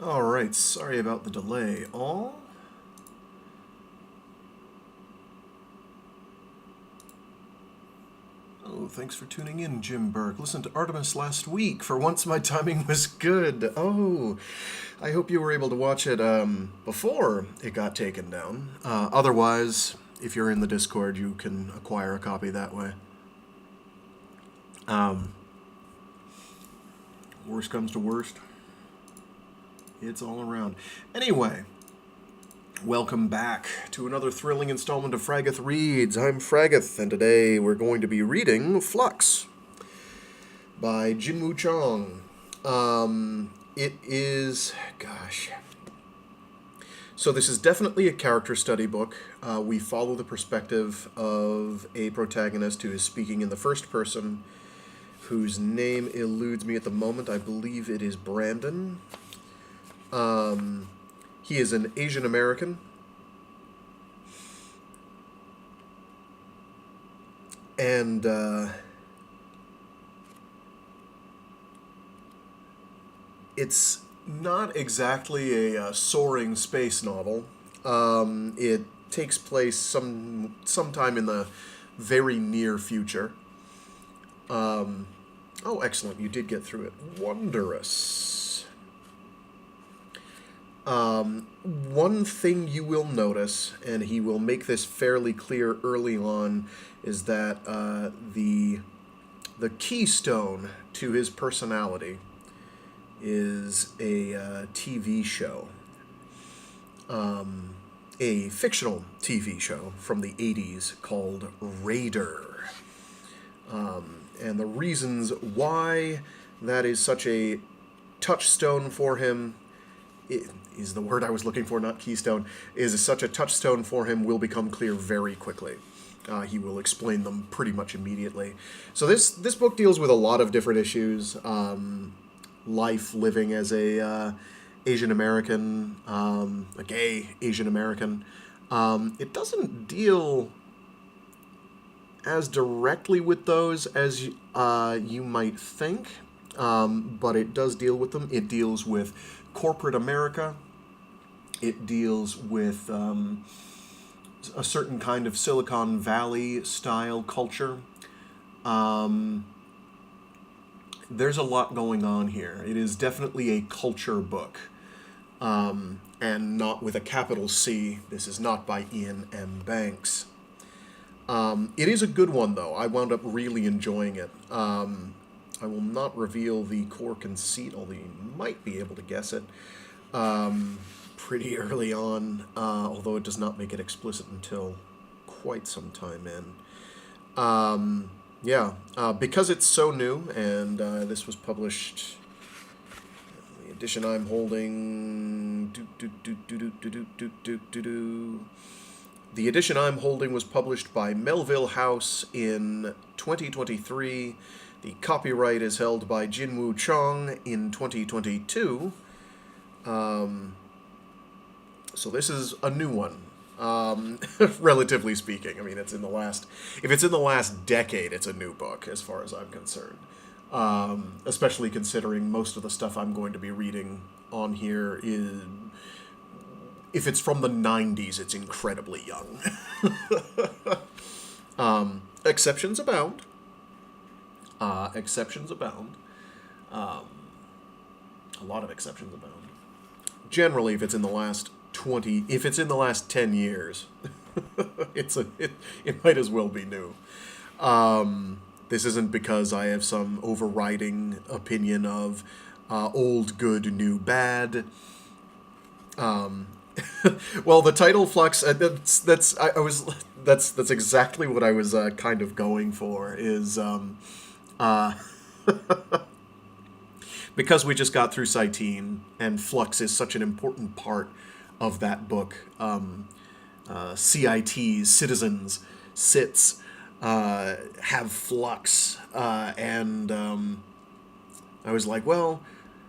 Alright, sorry about the delay. All? Oh, thanks for tuning in, Jim Burke. Listened to Artemis last week. For once, my timing was good. Oh, I hope you were able to watch it before it got taken down. Otherwise, if you're in the Discord, you can acquire a copy that way. Worst comes to worst, it's all around. Anyway, welcome back to another thrilling installment of Fraggoth Reads. I'm Fraggoth, and today we're going to be reading FLUX by Jinwoo Chong. It is, so this is definitely a character study book. We follow the perspective of a protagonist who is speaking in the first person, whose name eludes me at the moment. I believe it is Brandon. He is an Asian American. And it's not exactly a soaring space novel. It takes place sometime in the very near future. Oh, excellent. You did get through it. Wondrous. One thing you will notice, and he will make this fairly clear early on, is that the keystone to his personality is a TV show. A fictional TV show from the 80s called Raider. And the reasons why that is such a touchstone for him, is the word I was looking for, not keystone, is such a touchstone for him will become clear very quickly. He will explain them pretty much immediately. So this book deals with a lot of different issues. Life living as a Asian American, a gay Asian American. It doesn't deal as directly with those as you might think, but it does deal with them. It deals with corporate America. It deals with a certain kind of Silicon Valley style culture. There's a lot going on here. It is definitely a culture book, and not with a capital C. This is not by Ian M. Banks. It is a good one, though. I wound up really enjoying it. I will not reveal the core conceit, although you might be able to guess it pretty early on, although it does not make it explicit until quite some time in. Because it's so new, and this was published, the edition I'm holding, the edition I'm holding was published by Melville House in 2023. The copyright is held by Jinwoo Chong in 2022. So this is a new one, relatively speaking. I mean, if it's in the last decade, it's a new book as far as I'm concerned. Especially considering most of the stuff I'm going to be reading on here is, if it's from the 90s, it's incredibly young. Exceptions abound. Exceptions abound. A lot of exceptions abound. Generally, if it's in the last 10 years, it might as well be new. This isn't because I have some overriding opinion of old good, new bad. Well, the title Flux, that's exactly what I was kind of going for, is because we just got through Cyteen, and Flux is such an important part of that book. CITs, citizens, cits, have flux, and I was like, well,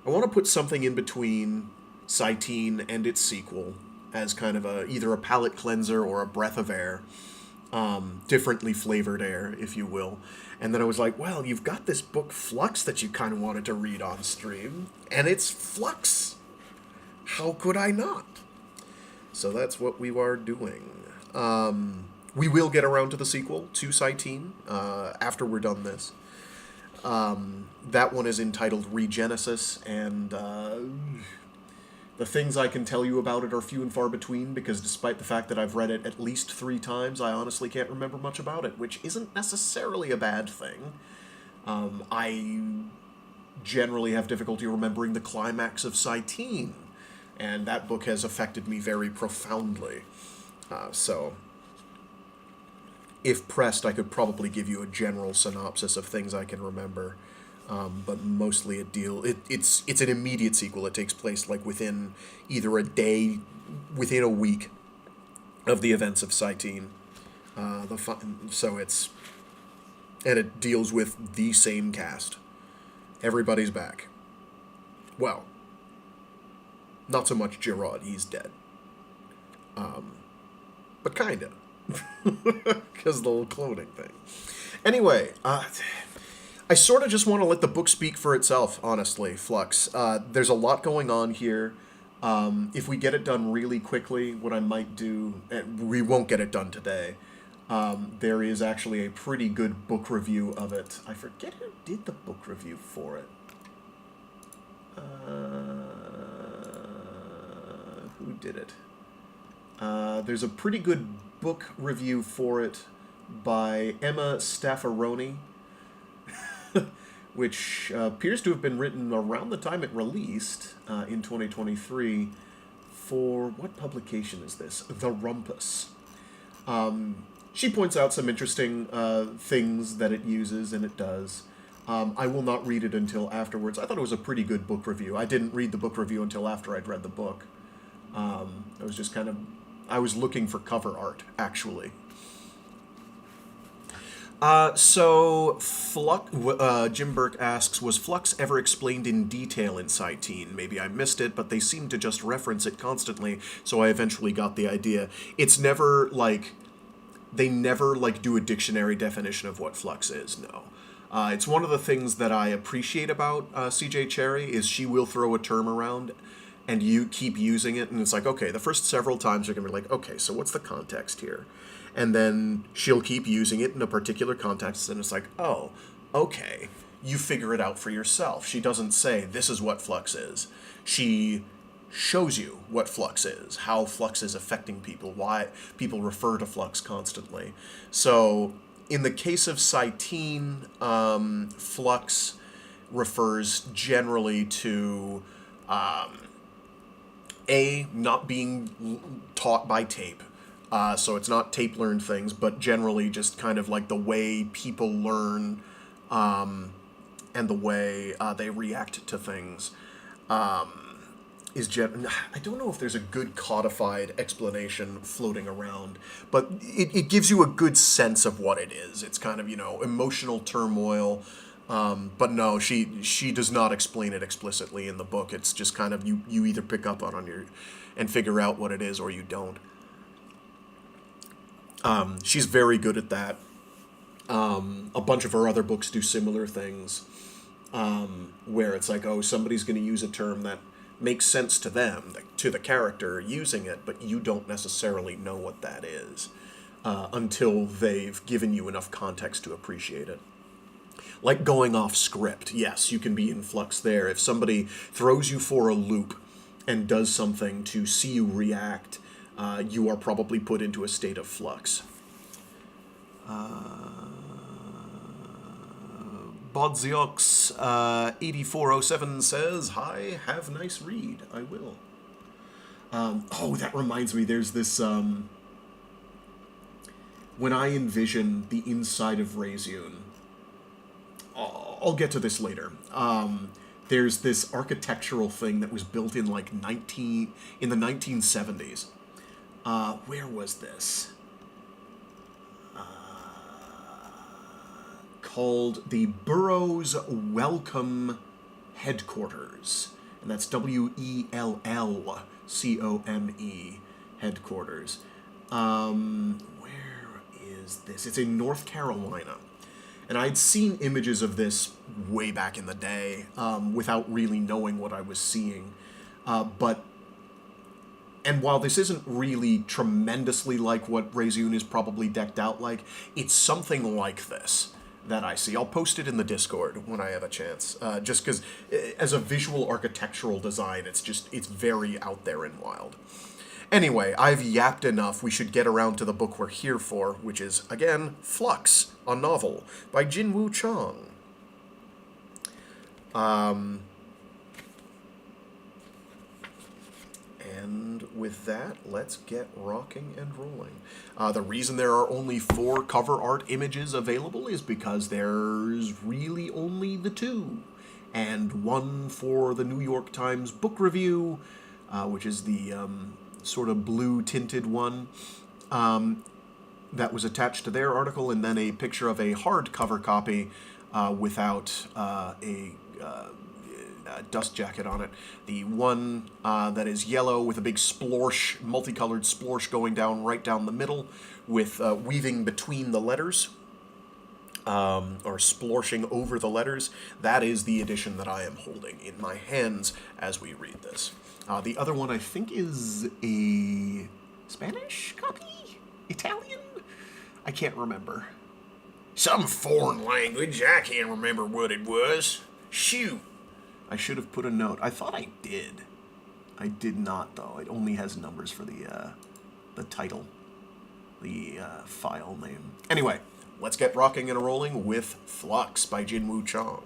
I want to put something in between Cyteen and its sequel as kind of either a palate cleanser or a breath of air, differently flavored air, if you will. And then I was like, well, you've got this book Flux that you kind of wanted to read on stream, and it's Flux. how could I not? So that's what we are doing. We will get around to the sequel, to Cyteen, after we're done this. That one is entitled Regenesis, and the things I can tell you about it are few and far between, because despite the fact that I've read it at least 3 times, I honestly can't remember much about it, which isn't necessarily a bad thing. I generally have difficulty remembering the climax of Cyteen, and that book has affected me very profoundly. So, if pressed, I could probably give you a general synopsis of things I can remember. But mostly it's an immediate sequel. It takes place like within either a day, within a week of the events of Cyteen. And it deals with the same cast. Everybody's back. Well, not so much Gerard, he's dead. But kinda. Because the whole cloning thing. Anyway, I sort of just want to let the book speak for itself, honestly, Flux. There's a lot going on here. If we get it done really quickly, what I might do, and we won't get it done today, there is actually a pretty good book review of it. I forget who did the book review for it. Who did it? There's a pretty good book review for it by Emma Staffaroni, which appears to have been written around the time it released in 2023. For what publication is this? The Rumpus. She points out some interesting things that it uses, and it does. I will not read it until afterwards. I thought it was a pretty good book review. I didn't read the book review until after I'd read the book. I was looking for cover art, actually. Jim Burke asks, was Flux ever explained in detail in Cyteen? Maybe I missed it, but they seem to just reference it constantly, so I eventually got the idea. It's never, they never, do a dictionary definition of what Flux is, no. It's one of the things that I appreciate about CJ Cherry, is she will throw a term around, and you keep using it, and it's like, okay, the first several times you're going to be like, okay, so what's the context here? And then she'll keep using it in a particular context, and it's like, oh, okay, you figure it out for yourself. She doesn't say, this is what Flux is. She shows you what Flux is, how Flux is affecting people, why people refer to Flux constantly. So, in the case of Cyteen, Flux refers generally to not being taught by tape. So it's not tape-learned things, but generally just kind of like the way people learn and the way they react to things I don't know if there's a good codified explanation floating around, but it gives you a good sense of what it is. It's kind of, emotional turmoil. But no, she does not explain it explicitly in the book. It's just kind of you either pick up on and figure out what it is, or you don't. She's very good at that. A bunch of her other books do similar things, where it's like, oh, somebody's going to use a term that makes sense to them, to the character using it, but you don't necessarily know what that is until they've given you enough context to appreciate it. Like going off script, yes, you can be in flux there. If somebody throws you for a loop and does something to see you react, you are probably put into a state of flux. Bodziox 8407 says, hi, have nice read. I will. That reminds me, there's this, when I envision the inside of Razion, I'll get to this later. There's this architectural thing that was built in in the 1970s. Where was this? Called the Burroughs Wellcome Headquarters. And that's WELLCOME Headquarters. Where is this? It's in North Carolina. And I'd seen images of this way back in the day without really knowing what I was seeing. But And while this isn't really tremendously like what Raizun is probably decked out like, it's something like this that I see. I'll post it in the Discord when I have a chance. Just because, as a visual architectural design, it's very out there and wild. Anyway, I've yapped enough. We should get around to the book we're here for, which is, again, FLUX, a novel by Jinwoo Chong. And with that, let's get rocking and rolling. The reason there are only 4 cover art images available is because there's really only the 2. And one for the New York Times book review, which is the sort of blue-tinted one that was attached to their article, and then a picture of a hardcover copy without a dust jacket on it. The one that is yellow with a big splorsh, multicolored splorsh going down right down the middle with weaving between the letters, or splorshing over the letters. That is the edition that I am holding in my hands as we read this. The other one I think is a Spanish copy? Italian? I can't remember. Some foreign language. I can't remember what it was. Shoot. I should have put a note. I thought I did. I did not, though. It only has numbers for the title, the file name. Anyway, let's get rocking and rolling with FLUX by Jinwoo Chong.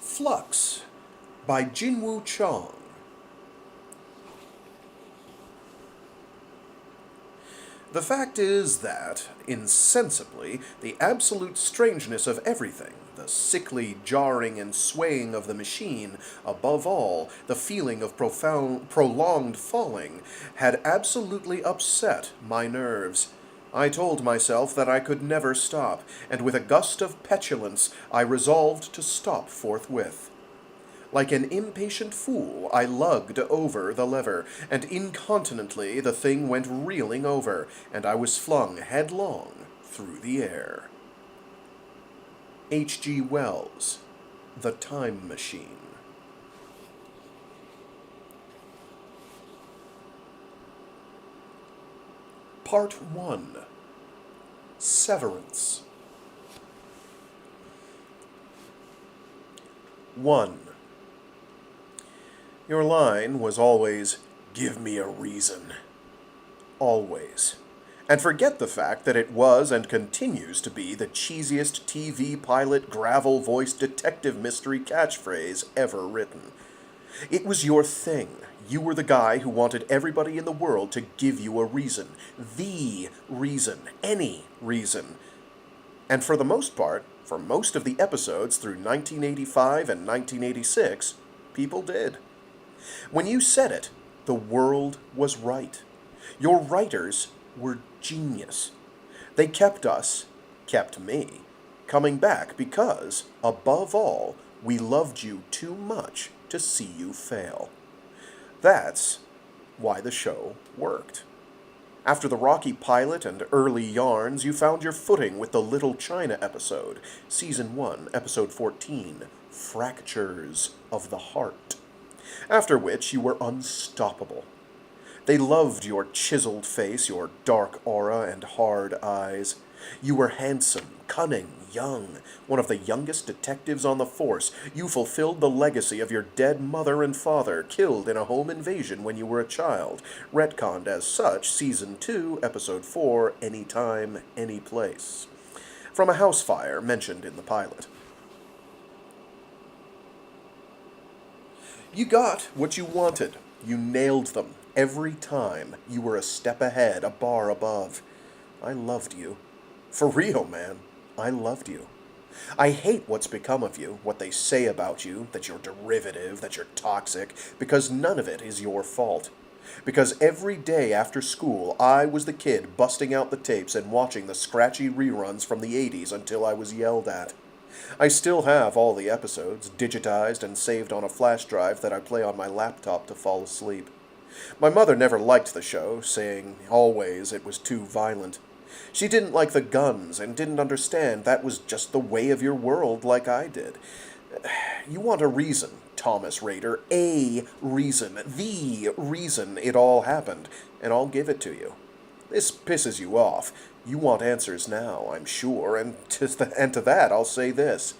FLUX by Jinwoo Chong. The fact is that, insensibly, the absolute strangeness of everything, the sickly jarring and swaying of the machine, above all, the feeling of prolonged falling, had absolutely upset my nerves. I told myself that I could never stop, and with a gust of petulance I resolved to stop forthwith. Like an impatient fool, I lugged over the lever, and incontinently the thing went reeling over, and I was flung headlong through the air. H.G. Wells, The Time Machine. Part 1. Severance. 1. Your line was always, "Give me a reason." Always. And forget the fact that it was and continues to be the cheesiest TV pilot gravel-voiced detective mystery catchphrase ever written. It was your thing. You were the guy who wanted everybody in the world to give you a reason. The reason. Any reason. And for the most part, for most of the episodes through 1985 and 1986, people did. When you said it, the world was right. Your writers were genius. They kept me, coming back because, above all, we loved you too much to see you fail. That's why the show worked. After the rocky pilot and early yarns, you found your footing with the Little China episode, Season 1, Episode 14, Fractures of the Heart. After which you were unstoppable. They loved your chiseled face, your dark aura, and hard eyes. You were handsome, cunning, young, one of the youngest detectives on the force. You fulfilled the legacy of your dead mother and father, killed in a home invasion when you were a child, retconned as such, Season 2, Episode 4, Anytime, Anyplace, from a house fire mentioned in the pilot. You got what you wanted. You nailed them. Every time. You were a step ahead, a bar above. I loved you. For real, man. I loved you. I hate what's become of you, what they say about you, that you're derivative, that you're toxic, because none of it is your fault. Because every day after school, I was the kid busting out the tapes and watching the scratchy reruns from the 80s until I was yelled at. I still have all the episodes, digitized and saved on a flash drive that I play on my laptop to fall asleep. My mother never liked the show, saying always it was too violent. She didn't like the guns and didn't understand that was just the way of your world like I did. You want a reason, Thomas Rader, a reason, the reason it all happened, and I'll give it to you. This pisses you off. You want answers now, I'm sure, and to that I'll say this.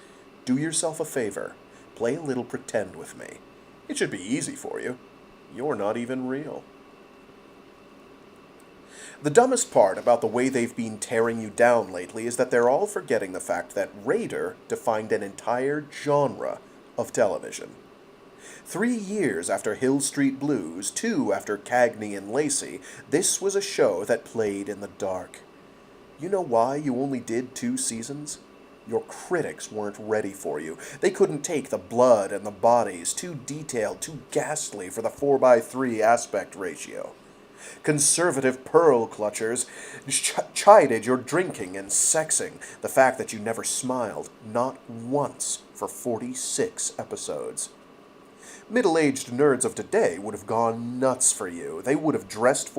Do yourself a favor. Play a little pretend with me. It should be easy for you. You're not even real. The dumbest part about the way they've been tearing you down lately is that they're all forgetting the fact that Raider defined an entire genre of television. 3 years after Hill Street Blues, 2 after Cagney and Lacey, this was a show that played in the dark. You know why you only did 2 seasons? Your critics weren't ready for you. They couldn't take the blood and the bodies, too detailed, too ghastly for the 4:3 aspect ratio. Conservative pearl clutchers chided your drinking and sexing, the fact that you never smiled, not once, for 46 episodes. Middle-aged nerds of today would have gone nuts for you. They would have dressed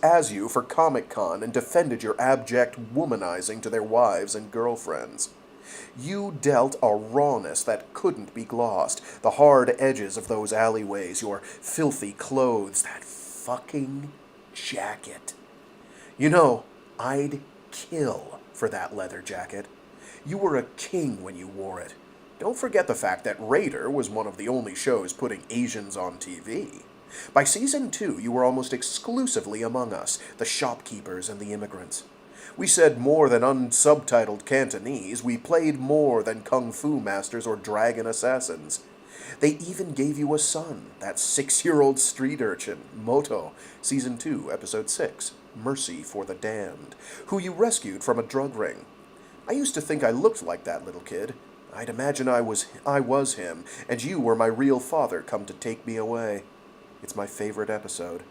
as you for Comic-Con and defended your abject womanizing to their wives and girlfriends. You dealt a rawness that couldn't be glossed. The hard edges of those alleyways, your filthy clothes, that fucking jacket. You know, I'd kill for that leather jacket. You were a king when you wore it. Don't forget the fact that Raider was one of the only shows putting Asians on TV. By season 2, you were almost exclusively among us, the shopkeepers and the immigrants. We said more than unsubtitled Cantonese. We played more than kung fu masters or dragon assassins. They even gave you a son, that 6-year-old street urchin, Moto, season 2, episode 6, Mercy for the Damned, who you rescued from a drug ring. I used to think I looked like that little kid. I'd imagine I was him, and you were my real father come to take me away. It's my favorite episode.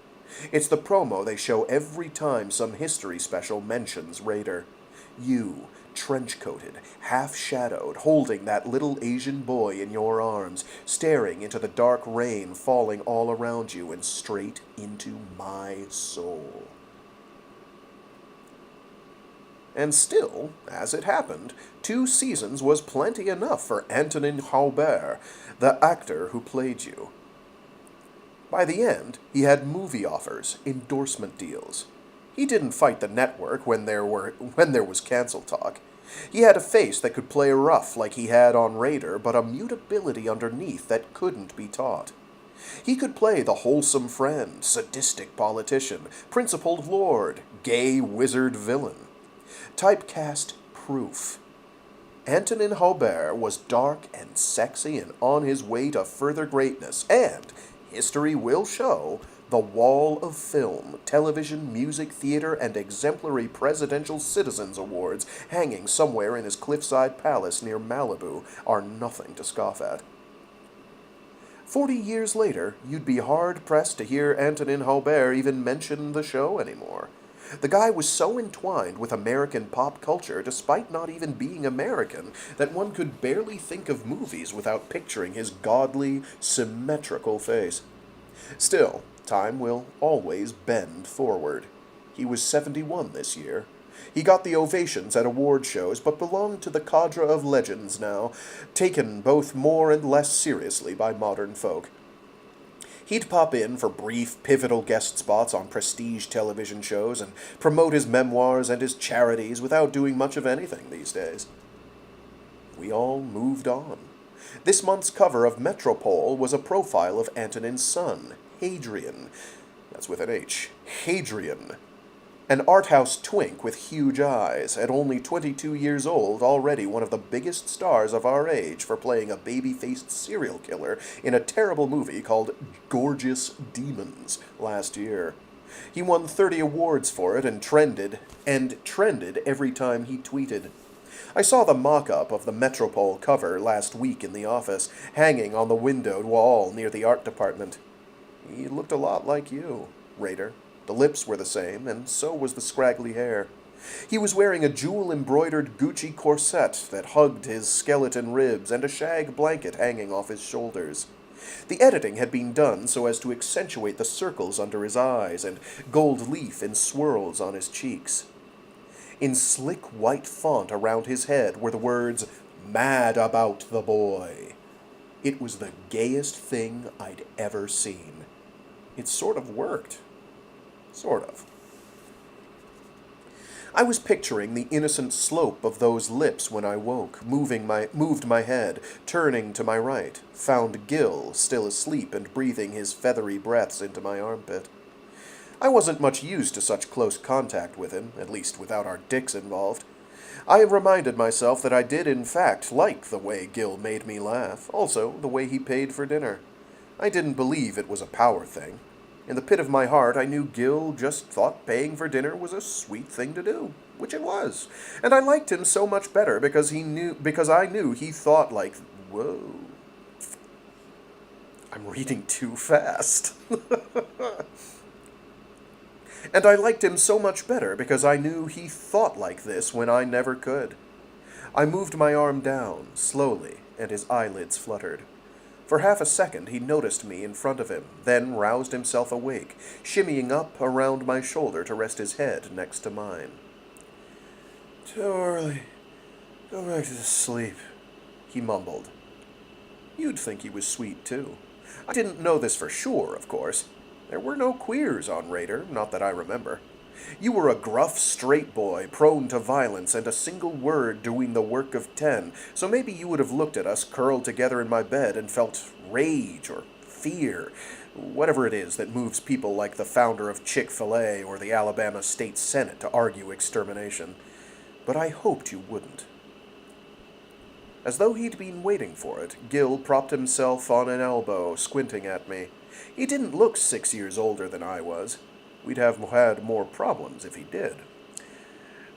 It's the promo they show every time some history special mentions Raider. You, trench-coated, half-shadowed, holding that little Asian boy in your arms, staring into the dark rain falling all around you and straight into my soul. And still, as it happened, 2 seasons was plenty enough for Antonin Haubert, the actor who played you. By the end, he had movie offers, endorsement deals. He didn't fight the network when there was cancel talk. He had a face that could play rough like he had on Raider, but a mutability underneath that couldn't be taught. He could play the wholesome friend, sadistic politician, principled lord, gay wizard villain. Typecast proof. Antonin Haubert was dark and sexy and on his way to further greatness, and history will show the Wall of Film, Television, Music, Theater, and Exemplary Presidential Citizens Awards hanging somewhere in his cliffside palace near Malibu are nothing to scoff at. 40 years later, you'd be hard-pressed to hear Antonin Haubert even mention the show anymore. The guy was so entwined with American pop culture, despite not even being American, that one could barely think of movies without picturing his godly, symmetrical face. Still, time will always bend forward. He was 71 this year. He got the ovations at award shows, but belonged to the cadre of legends now, taken both more and less seriously by modern folk. He'd pop in for brief, pivotal guest spots on prestige television shows and promote his memoirs and his charities without doing much of anything these days. We all moved on. This month's cover of Metropole was a profile of Antonin's son, Hadrian. That's with an H. Hadrian. An art house twink with huge eyes, at only 22 years old, already one of the biggest stars of our age for playing a baby-faced serial killer in a terrible movie called Gorgeous Demons last year. He won 30 awards for it and trended every time he tweeted. I saw the mock-up of the Metropole cover last week in the office, hanging on the windowed wall near the art department. He looked a lot like you, Raider. The lips were the same, and so was the scraggly hair. He was wearing a jewel-embroidered Gucci corset that hugged his skeleton ribs and a shag blanket hanging off his shoulders. The editing had been done so as to accentuate the circles under his eyes and gold leaf in swirls on his cheeks. In slick white font around his head were the words, "Mad about the boy." It was the gayest thing I'd ever seen. It sort of worked. Sort of. I was picturing the innocent slope of those lips when I woke, moved my head, turning to my right, found Gil still asleep and breathing his feathery breaths into my armpit. I wasn't much used to such close contact with him, at least without our dicks involved. I reminded myself that I did in fact like the way Gil made me laugh, also the way he paid for dinner. I didn't believe it was a power thing. In the pit of my heart, I knew Gil just thought paying for dinner was a sweet thing to do, which it was. And I liked him so much better because I knew he thought like, whoa, I'm reading too fast. And I liked him so much better because I knew he thought like this when I never could. I moved my arm down, slowly, and his eyelids fluttered. For half a second he noticed me in front of him, then roused himself awake, shimmying up around my shoulder to rest his head next to mine. "Too early. Go back to sleep," he mumbled. You'd think he was sweet, too. I didn't know this for sure, of course. There were no queers on Raider, not that I remember. You were a gruff, straight boy, prone to violence and a single word doing the work of 10, so maybe you would have looked at us curled together in my bed and felt rage or fear, whatever it is that moves people like the founder of Chick-fil-A or the Alabama State Senate to argue extermination. But I hoped you wouldn't. As though he'd been waiting for it, Gil propped himself on an elbow, squinting at me. He didn't look 6 years older than I was. We'd have had more problems if he did.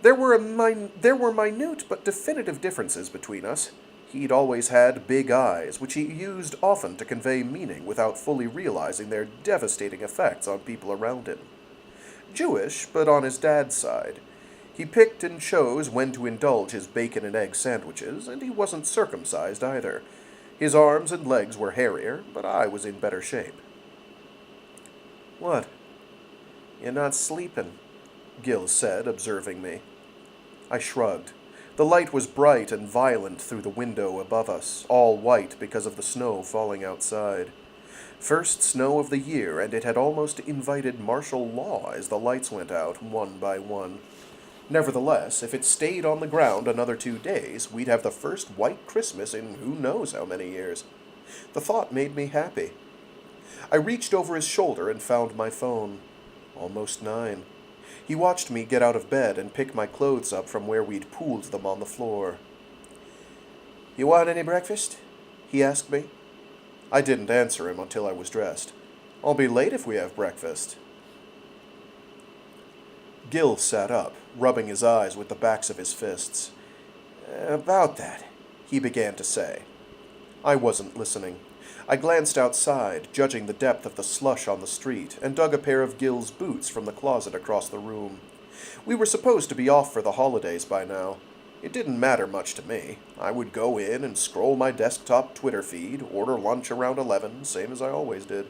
There were minute but definitive differences between us. He'd always had big eyes, which he used often to convey meaning without fully realizing their devastating effects on people around him. Jewish, but on his dad's side. He picked and chose when to indulge his bacon and egg sandwiches, and he wasn't circumcised either. His arms and legs were hairier, but I was in better shape. "What? You're not sleeping," Gil said, observing me. I shrugged. The light was bright and violent through the window above us, all white because of the snow falling outside. First snow of the year, and it had almost invited martial law as the lights went out, one by one. Nevertheless, if it stayed on the ground another 2 days, we'd have the first white Christmas in who knows how many years. The thought made me happy. I reached over his shoulder and found my phone. Almost 9. He watched me get out of bed and pick my clothes up from where we'd pooled them on the floor. "You want any breakfast?" he asked me. I didn't answer him until I was dressed. "I'll be late if we have breakfast." Gil sat up, rubbing his eyes with the backs of his fists. "About that," he began to say. I wasn't listening. I glanced outside, judging the depth of the slush on the street, and dug a pair of Gil's boots from the closet across the room. We were supposed to be off for the holidays by now. It didn't matter much to me. I would go in and scroll my desktop Twitter feed, order lunch around 11, same as I always did.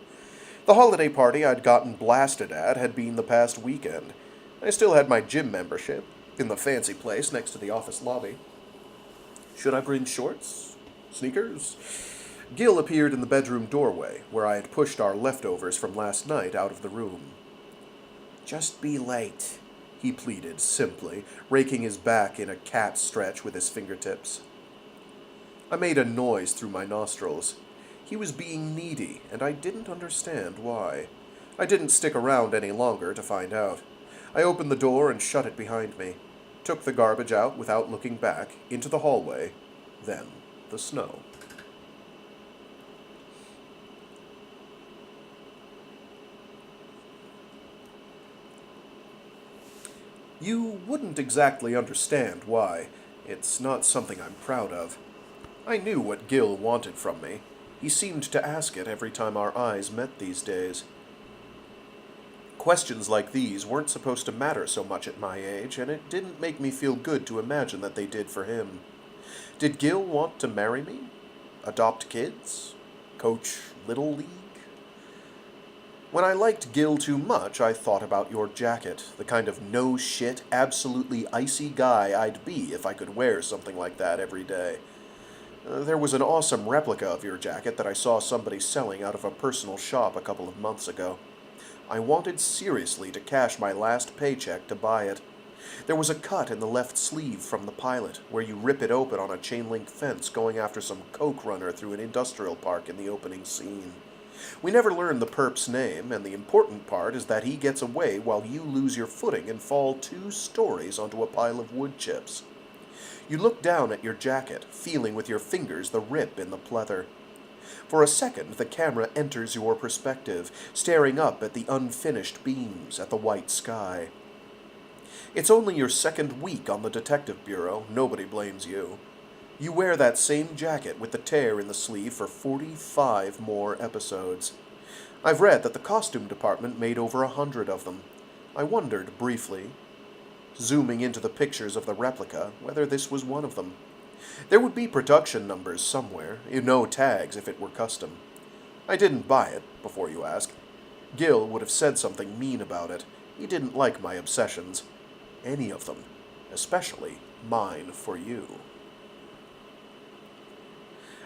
The holiday party I'd gotten blasted at had been the past weekend. I still had my gym membership, in the fancy place next to the office lobby. Should I bring shorts? Sneakers? Gil appeared in the bedroom doorway, where I had pushed our leftovers from last night out of the room. "Just be late," he pleaded simply, raking his back in a cat stretch with his fingertips. I made a noise through my nostrils. He was being needy, and I didn't understand why. I didn't stick around any longer to find out. I opened the door and shut it behind me, took the garbage out without looking back, into the hallway, then the snow. You wouldn't exactly understand why. It's not something I'm proud of. I knew what Gil wanted from me. He seemed to ask it every time our eyes met these days. Questions like these weren't supposed to matter so much at my age, and it didn't make me feel good to imagine that they did for him. Did Gil want to marry me? Adopt kids? Coach Little League? When I liked Gil too much, I thought about your jacket, the kind of no-shit, absolutely icy guy I'd be if I could wear something like that every day. There was an awesome replica of your jacket that I saw somebody selling out of a personal shop a couple of months ago. I wanted seriously to cash my last paycheck to buy it. There was a cut in the left sleeve from the pilot, where you rip it open on a chain-link fence going after some coke runner through an industrial park in the opening scene. We never learn the perp's name, and the important part is that he gets away while you lose your footing and fall 2 stories onto a pile of wood chips. You look down at your jacket, feeling with your fingers the rip in the pleather. For a second, the camera enters your perspective, staring up at the unfinished beams, at the white sky. It's only your second week on the detective bureau. Nobody blames you. You wear that same jacket with the tear in the sleeve for 45 more episodes. I've read that the costume department made over 100 of them. I wondered, briefly, zooming into the pictures of the replica, whether this was one of them. There would be production numbers somewhere, no tags if it were custom. I didn't buy it, before you ask. Gil would have said something mean about it. He didn't like my obsessions. Any of them. Especially mine for you.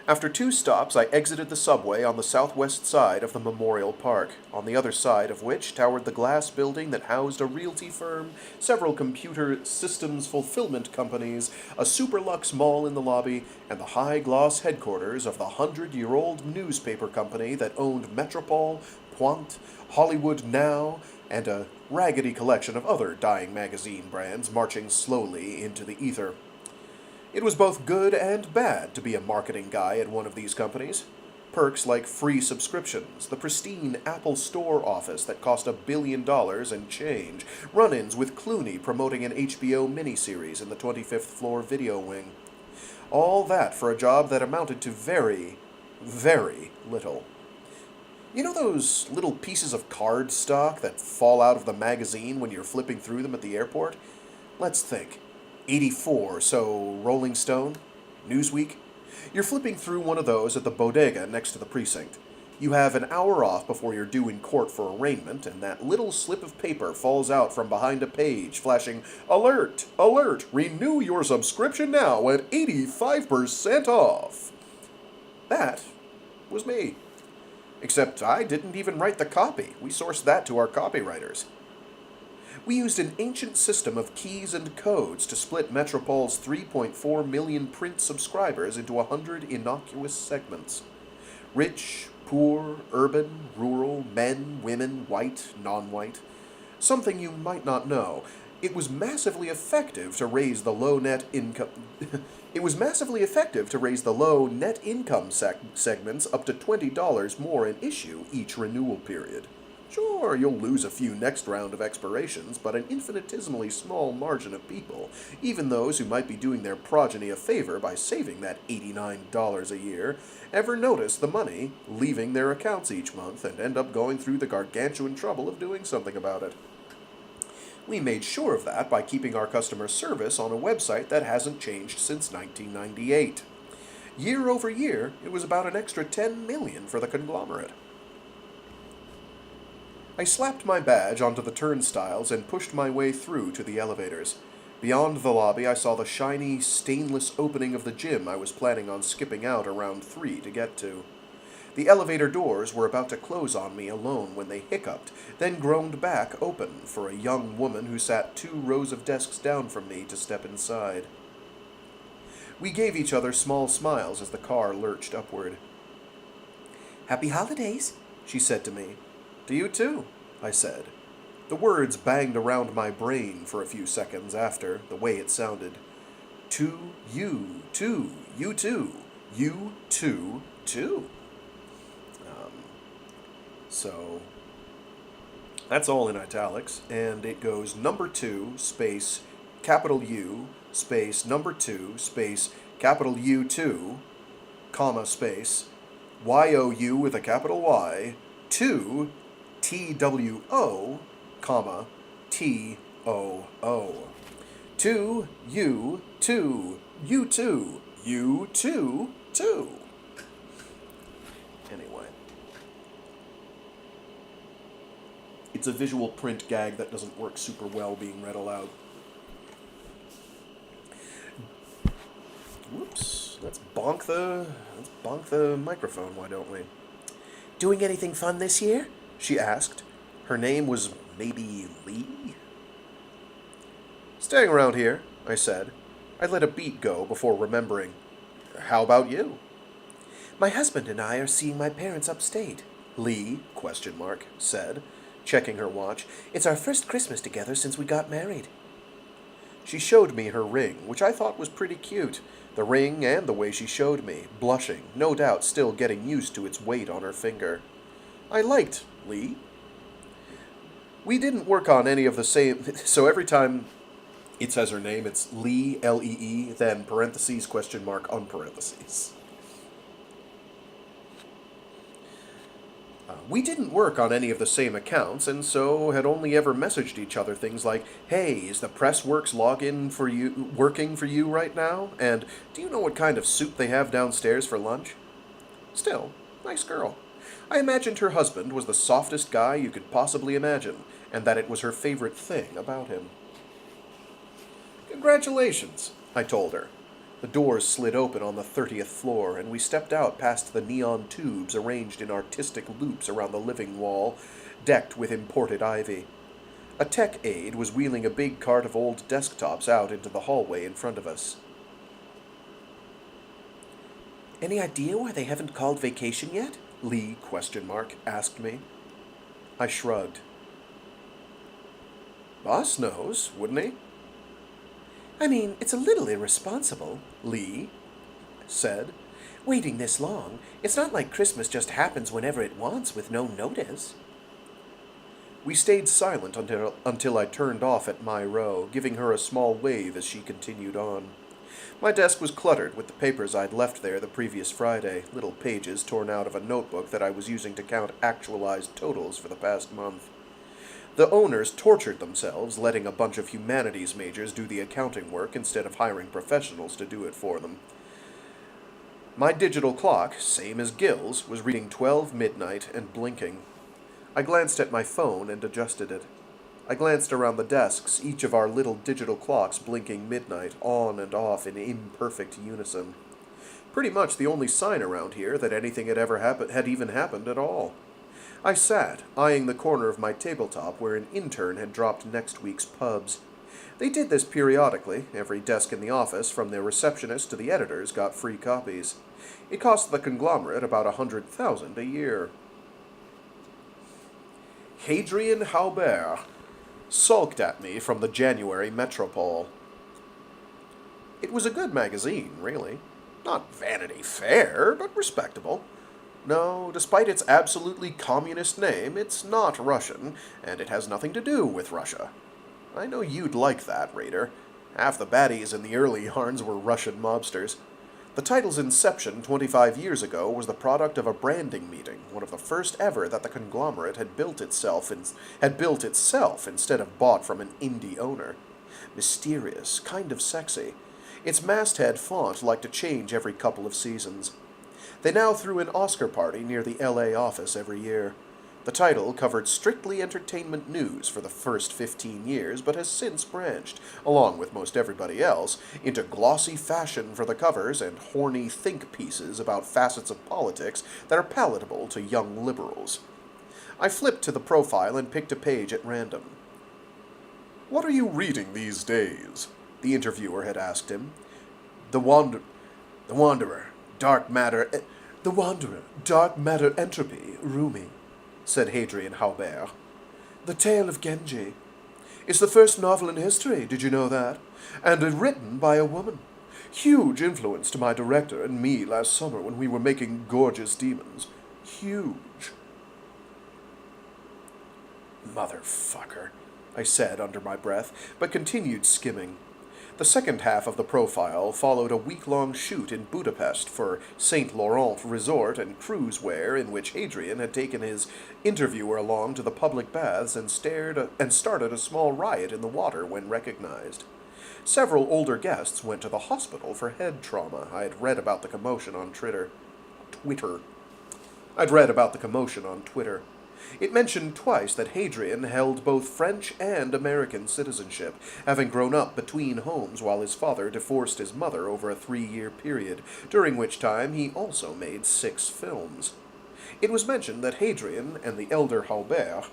After 2 stops, I exited the subway on the southwest side of the Memorial Park, on the other side of which towered the glass building that housed a realty firm, several computer systems fulfillment companies, a SuperLux mall in the lobby, and the high-gloss headquarters of the 100-year-old newspaper company that owned Metropole, Point, Hollywood Now, and a raggedy collection of other dying magazine brands marching slowly into the ether. It was both good and bad to be a marketing guy at one of these companies. Perks like free subscriptions, the pristine Apple Store office that cost $1 billion and change, run-ins with Clooney promoting an HBO miniseries in the 25th floor video wing. All that for a job that amounted to very, very little. You know those little pieces of card stock that fall out of the magazine when you're flipping through them at the airport? Let's think. 84, so Rolling Stone? Newsweek? You're flipping through one of those at the bodega next to the precinct. You have an hour off before you're due in court for arraignment, and that little slip of paper falls out from behind a page, flashing, "Alert! Alert! Renew your subscription now at 85% off!" That was me. Except I didn't even write the copy. We sourced that to our copywriters. We used an ancient system of keys and codes to split Metropole's 3.4 million print subscribers into 100 innocuous segments. Rich, poor, urban, rural, men, women, white, non-white. Something you might not know. It was massively effective to raise the low net income segments up to $20 more an issue each renewal period. Sure, you'll lose a few next round of expirations, but an infinitesimally small margin of people, even those who might be doing their progeny a favor by saving that $89 a year, ever notice the money leaving their accounts each month and end up going through the gargantuan trouble of doing something about it. We made sure of that by keeping our customer service on a website that hasn't changed since 1998. Year over year, it was about an extra $10 million for the conglomerate. I slapped my badge onto the turnstiles and pushed my way through to the elevators. Beyond the lobby, I saw the shiny, stainless opening of the gym I was planning on skipping out around 3 to get to. The elevator doors were about to close on me alone when they hiccuped, then groaned back open for a young woman who sat 2 rows of desks down from me to step inside. We gave each other small smiles as the car lurched upward. "Happy holidays," she said to me. "To you too," I said. The words banged around my brain for a few seconds after, the way it sounded. To you, too, you too, you too, too. So, that's all in italics, and it goes number 2, space, capital U, space, number 2, space, capital U2, comma, space, YOU with a capital Y, 2, TWO, comma, TOO. 2, U, 2, U 2, U 2, 2. Anyway. It's a visual print gag that doesn't work super well being read aloud. Whoops. Let's bonk the microphone, why don't we? Doing anything fun this year? She asked. Her name was maybe Lee? Staying around here, I said. I let a beat go before remembering. How about you? My husband and I are seeing my parents upstate, Lee, said, checking her watch. It's our first Christmas together since we got married. She showed me her ring, which I thought was pretty cute. The ring and the way she showed me, blushing, no doubt still getting used to its weight on her finger. I liked Lee. We didn't work on any of the same... So every time it says her name, it's Lee, L-E-E, then parentheses, question mark, unparentheses. We didn't work on any of the same accounts, and so had only ever messaged each other things like, hey, is the Pressworks login for you working for you right now? And do you know what kind of soup they have downstairs for lunch? Still, nice girl. I imagined her husband was the softest guy you could possibly imagine, and that it was her favorite thing about him. Congratulations, I told her. The doors slid open on the 30th floor, and we stepped out past the neon tubes arranged in artistic loops around the living wall, decked with imported ivy. A tech aide was wheeling a big cart of old desktops out into the hallway in front of us. Any idea why they haven't called vacation yet? Lee, asked me. I shrugged. Boss knows, wouldn't he? I mean, it's a little irresponsible, Lee said. Waiting this long, it's not like Christmas just happens whenever it wants with no notice. We stayed silent until I turned off at my row, giving her a small wave as she continued on. My desk was cluttered with the papers I'd left there the previous Friday, little pages torn out of a notebook that I was using to count actualized totals for the past month. The owners tortured themselves, letting a bunch of humanities majors do the accounting work instead of hiring professionals to do it for them. My digital clock, same as Gil's, was reading 12 midnight and blinking. I glanced at my phone and adjusted it. I glanced around the desks, each of our little digital clocks blinking midnight, on and off in imperfect unison. Pretty much the only sign around here that anything had even happened at all. I sat, eyeing the corner of my tabletop where an intern had dropped next week's pubs. They did this periodically. Every desk in the office, from the receptionist to the editors, got free copies. It cost the conglomerate about $100,000 a year. Hadrian Haubert sulked at me from the January Metropole. It was a good magazine, really. Not Vanity Fair, but respectable. No, despite its absolutely communist name, it's not Russian, and it has nothing to do with Russia. I know you'd like that, Raider. Half the baddies in the early yarns were Russian mobsters. The title's inception 25 years ago was the product of a branding meeting, one of the first ever that the conglomerate had built itself instead of bought from an indie owner. Mysterious, kind of sexy. Its masthead font liked to change every couple of seasons. They now threw an Oscar party near the LA office every year. The title covered strictly entertainment news for the first 15 years, but has since branched, along with most everybody else, into glossy fashion for the covers and horny think pieces about facets of politics that are palatable to young liberals. I flipped to the profile and picked a page at random. "What are you reading these days?" the interviewer had asked him. The Wanderer, Dark Matter Entropy, Rumi," said Hadrian Haubert. The Tale of Genji. It's the first novel in history, did you know that? And written by a woman. Huge influence to my director and me last summer when we were making Gorgeous Demons. Huge. Motherfucker, I said under my breath, but continued skimming. The second half of the profile followed a week-long shoot in Budapest for St. Laurent Resort and Cruise Wear, in which Hadrian had taken his interviewer along to the public baths and started a small riot in the water when recognized. Several older guests went to the hospital for head trauma. I had read about the commotion on Twitter. It mentioned twice that Hadrian held both French and American citizenship, having grown up between homes while his father divorced his mother over a 3-year period, during which time he also made 6 films. It was mentioned that Hadrian and the elder Haubert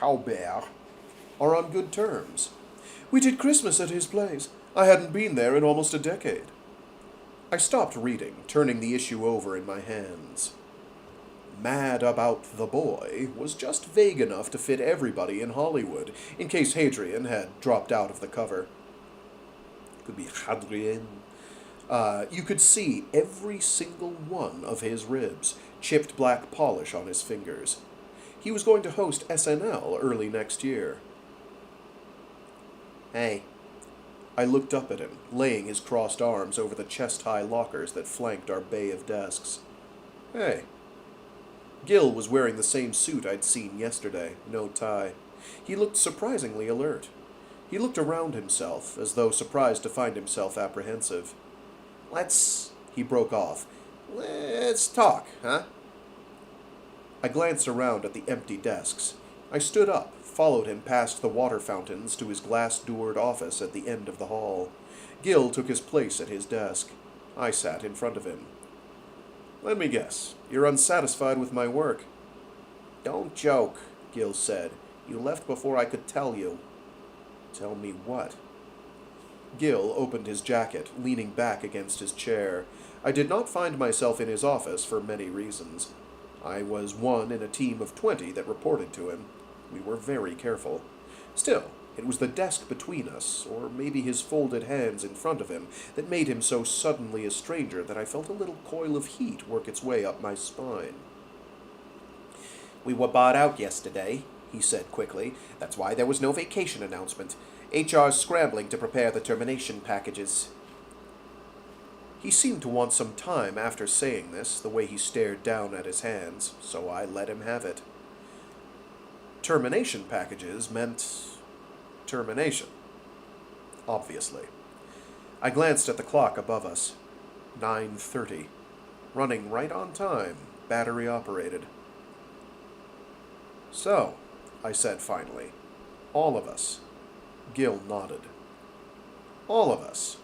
are on good terms. We did Christmas at his place. I hadn't been there in almost a decade. I stopped reading, turning the issue over in my hands. Mad About the Boy was just vague enough to fit everybody in Hollywood, in case Hadrian had dropped out of the cover. Could be Hadrian. You could see every single one of his ribs, chipped black polish on his fingers. He was going to host SNL early next year. Hey. I looked up at him, laying his crossed arms over the chest-high lockers that flanked our bay of desks. Hey. Gil was wearing the same suit I'd seen yesterday, no tie. He looked surprisingly alert. He looked around himself, as though surprised to find himself apprehensive. He broke off. Let's talk, huh? I glanced around at the empty desks. I stood up, followed him past the water fountains to his glass-doored office at the end of the hall. Gil took his place at his desk. I sat in front of him. Let me guess. You're unsatisfied with my work. Don't joke, Gil said. You left before I could tell you. Tell me what? Gil opened his jacket, leaning back against his chair. I did not find myself in his office for many reasons. I was one in a team of 20 that reported to him. We were very careful. Still, it was the desk between us, or maybe his folded hands in front of him, that made him so suddenly a stranger that I felt a little coil of heat work its way up my spine. We were bought out yesterday, he said quickly. That's why there was no vacation announcement. HR's scrambling to prepare the termination packages. He seemed to want some time after saying this, the way he stared down at his hands, so I let him have it. Termination packages meant termination. Obviously. I glanced at the clock above us. 9:30. Running right on time, battery operated. So, I said finally. All of us. Gil nodded. All of us.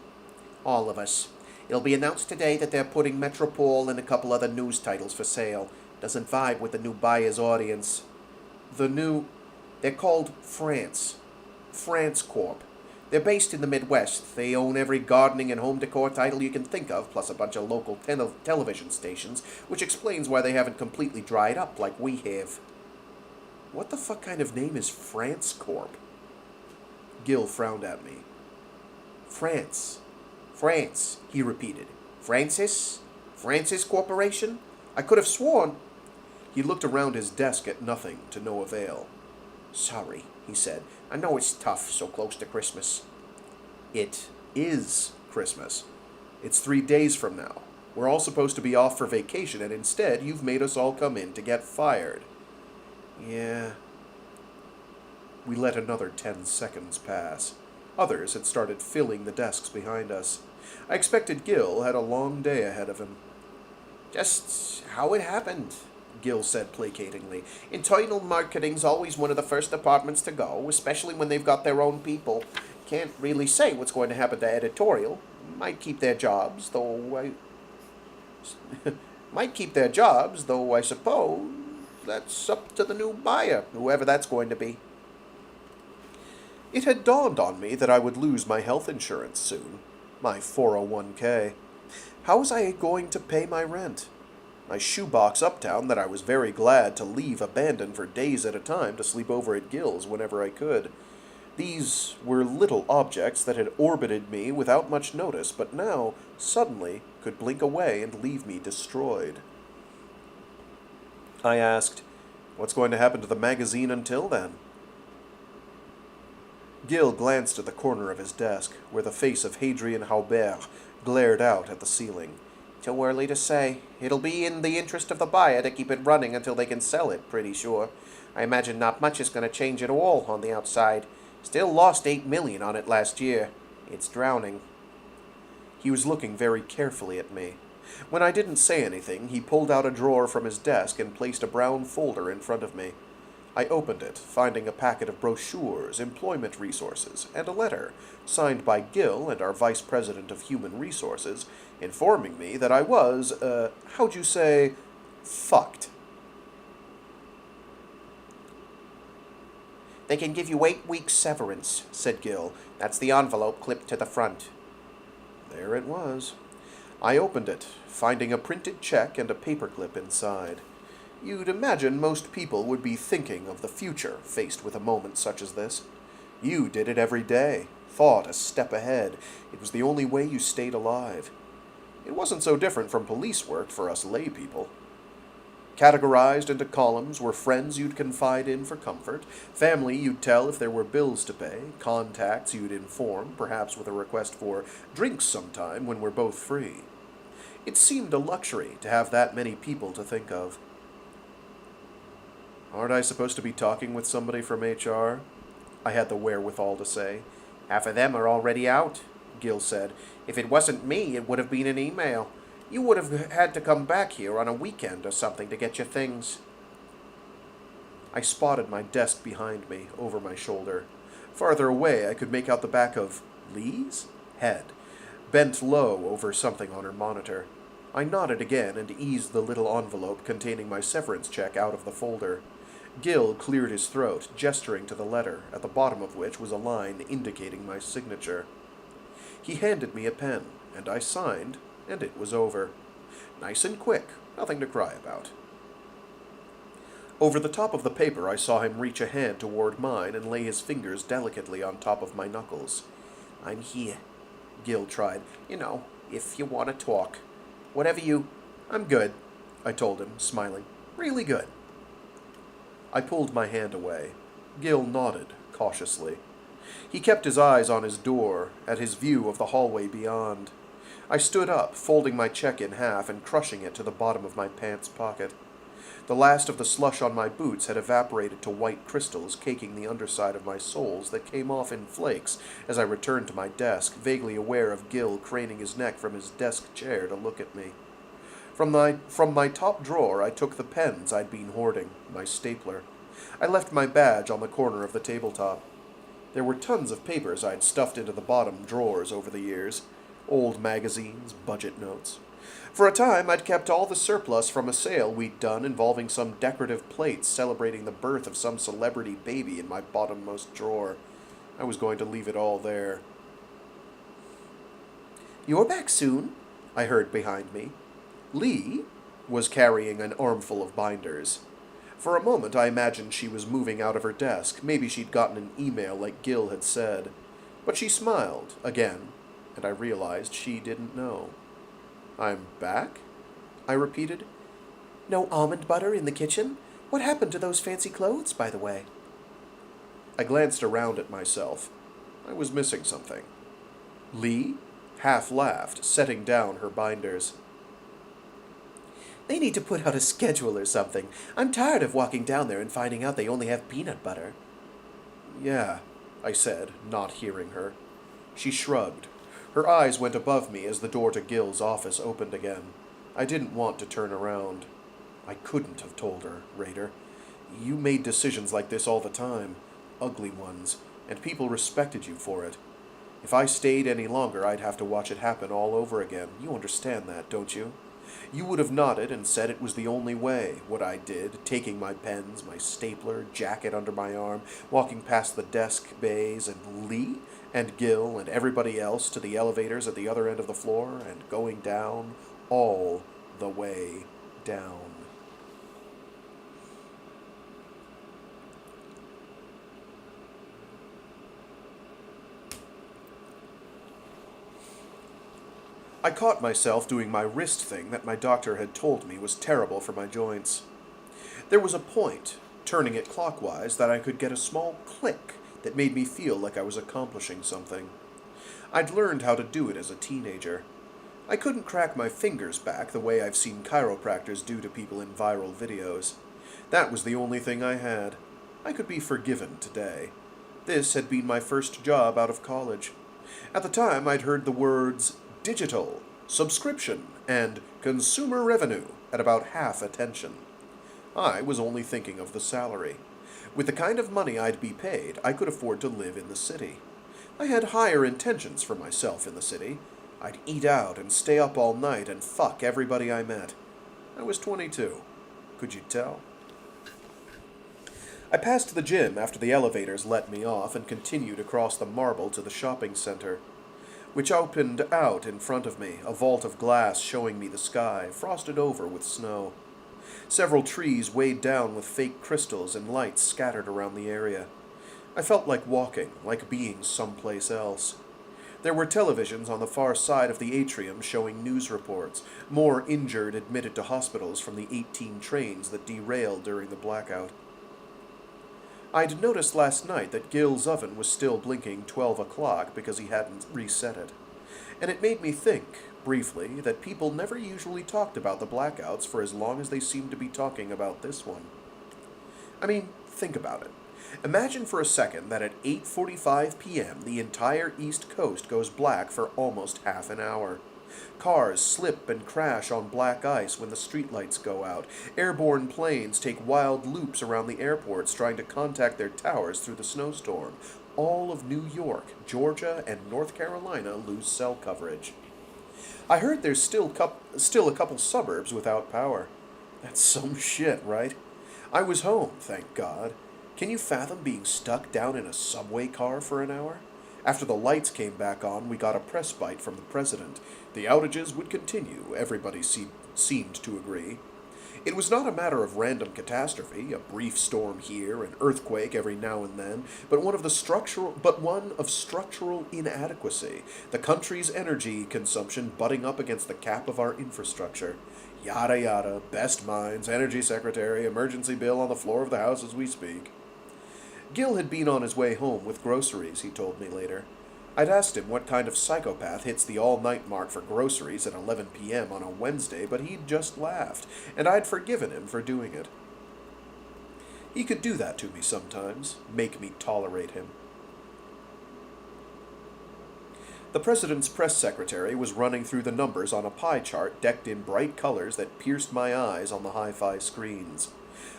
All of us. It'll be announced today that they're putting Metropole and a couple other news titles for sale. Doesn't vibe with the new buyer's audience. They're called France. France Corp. They're based in the Midwest. They own every gardening and home decor title you can think of, plus a bunch of local television stations, which explains why they haven't completely dried up like we have. What the fuck kind of name is France Corp? Gil frowned at me. France, he repeated. Francis Corporation? I could have sworn. He looked around his desk at nothing, to no avail. Sorry, he said. I know it's tough, so close to Christmas. It is Christmas. It's 3 days from now. We're all supposed to be off for vacation, and instead you've made us all come in to get fired. Yeah. We let another 10 seconds pass. Others had started filling the desks behind us. I expected Gil had a long day ahead of him. Just how it happened, Gil said placatingly. Internal marketing's always one of the first departments to go, especially when they've got their own people. Can't really say what's going to happen to editorial. Might keep their jobs, though I suppose that's up to the new buyer, whoever that's going to be. It had dawned on me that I would lose my health insurance soon, my 401k. How was I going to pay my rent? my shoebox uptown that I was very glad to leave abandoned for days at a time to sleep over at Gil's whenever I could. These were little objects that had orbited me without much notice, but now, suddenly, could blink away and leave me destroyed. I asked, "What's going to happen to the magazine until then?" Gil glanced at the corner of his desk, where the face of Hadrian Haubert glared out at the ceiling. "Too early to say. It'll be in the interest of the buyer to keep it running until they can sell it, pretty sure. I imagine not much is going to change at all on the outside. Still lost $8 million on it last year. It's drowning." He was looking very carefully at me. When I didn't say anything, he pulled out a drawer from his desk and placed a brown folder in front of me. I opened it, finding a packet of brochures, employment resources, and a letter, signed by Gil and our Vice President of Human Resources, informing me that I was, how'd you say, fucked. "They can give you 8 weeks severance," said Gil. "That's the envelope clipped to the front." There it was. I opened it, finding a printed check and a paperclip inside. You'd imagine most people would be thinking of the future faced with a moment such as this. You did it every day, thought a step ahead. It was the only way you stayed alive. It wasn't so different from police work for us lay people. Categorized into columns were friends you'd confide in for comfort, family you'd tell if there were bills to pay, contacts you'd inform, perhaps with a request for drinks sometime when we're both free. It seemed a luxury to have that many people to think of. "Aren't I supposed to be talking with somebody from HR?" I had the wherewithal to say. "Half of them are already out," Gil said. "If it wasn't me, it would have been an email. You would have had to come back here on a weekend or something to get your things." I spotted my desk behind me, over my shoulder. Farther away, I could make out the back of Lee's head, bent low over something on her monitor. I nodded again and eased the little envelope containing my severance check out of the folder. Gil cleared his throat, gesturing to the letter, at the bottom of which was a line indicating my signature. He handed me a pen, and I signed, and it was over. Nice and quick, nothing to cry about. Over the top of the paper, I saw him reach a hand toward mine and lay his fingers delicately on top of my knuckles. "I'm here," Gil tried. "You know, if you want to talk. Whatever you—" "I'm good," I told him, smiling. "Really good." I pulled my hand away. Gil nodded, cautiously. He kept his eyes on his door, at his view of the hallway beyond. I stood up, folding my check in half and crushing it to the bottom of my pants pocket. The last of the slush on my boots had evaporated to white crystals caking the underside of my soles that came off in flakes as I returned to my desk, vaguely aware of Gil craning his neck from his desk chair to look at me. From my top drawer I took the pens I'd been hoarding, my stapler. I left my badge on the corner of the tabletop. There were tons of papers I'd stuffed into the bottom drawers over the years. Old magazines, budget notes. For a time, I'd kept all the surplus from a sale we'd done involving some decorative plates celebrating the birth of some celebrity baby in my bottommost drawer. I was going to leave it all there. "You're back soon?" I heard behind me. Lee was carrying an armful of binders. For a moment, I imagined she was moving out of her desk. Maybe she'd gotten an email like Gil had said. But she smiled, again, and I realized she didn't know. "I'm back?" I repeated. "No almond butter in the kitchen? What happened to those fancy clothes, by the way?" I glanced around at myself. I was missing something. Lee half laughed, setting down her binders. "They need to put out a schedule or something. I'm tired of walking down there and finding out they only have peanut butter." "Yeah," I said, not hearing her. She shrugged. Her eyes went above me as the door to Gil's office opened again. I didn't want to turn around. I couldn't have told her, Raider. You made decisions like this all the time. Ugly ones. And people respected you for it. If I stayed any longer, I'd have to watch it happen all over again. You understand that, don't you? You would have nodded and said it was the only way, what I did, taking my pens, my stapler, jacket under my arm, walking past the desk bays and Lee and Gil and everybody else to the elevators at the other end of the floor and going down all the way down. I caught myself doing my wrist thing that my doctor had told me was terrible for my joints. There was a point, turning it clockwise, that I could get a small click that made me feel like I was accomplishing something. I'd learned how to do it as a teenager. I couldn't crack my fingers back the way I've seen chiropractors do to people in viral videos. That was the only thing I had. I could be forgiven today. This had been my first job out of college. At the time, I'd heard the words digital, subscription, and consumer revenue at about half attention. I was only thinking of the salary. With the kind of money I'd be paid, I could afford to live in the city. I had higher intentions for myself in the city. I'd eat out and stay up all night and fuck everybody I met. I was 22. Could you tell? I passed the gym after the elevators let me off and continued across the marble to the shopping center, which opened out in front of me, a vault of glass showing me the sky, frosted over with snow. Several trees weighed down with fake crystals and lights scattered around the area. I felt like walking, like being someplace else. There were televisions on the far side of the atrium showing news reports, more injured admitted to hospitals from the 18 trains that derailed during the blackout. I'd noticed last night that Gil's oven was still blinking 12 o'clock because he hadn't reset it. And it made me think, briefly, that people never usually talked about the blackouts for as long as they seemed to be talking about this one. I mean, think about it. Imagine for a second that at 8:45 p.m. the entire East Coast goes black for almost half an hour. Cars slip and crash on black ice when the streetlights go out. Airborne planes take wild loops around the airports trying to contact their towers through the snowstorm. All of New York, Georgia, and North Carolina lose cell coverage. I heard there's still a couple suburbs without power. That's some shit, right? I was home, thank God. Can you fathom being stuck down in a subway car for an hour? After the lights came back on, we got a press bite from the president. The outages would continue, everybody seemed to agree. It was not a matter of random catastrophe, a brief storm here, an earthquake every now and then, but one of structural inadequacy, the country's energy consumption butting up against the cap of our infrastructure. Yada yada, best minds, energy secretary, emergency bill on the floor of the house as we speak. Gil had been on his way home with groceries, he told me later. I'd asked him what kind of psychopath hits the all-night mark for groceries at 11 p.m. on a Wednesday, but he'd just laughed, and I'd forgiven him for doing it. He could do that to me sometimes, make me tolerate him. The president's press secretary was running through the numbers on a pie chart decked in bright colors that pierced my eyes on the hi-fi screens.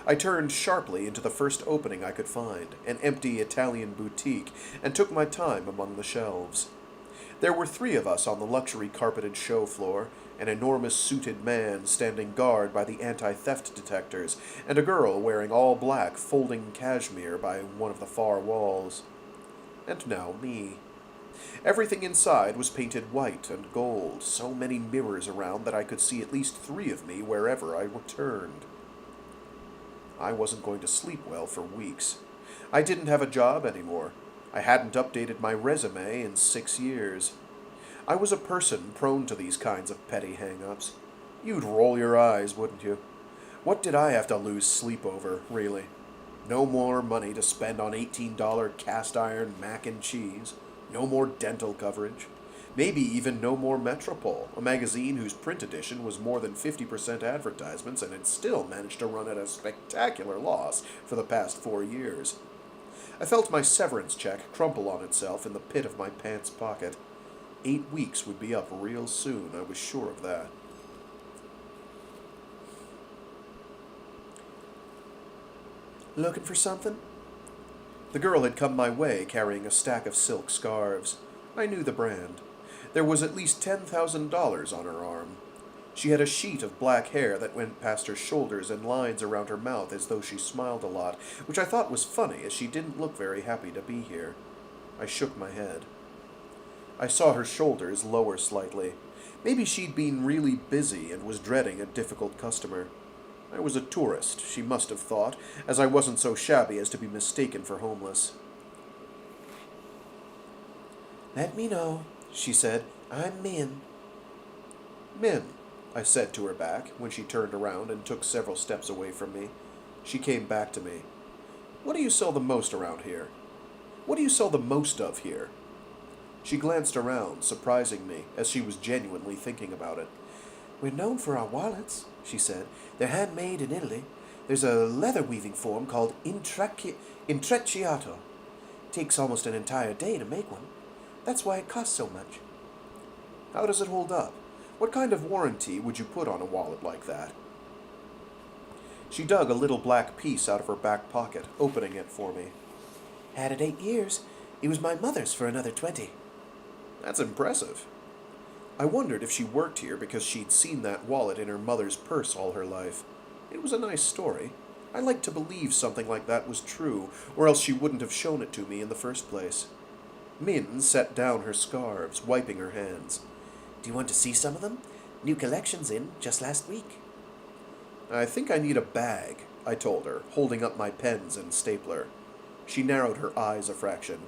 I turned sharply into the first opening I could find, an empty Italian boutique, and took my time among the shelves. There were 3 of us on the luxury carpeted show floor, an enormous suited man standing guard by the anti-theft detectors, and a girl wearing all black folding cashmere by one of the far walls. And now me. Everything inside was painted white and gold, so many mirrors around that I could see at least 3 of me wherever I turned. I wasn't going to sleep well for weeks. I didn't have a job anymore. I hadn't updated my resume in 6 years. I was a person prone to these kinds of petty hang-ups. You'd roll your eyes, wouldn't you? What did I have to lose sleep over, really? No more money to spend on $18 cast iron mac and cheese. No more dental coverage. Maybe even no more Metropole, a magazine whose print edition was more than 50% advertisements and had still managed to run at a spectacular loss for the past 4 years. I felt my severance check crumple on itself in the pit of my pants pocket. 8 weeks would be up real soon, I was sure of that. Looking for something? The girl had come my way carrying a stack of silk scarves. I knew the brand. There was at least $10,000 on her arm. She had a sheet of black hair that went past her shoulders and lines around her mouth as though she smiled a lot, which I thought was funny as she didn't look very happy to be here. I shook my head. I saw her shoulders lower slightly. Maybe she'd been really busy and was dreading a difficult customer. I was a tourist, she must have thought, as I wasn't so shabby as to be mistaken for homeless. Let me know, she said. I'm Min. Min, I said to her back when she turned around and took several steps away from me. She came back to me. What do you sell the most around here? What do you sell the most of here? She glanced around, surprising me, as she was genuinely thinking about it. We're known for our wallets, she said. They're handmade in Italy. There's a leather weaving form called intrecciato. Takes almost an entire day to make one. That's why it costs so much. How does it hold up? What kind of warranty would you put on a wallet like that? She dug a little black piece out of her back pocket, opening it for me. Had it 8 years. It was my mother's for another 20. That's impressive. I wondered if she worked here because she'd seen that wallet in her mother's purse all her life. It was a nice story. I liked to believe something like that was true, or else she wouldn't have shown it to me in the first place. Min set down her scarves, wiping her hands. Do you want to see some of them? New collections in just last week. I think I need a bag, I told her, holding up my pens and stapler. She narrowed her eyes a fraction.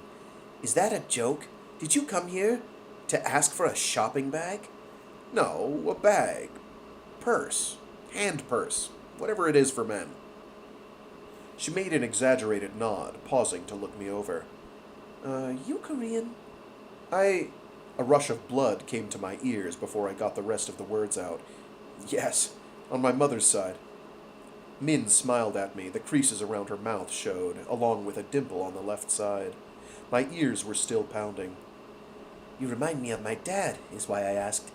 Is that a joke? Did you come here to ask for a shopping bag? No, a bag. Purse. Hand purse. Whatever it is for men. She made an exaggerated nod, pausing to look me over. You Korean? A rush of blood came to my ears before I got the rest of the words out. Yes, on my mother's side. Min smiled at me. The creases around her mouth showed, along with a dimple on the left side. My ears were still pounding. You remind me of my dad, is why I asked.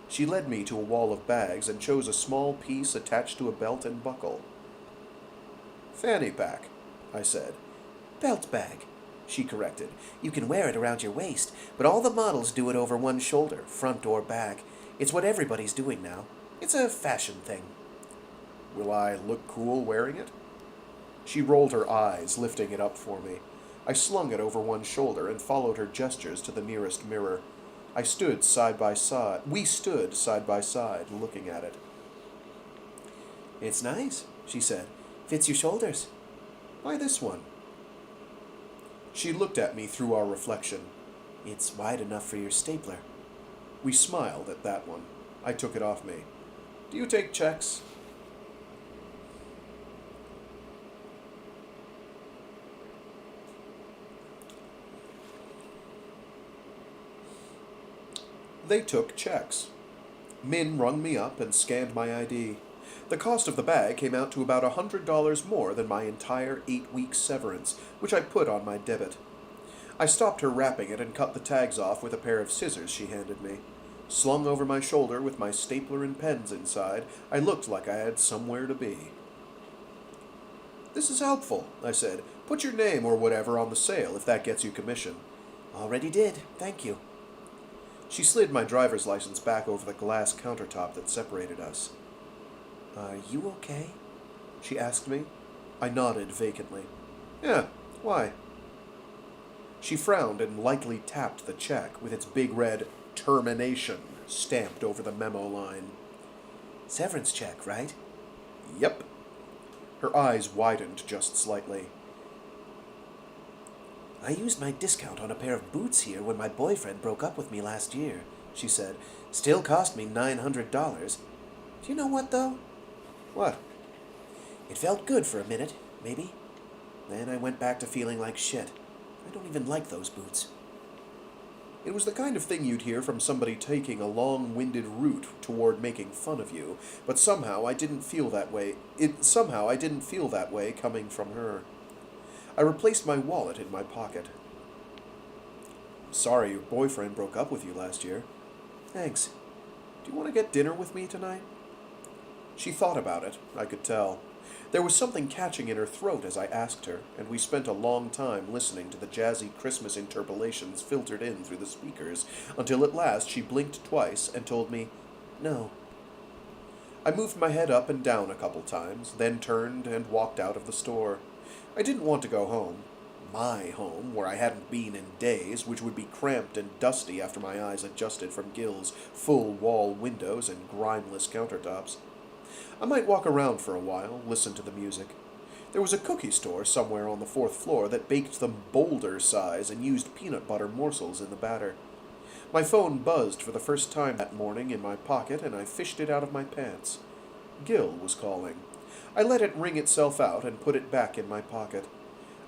She led me to a wall of bags and chose a small piece attached to a belt and buckle. Fanny pack, I said. Belt bag, she corrected. You can wear it around your waist, but all the models do it over one shoulder, front or back. It's what everybody's doing now. It's a fashion thing. Will I look cool wearing it? She rolled her eyes, lifting it up for me. I slung it over one shoulder and followed her gestures to the nearest mirror. We stood side by side, looking at it. It's nice, she said. Fits your shoulders. Why this one? She looked at me through our reflection. It's wide enough for your stapler. We smiled at that one. I took it off me. Do you take checks? They took checks. Min rung me up and scanned my ID. The cost of the bag came out to about $100 more than my entire 8-week severance, which I put on my debit. I stopped her wrapping it and cut the tags off with a pair of scissors she handed me. Slung over my shoulder with my stapler and pens inside, I looked like I had somewhere to be. This is helpful, I said. Put your name or whatever on the sale if that gets you commission. Already did, thank you. She slid my driver's license back over the glass countertop that separated us. Are you okay? She asked me. I nodded vacantly. Yeah, why? She frowned and lightly tapped the check with its big red termination stamped over the memo line. Severance check, right? Yep. Her eyes widened just slightly. I used my discount on a pair of boots here when my boyfriend broke up with me last year, she said. Still cost me $900. Do you know what, though? What? It felt good for a minute, maybe. Then I went back to feeling like shit. I don't even like those boots. It was the kind of thing you'd hear from somebody taking a long-winded route toward making fun of you, but somehow I didn't feel that way coming from her. I replaced my wallet in my pocket. Sorry your boyfriend broke up with you last year. Thanks. Do you want to get dinner with me tonight? She thought about it, I could tell. There was something catching in her throat as I asked her, and we spent a long time listening to the jazzy Christmas interpolations filtered in through the speakers, until at last she blinked twice and told me, no. I moved my head up and down a couple times, then turned and walked out of the store. I didn't want to go home. My home, where I hadn't been in days, which would be cramped and dusty after my eyes adjusted from Gil's full-wall windows and grimeless countertops. I might walk around for a while, listen to the music. There was a cookie store somewhere on the 4th floor that baked them boulder size and used peanut butter morsels in the batter. My phone buzzed for the first time that morning in my pocket, and I fished it out of my pants. Gil was calling. I let it ring itself out and put it back in my pocket.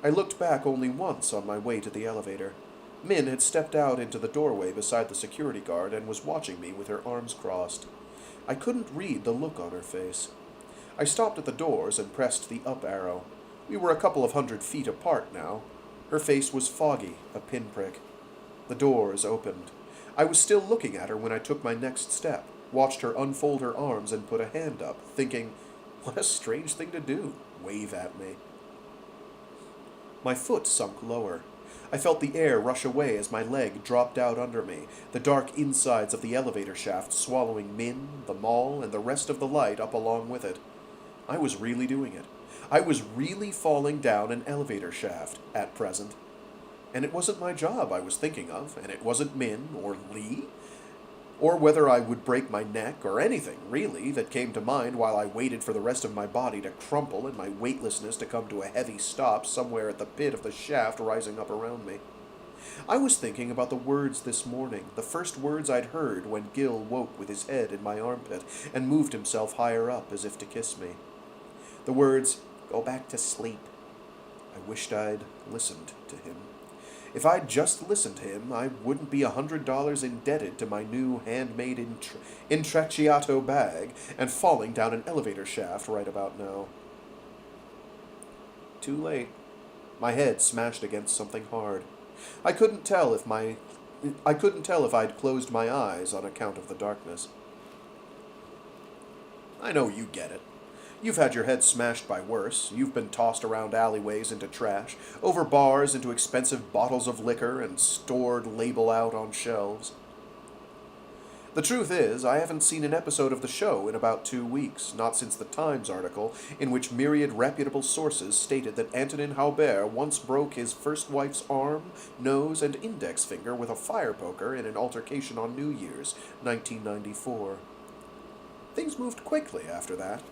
I looked back only once on my way to the elevator. Min had stepped out into the doorway beside the security guard and was watching me with her arms crossed. I couldn't read the look on her face. I stopped at the doors and pressed the up arrow. We were a couple of 100 feet apart now. Her face was foggy, a pinprick. The doors opened. I was still looking at her when I took my next step, watched her unfold her arms and put a hand up, thinking, what a strange thing to do, wave at me. My foot sunk lower. I felt the air rush away as my leg dropped out under me, the dark insides of the elevator shaft swallowing Min, the mall, and the rest of the light up along with it. I was really doing it. I was really falling down an elevator shaft, at present. And it wasn't my job I was thinking of, and it wasn't Min, or Lee, or whether I would break my neck, or anything, really, that came to mind while I waited for the rest of my body to crumple and my weightlessness to come to a heavy stop somewhere at the pit of the shaft rising up around me. I was thinking about the words this morning, the first words I'd heard when Gil woke with his head in my armpit and moved himself higher up as if to kiss me. The words, "Go back to sleep." I wished I'd listened to him. If I'd just listened to him, I wouldn't be $100 indebted to my new handmade intrecciato bag and falling down an elevator shaft right about now. Too late. My head smashed against something hard. I couldn't tell if I'd closed my eyes on account of the darkness. I know you get it. You've had your head smashed by worse. You've been tossed around alleyways into trash, over bars into expensive bottles of liquor, and stored label out on shelves. The truth is, I haven't seen an episode of the show in about 2 weeks, not since the Times article in which myriad reputable sources stated that Antonin Haubert once broke his first wife's arm, nose, and index finger with a fire poker in an altercation on New Year's, 1994. Things moved quickly after that.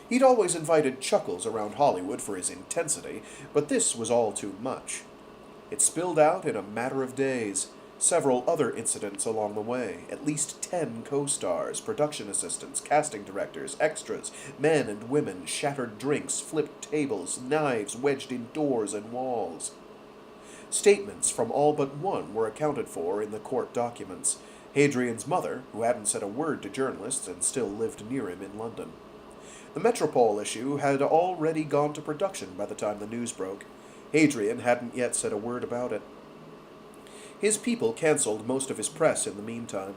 He'd always invited chuckles around Hollywood for his intensity, but this was all too much. It spilled out in a matter of days. Several other incidents along the way, at least 10 co-stars, production assistants, casting directors, extras, men and women, shattered drinks, flipped tables, knives wedged in doors and walls. Statements from all but one were accounted for in the court documents. Hadrian's mother, who hadn't said a word to journalists and still lived near him in London. The Metropole issue had already gone to production by the time the news broke. Hadrian hadn't yet said a word about it. His people cancelled most of his press in the meantime.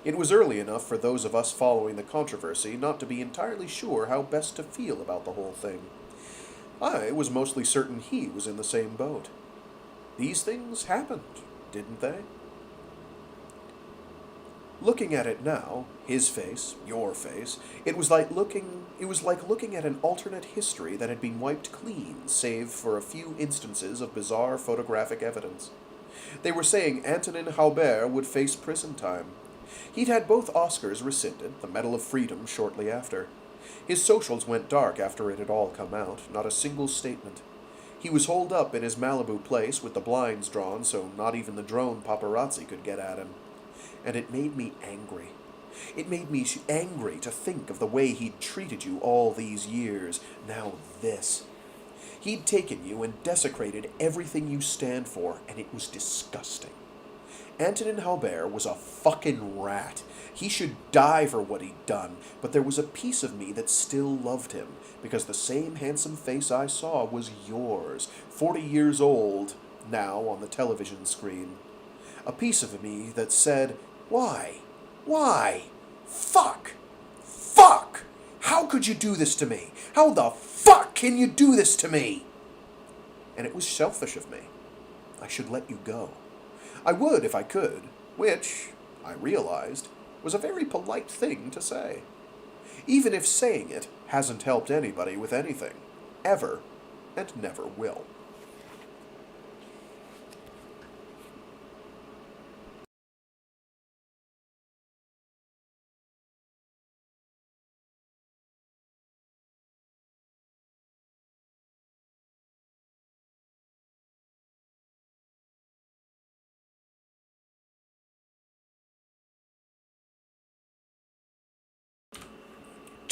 It was early enough for those of us following the controversy not to be entirely sure how best to feel about the whole thing. I was mostly certain he was in the same boat. These things happened, didn't they? Looking at it now, his face, your face, it was like looking at an alternate history that had been wiped clean, save for a few instances of bizarre photographic evidence. They were saying Antonin Haubert would face prison time. He'd had both Oscars rescinded, the Medal of Freedom shortly after. His socials went dark after it had all come out, not a single statement. He was holed up in his Malibu place with the blinds drawn so not even the drone paparazzi could get at him. And it made me angry. It made me angry to think of the way he'd treated you all these years. Now this. He'd taken you and desecrated everything you stand for, and it was disgusting. Antonin Haubert was a fucking rat. He should die for what he'd done, but there was a piece of me that still loved him, because the same handsome face I saw was yours, 40 years old, now on the television screen. A piece of me that said, "Why? Why? Fuck! Fuck! How could you do this to me? How the fuck can you do this to me?" And it was selfish of me. I should let you go. I would if I could, which, I realized, was a very polite thing to say. Even if saying it hasn't helped anybody with anything, ever, and never will.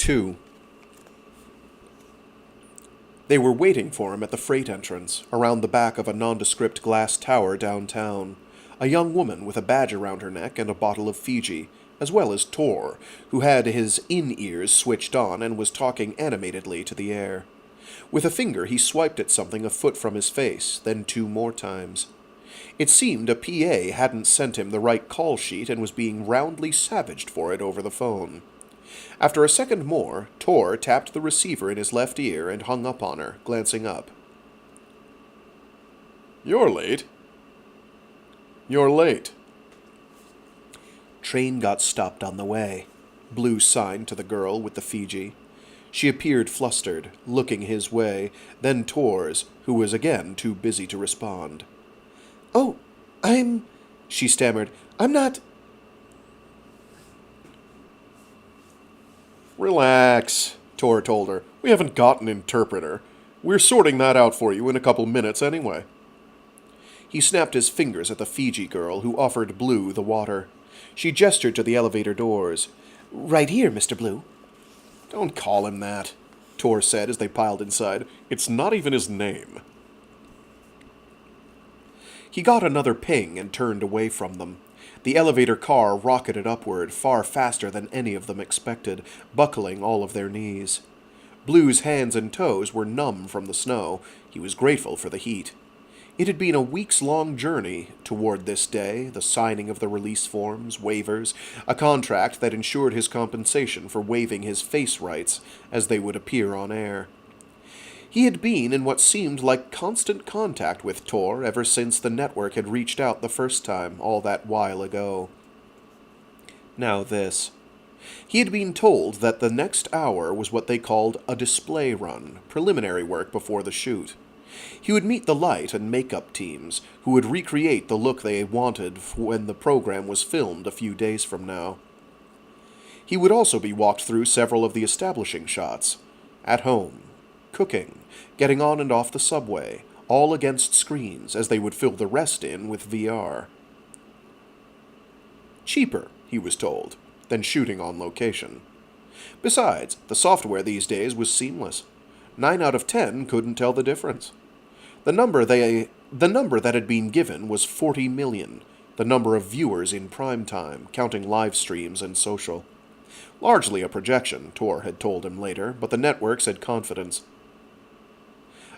2. They were waiting for him at the freight entrance, around the back of a nondescript glass tower downtown. A young woman with a badge around her neck and a bottle of Fiji, as well as Tor, who had his in-ears switched on and was talking animatedly to the air. With a finger he swiped at something a foot from his face, then 2 more times. It seemed a PA hadn't sent him the right call sheet and was being roundly savaged for it over the phone. After a second more, Tor tapped the receiver in his left ear and hung up on her, glancing up. "You're late." "You're late." Train got stopped on the way. Blue signed to the girl with the Fiji. She appeared flustered, looking his way, then Tor's, who was again too busy to respond. "Oh, she stammered. "I'm not—" "Relax," Tor told her. "We haven't got an interpreter. We're sorting that out for you in a couple minutes anyway." He snapped his fingers at the Fiji girl, who offered Blue the water. She gestured to the elevator doors. "Right here, Mr. Blue." "Don't call him that," Tor said as they piled inside. "It's not even his name." He got another ping and turned away from them. The elevator car rocketed upward, far faster than any of them expected, buckling all of their knees. Blue's hands and toes were numb from the snow. He was grateful for the heat. It had been a weeks-long journey toward this day, the signing of the release forms, waivers, a contract that ensured his compensation for waiving his face rights as they would appear on air. He had been in what seemed like constant contact with Tor ever since the network had reached out the first time, all that while ago. Now this. He had been told that the next hour was what they called a display run, preliminary work before the shoot. He would meet the light and makeup teams, who would recreate the look they wanted when the program was filmed a few days from now. He would also be walked through several of the establishing shots. At home, cooking, getting on and off the subway, all against screens, as they would fill the rest in with VR. Cheaper, he was told, than shooting on location. Besides, the software these days was seamless. 9 out of 10 couldn't tell the difference. The number that had been given was 40 million, the number of viewers in prime time, counting live streams and social. Largely a projection, Tor had told him later, but the networks had confidence.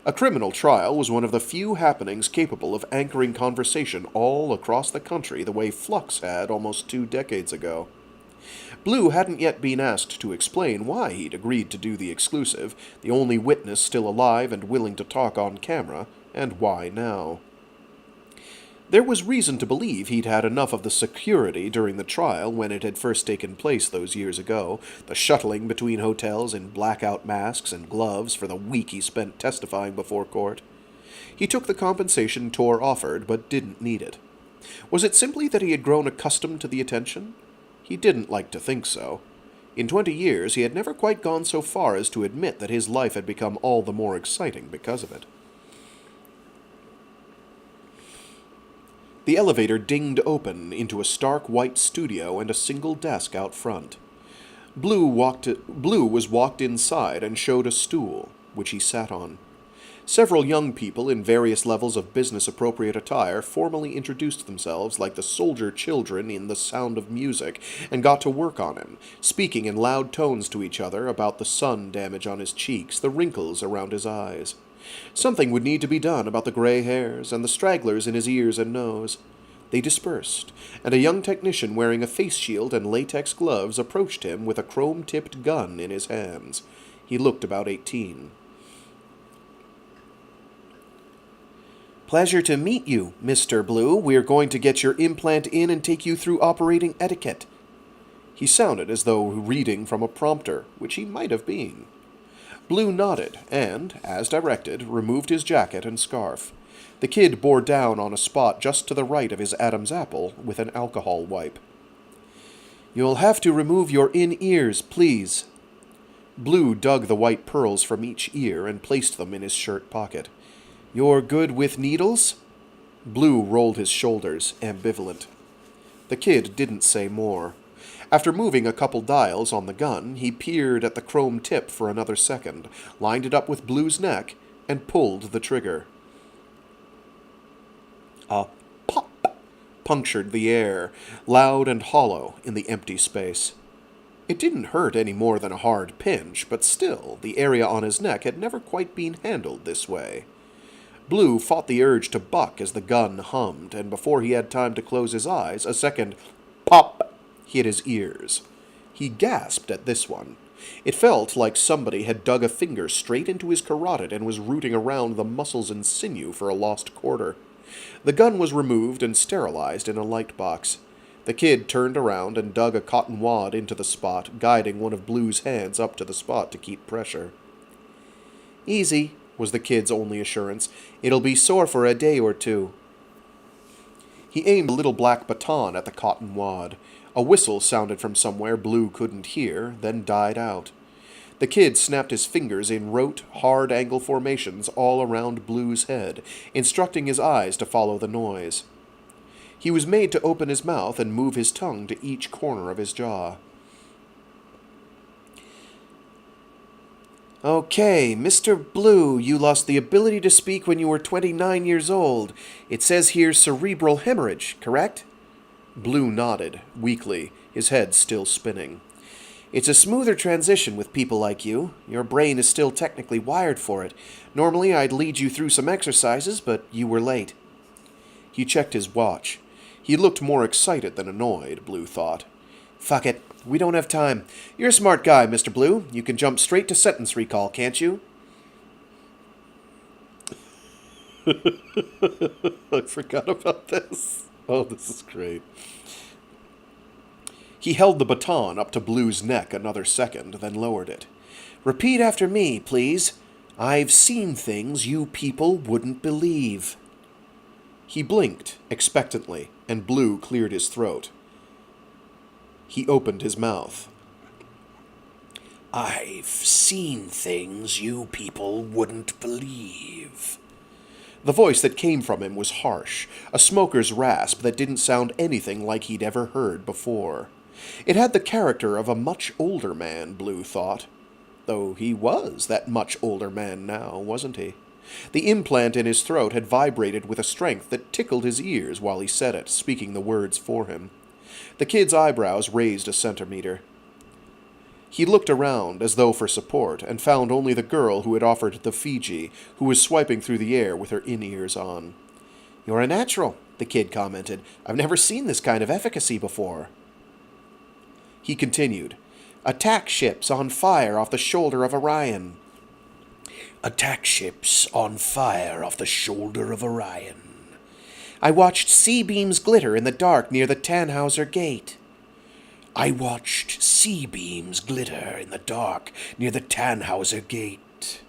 A criminal trial was one of the few happenings capable of anchoring conversation all across the country the way FLUX had almost 2 decades ago. Blue hadn't yet been asked to explain why he'd agreed to do the exclusive, the only witness still alive and willing to talk on camera, and why now. There was reason to believe he'd had enough of the security during the trial when it had first taken place those years ago, the shuttling between hotels in blackout masks and gloves for the week he spent testifying before court. He took the compensation Tor offered, but didn't need it. Was it simply that he had grown accustomed to the attention? He didn't like to think so. In 20 years, he had never quite gone so far as to admit that his life had become all the more exciting because of it. The elevator dinged open into a stark white studio and a single desk out front. Blue was walked inside and showed a stool, which he sat on. Several young people in various levels of business-appropriate attire formally introduced themselves like the soldier children in The Sound of Music and got to work on him, speaking in loud tones to each other about the sun damage on his cheeks, the wrinkles around his eyes. Something would need to be done about the gray hairs and the stragglers in his ears and nose. They dispersed, and a young technician wearing a face shield and latex gloves approached him with a chrome-tipped gun in his hands. He looked about 18. "Pleasure to meet you, Mr. Blue. We're going to get your implant in and take you through operating etiquette." He sounded as though reading from a prompter, which he might have been. Blue nodded and, as directed, removed his jacket and scarf. The kid bore down on a spot just to the right of his Adam's apple with an alcohol wipe. "You'll have to remove your in-ears, please." Blue dug the white pearls from each ear and placed them in his shirt pocket. "You're good with needles?" Blue rolled his shoulders, ambivalent. The kid didn't say more. After moving a couple dials on the gun, he peered at the chrome tip for another second, lined it up with Blue's neck, and pulled the trigger. A pop punctured the air, loud and hollow in the empty space. It didn't hurt any more than a hard pinch, but still, the area on his neck had never quite been handled this way. Blue fought the urge to buck as the gun hummed, and before he had time to close his eyes, a second pop hit his ears. He gasped at this one. It felt like somebody had dug a finger straight into his carotid and was rooting around the muscles and sinew for a lost quarter. The gun was removed and sterilized in a light box. The kid turned around and dug a cotton wad into the spot, guiding one of Blue's hands up to the spot to keep pressure. "Easy," was the kid's only assurance. "It'll be sore for a day or two." He aimed a little black baton at the cotton wad. A whistle sounded from somewhere Blue couldn't hear, then died out. The kid snapped his fingers in rote, hard-angle formations all around Blue's head, instructing his eyes to follow the noise. He was made to open his mouth and move his tongue to each corner of his jaw. "Okay, Mr. Blue, you lost the ability to speak when you were 29 years old. It says here cerebral hemorrhage, correct?" Blue nodded, weakly, his head still spinning. "It's a smoother transition with people like you. Your brain is still technically wired for it. Normally I'd lead you through some exercises, but you were late." He checked his watch. He looked more excited than annoyed, Blue thought. "Fuck it. We don't have time. You're a smart guy, Mr. Blue. You can jump straight to sentence recall, can't you?" I forgot about this. Oh, this is great. He held the baton up to Blue's neck another second, then lowered it. "Repeat after me, please. I've seen things you people wouldn't believe." He blinked, expectantly, and Blue cleared his throat. He opened his mouth. "I've seen things you people wouldn't believe." The voice that came from him was harsh, a smoker's rasp that didn't sound anything like he'd ever heard before. It had the character of a much older man, Blue thought. Though he was that much older man now, wasn't he? The implant in his throat had vibrated with a strength that tickled his ears while he said it, speaking the words for him. The kid's eyebrows raised a centimeter. He looked around, as though for support, and found only the girl who had offered the Fiji, who was swiping through the air with her in-ears on. "You're a natural," the kid commented. "I've never seen this kind of efficacy before." He continued, "Attack ships on fire off the shoulder of Orion." "Attack ships on fire off the shoulder of Orion." "I watched C-beams glitter in the dark near the Tannhauser Gate." "I watched C-beams glitter in the dark near the Tannhauser Gate."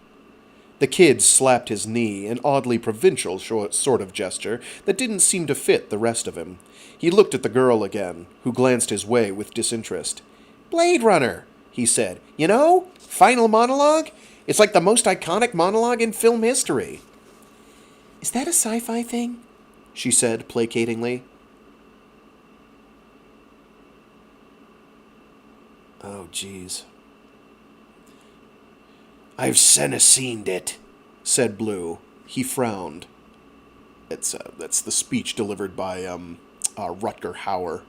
The kid slapped his knee, an oddly provincial sort of gesture that didn't seem to fit the rest of him. He looked at the girl again, who glanced his way with disinterest. "Blade Runner," he said. "You know, final monologue? It's like the most iconic monologue in film history." "Is that a sci-fi thing?" she said placatingly. Oh, jeez. "I've seen it," said Blue. He frowned. That's the speech delivered by Rutger Hauer.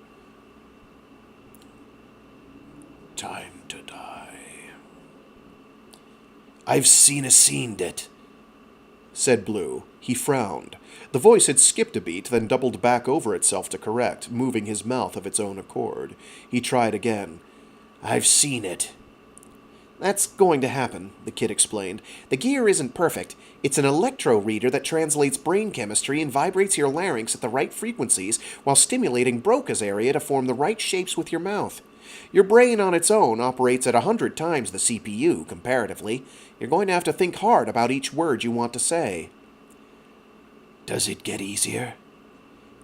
"Time to die." "I've seen it," said Blue. He frowned. The voice had skipped a beat, then doubled back over itself to correct, moving his mouth of its own accord. He tried again. "I've seen it." "That's going to happen," the kid explained. "The gear isn't perfect. It's an electro reader that translates brain chemistry and vibrates your larynx at the right frequencies while stimulating Broca's area to form the right shapes with your mouth. Your brain on its own operates at 100 times the CPU, comparatively. You're going to have to think hard about each word you want to say." "Does it get easier?"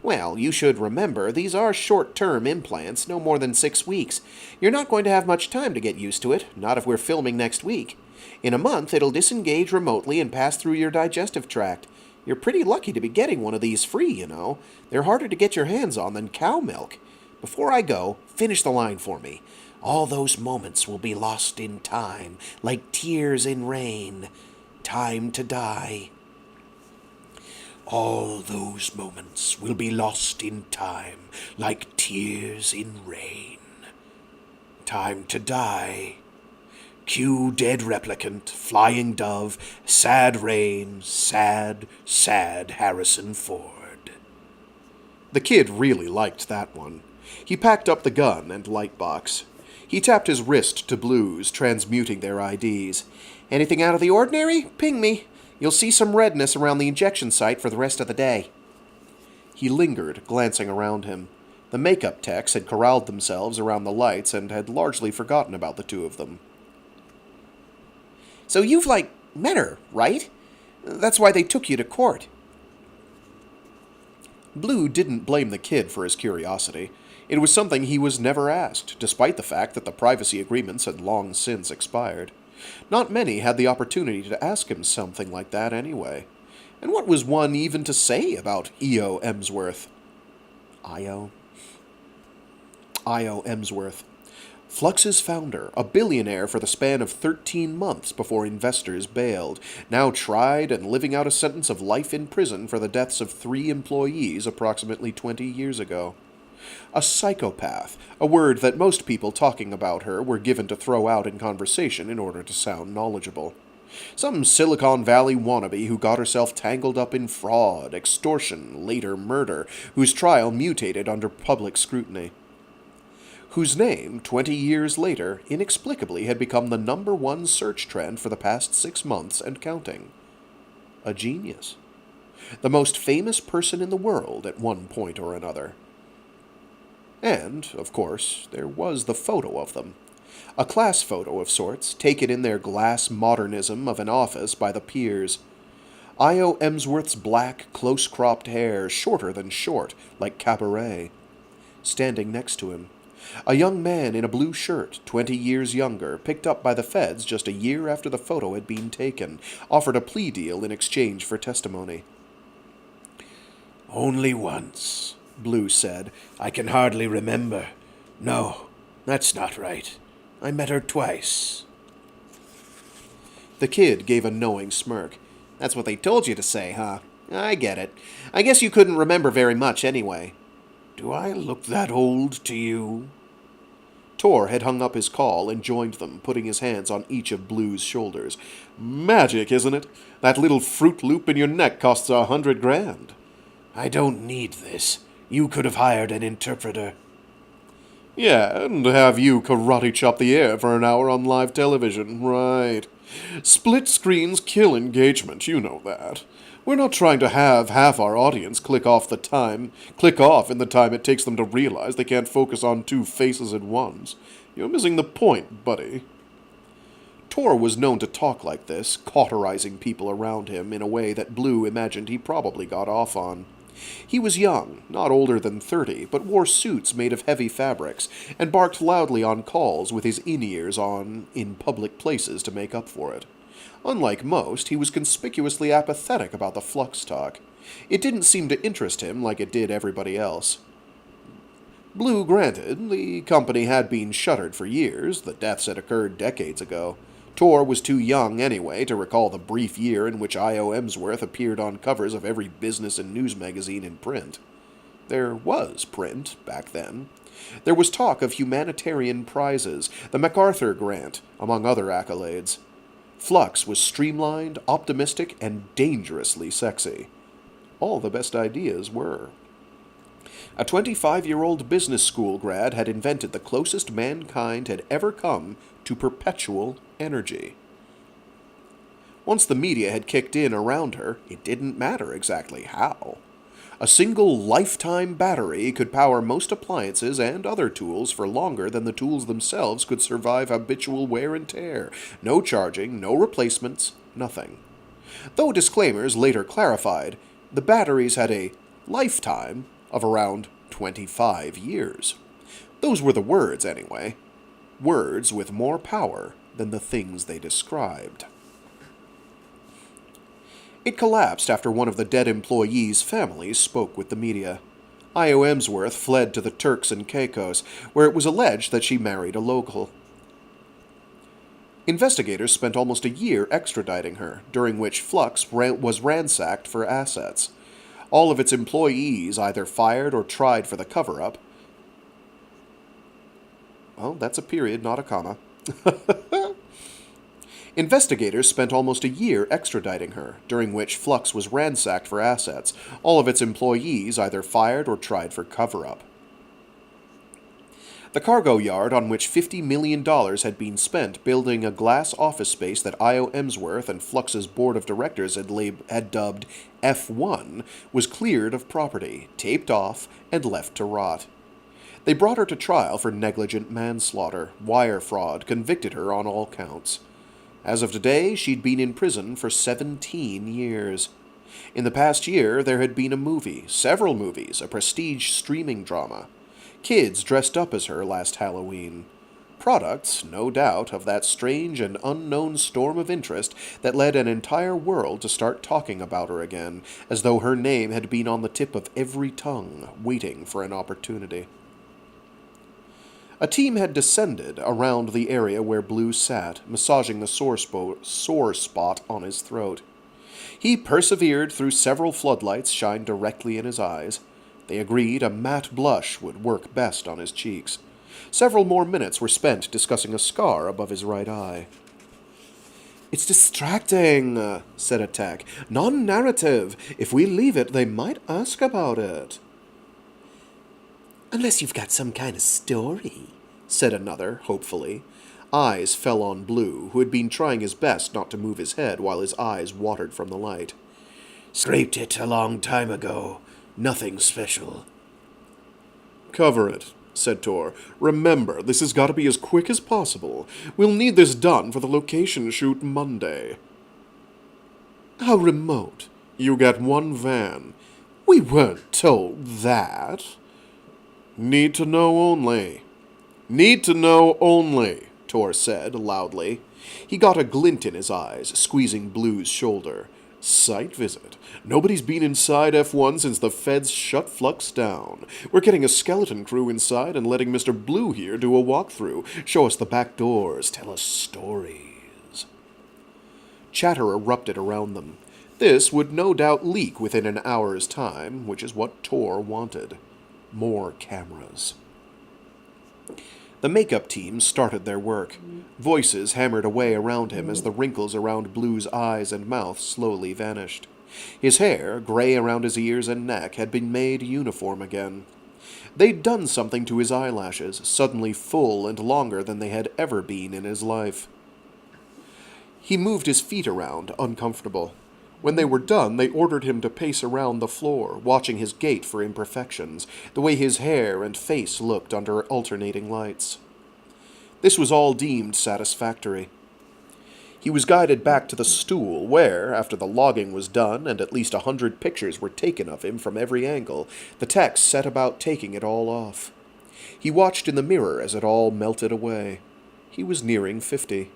"Well, you should remember, these are short-term implants, no more than 6 weeks. You're not going to have much time to get used to it, not if we're filming next week. In a month, it'll disengage remotely and pass through your digestive tract. You're pretty lucky to be getting one of these free, you know. They're harder to get your hands on than cow milk. Before I go, finish the line for me. All those moments will be lost in time, like tears in rain. Time to die. All those moments will be lost in time, like tears in rain. Time to die. Cue dead replicant, flying dove, sad rain, sad, sad Harrison Ford. The kid really liked that one. He packed up the gun and light box. He tapped his wrist to Blues, transmuting their IDs. Anything out of the ordinary? Ping me. You'll see some redness around the injection site for the rest of the day. He lingered, glancing around him. The makeup techs had corralled themselves around the lights and had largely forgotten about the two of them. So you've, met her, right? That's why they took you to court. Blue didn't blame the kid for his curiosity. It was something he was never asked, despite the fact that the privacy agreements had long since expired. Not many had the opportunity to ask him something like that anyway. And what was one even to say about E.O. Emsworth? I.O. Emsworth. Flux's founder, a billionaire for the span of 13 months before investors bailed, now tried and living out a sentence of life in prison for the deaths of 3 employees approximately 20 years ago. A psychopath, a word that most people talking about her were given to throw out in conversation in order to sound knowledgeable. Some Silicon Valley wannabe who got herself tangled up in fraud, extortion, later murder, whose trial mutated under public scrutiny. Whose name, 20 years later, inexplicably had become the #1 search trend for the past 6 months and counting. A genius. The most famous person in the world at one point or another. And, of course, there was the photo of them. A class photo of sorts, taken in their glass modernism of an office by the peers. I.O. Emsworth's black, close-cropped hair, shorter than short, like cabaret. Standing next to him. A young man in a blue shirt, 20 years younger, picked up by the feds just a year after the photo had been taken, offered a plea deal in exchange for testimony. "Only once," Blue said. "I can hardly remember. No, that's not right. I met her twice." The kid gave a knowing smirk. "That's what they told you to say, huh? I get it. I guess you couldn't remember very much anyway." "Do I look that old to you?" Tor had hung up his call and joined them, putting his hands on each of Blue's shoulders. "Magic, isn't it? That little fruit loop in your neck costs 100 grand. "I don't need this. You could have hired an interpreter." "Yeah, and have you karate chop the air for an hour on live television, right. Split screens kill engagement, you know that. We're not trying to have half our audience click off in the time it takes them to realize they can't focus on 2 faces at once. You're missing the point, buddy." Tor was known to talk like this, cauterizing people around him in a way that Blue imagined he probably got off on. He was young, not older than 30, but wore suits made of heavy fabrics, and barked loudly on calls with his in-ears on in public places to make up for it. Unlike most, he was conspicuously apathetic about the FLUX talk. It didn't seem to interest him like it did everybody else. Blue granted, the company had been shuttered for years, the deaths had occurred decades ago. Tor was too young anyway to recall the brief year in which I.O. Emsworth appeared on covers of every business and news magazine in print. There was print back then. There was talk of humanitarian prizes, the MacArthur Grant, among other accolades. FLUX was streamlined, optimistic, and dangerously sexy. All the best ideas were. A 25-year-old business school grad had invented the closest mankind had ever come to perpetual energy. Once the media had kicked in around her, it didn't matter exactly how. A single lifetime battery could power most appliances and other tools for longer than the tools themselves could survive habitual wear and tear. No charging, no replacements, nothing. Though disclaimers later clarified, the batteries had a lifetime of around 25 years. Those were the words, anyway. Words with more power than the things they described. It collapsed after one of the dead employees' families spoke with the media. Io Emsworth fled to the Turks and Caicos, where it was alleged that she married a local. Investigators spent almost a year extraditing her, during which FLUX was ransacked for assets. All of its employees either fired or tried for the cover-up. Well, that's a period, not a comma. Investigators spent almost a year extraditing her, during which FLUX was ransacked for assets. All of its employees either fired or tried for cover-up. The cargo yard on which $50 million had been spent building a glass office space that Io Emsworth and FLUX's board of directors had dubbed F1 was cleared of property, taped off, and left to rot. They brought her to trial for negligent manslaughter, wire fraud, convicted her on all counts. As of today, she'd been in prison for 17 years. In the past year, there had been a movie, several movies, a prestige streaming drama. Kids dressed up as her last Halloween. Products, no doubt, of that strange and unknown storm of interest that led an entire world to start talking about her again, as though her name had been on the tip of every tongue, waiting for an opportunity. A team had descended around the area where Blue sat, massaging the sore spot on his throat. He persevered through several floodlights shined directly in his eyes. They agreed a matte blush would work best on his cheeks. Several more minutes were spent discussing a scar above his right eye. "It's distracting," said a tech. "Non-narrative. If we leave it, they might ask about it." "Unless you've got some kind of story," said another, hopefully. Eyes fell on Blue, who had been trying his best not to move his head while his eyes watered from the light. "Scraped it a long time ago. Nothing special." Cover it, said Tor. Remember, this has got to be as quick as possible. We'll need this done for the location shoot Monday. "How remote?" You got one van. "We weren't told that." Need to know only. Need to know only, Tor said loudly. He got a glint in his eyes, squeezing Blue's shoulder. Site visit. Nobody's been inside F1 since the feds shut FLUX down. We're getting a skeleton crew inside and letting Mr. Blue here do a walkthrough, show us the back doors, tell us stories. Chatter erupted around them. This would no doubt leak within an hour's time, which is what Tor wanted. More cameras. The makeup team started their work. Voices hammered away around him as the wrinkles around Blue's eyes and mouth slowly vanished. His hair, gray around his ears and neck, had been made uniform again. They'd done something to his eyelashes, suddenly full and longer than they had ever been in his life. He moved his feet around, uncomfortable. When they were done, they ordered him to pace around the floor, watching his gait for imperfections, the way his hair and face looked under alternating lights. This was all deemed satisfactory. He was guided back to the stool where, after the logging was done and at least 100 pictures were taken of him from every angle, the techs set about taking it all off. He watched in the mirror as it all melted away. He was nearing 50.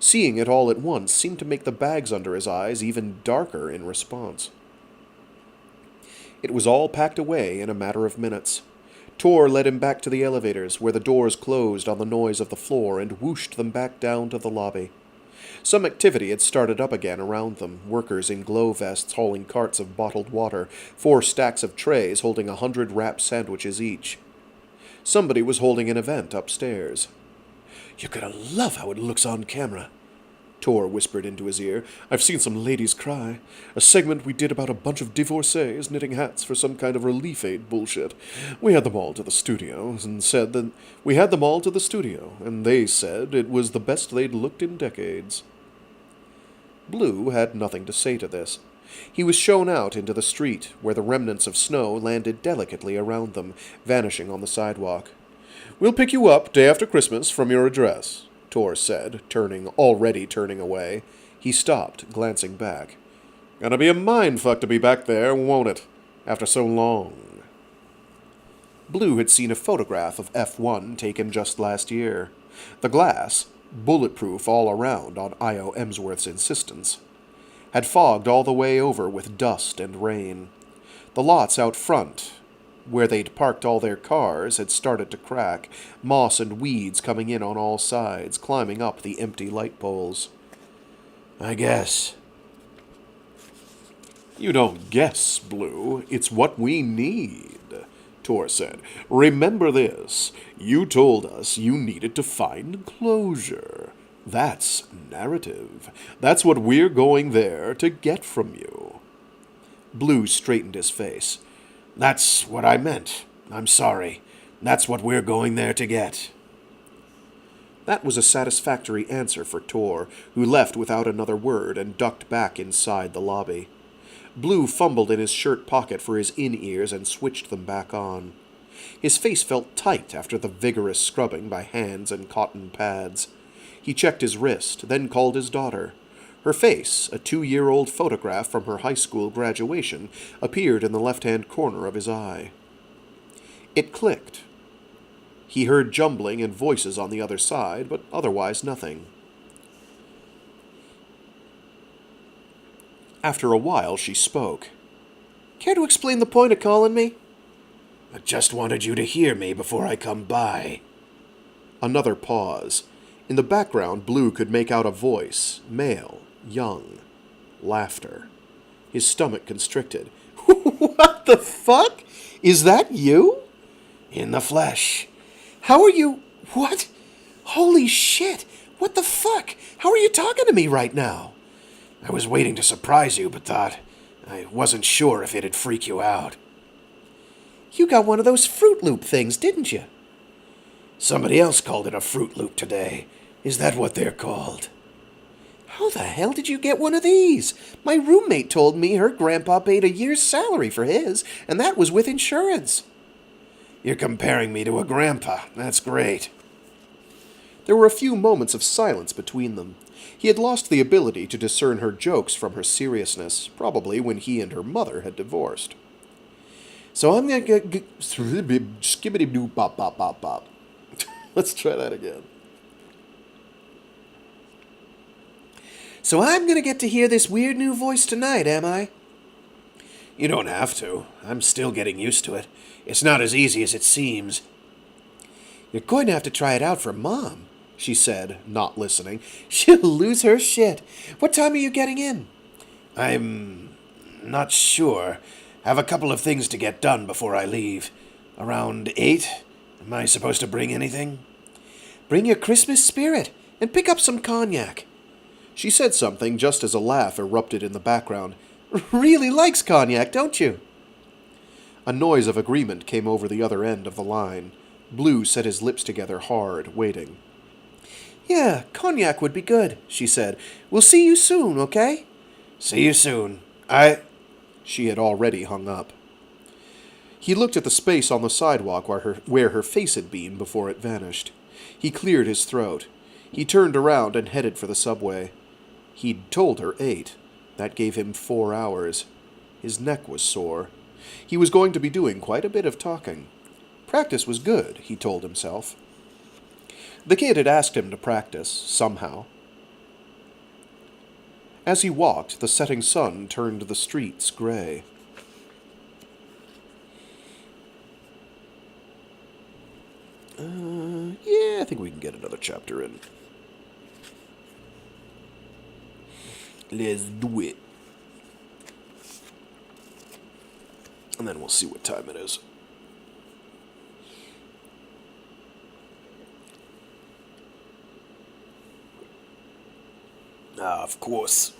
Seeing it all at once seemed to make the bags under his eyes even darker in response. It was all packed away in a matter of minutes. Tor led him back to the elevators, where the doors closed on the noise of the floor and whooshed them back down to the lobby. Some activity had started up again around them, workers in glow vests hauling carts of bottled water, 4 stacks of trays holding 100 wrapped sandwiches each. Somebody was holding an event upstairs. "You're gonna love how it looks on camera," Tor whispered into his ear. "I've seen some ladies cry. A segment we did about a bunch of divorcees knitting hats for some kind of relief aid bullshit. We had them all to the studio, and they said it was the best they'd looked in decades." Blue had nothing to say to this. He was shown out into the street, where the remnants of snow landed delicately around them, vanishing on the sidewalk. "We'll pick you up day after Christmas from your address," Tor said, already turning away. He stopped, glancing back. "Gonna be a mindfuck to be back there, won't it? After so long." Blue had seen a photograph of F1 taken just last year. The glass, bulletproof all around on Io Emsworth's insistence, had fogged all the way over with dust and rain. The lots out front where they'd parked all their cars, had started to crack, moss and weeds coming in on all sides, climbing up the empty light poles. I guess. You don't guess, Blue. It's what we need, Tor said. Remember this. You told us you needed to find closure. That's narrative. That's what we're going there to get from you. Blue straightened his face. That's what I meant. I'm sorry. That's what we're going there to get. That was a satisfactory answer for Tor, who left without another word and ducked back inside the lobby. Blue fumbled in his shirt pocket for his in-ears and switched them back on. His face felt tight after the vigorous scrubbing by hands and cotton pads. He checked his wrist, then called his daughter. Her face, a 2-year-old photograph from her high school graduation, appeared in the left-hand corner of his eye. It clicked. He heard jumbling and voices on the other side, but otherwise nothing. After a while, she spoke. Care to explain the point of calling me? I just wanted you to hear me before I come by. Another pause. In the background, Blue could make out a voice, male, young. Laughter. His stomach constricted. What the fuck? Is that you? In the flesh. How are you... What? Holy shit! What the fuck? How are you talking to me right now? I was waiting to surprise you, but thought I wasn't sure if it'd freak you out. You got one of those Fruit Loop things, didn't you? Somebody else called it a Fruit Loop today. Is that what they're called? How the hell did you get one of these? My roommate told me her grandpa paid a year's salary for his, and that was with insurance. You're comparing me to a grandpa. That's great. There were a few moments of silence between them. He had lost the ability to discern her jokes from her seriousness, probably when he and her mother had divorced. So I'm gonna get skibbity-doo-bop-bop-bop-bop. Let's try that again. So I'm gonna get to hear this weird new voice tonight, am I? You don't have to. I'm still getting used to it. It's not as easy as it seems. You're going to have to try it out for Mom, she said, not listening. She'll lose her shit. What time are you getting in? I'm not sure. Have a couple of things to get done before I leave. Around 8? Am I supposed to bring anything? Bring your Christmas spirit and pick up some cognac. She said something just as a laugh erupted in the background. Really likes cognac, don't you? A noise of agreement came over the other end of the line. Blue set his lips together hard, waiting. Yeah, cognac would be good, she said. We'll see you soon, okay? See you soon. She had already hung up. He looked at the space on the sidewalk where her face had been before it vanished. He cleared his throat. He turned around and headed for the subway. He'd told her 8. That gave him 4 hours. His neck was sore. He was going to be doing quite a bit of talking. Practice was good, he told himself. The kid had asked him to practice, somehow. As he walked, the setting sun turned the streets gray. Yeah, I think we can get another chapter in. Let's do it. And then we'll see what time it is. Ah, of course.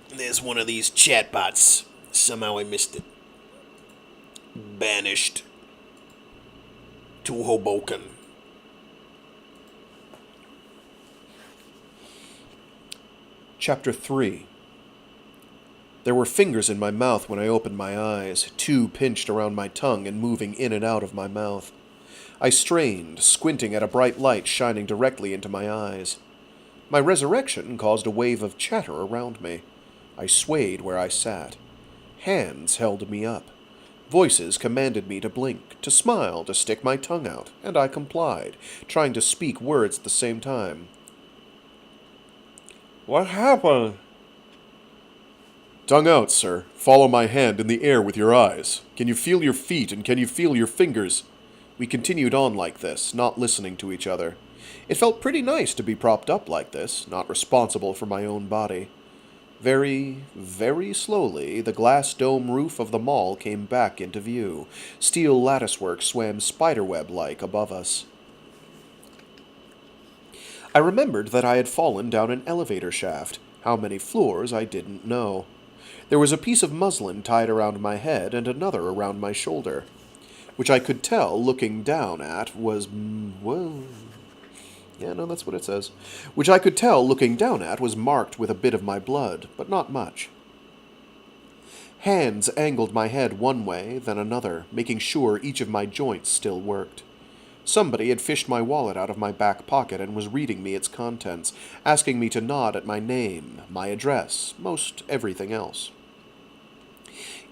There's one of these chatbots. Somehow I missed it. Banished to Hoboken. Chapter 3. There were fingers in my mouth when I opened my eyes, 2 pinched around my tongue and moving in and out of my mouth. I strained, squinting at a bright light shining directly into my eyes. My resurrection caused a wave of chatter around me. I swayed where I sat. Hands held me up. Voices commanded me to blink, to smile, to stick my tongue out, and I complied, trying to speak words at the same time. What happened? Tongue out, sir. Follow my hand in the air with your eyes. Can you feel your feet and can you feel your fingers? We continued on like this, not listening to each other. It felt pretty nice to be propped up like this, not responsible for my own body. Very, very slowly, the glass dome roof of the mall came back into view. Steel latticework swam spiderweb-like above us. I remembered that I had fallen down an elevator shaft. How many floors, I didn't know. There was a piece of muslin tied around my head and another around my shoulder, which I could tell, looking down at, was... well... yeah, no, that's what it says. Which I could tell, looking down at, was marked with a bit of my blood, but not much. Hands angled my head one way, then another, making sure each of my joints still worked. Somebody had fished my wallet out of my back pocket and was reading me its contents, asking me to nod at my name, my address, most everything else.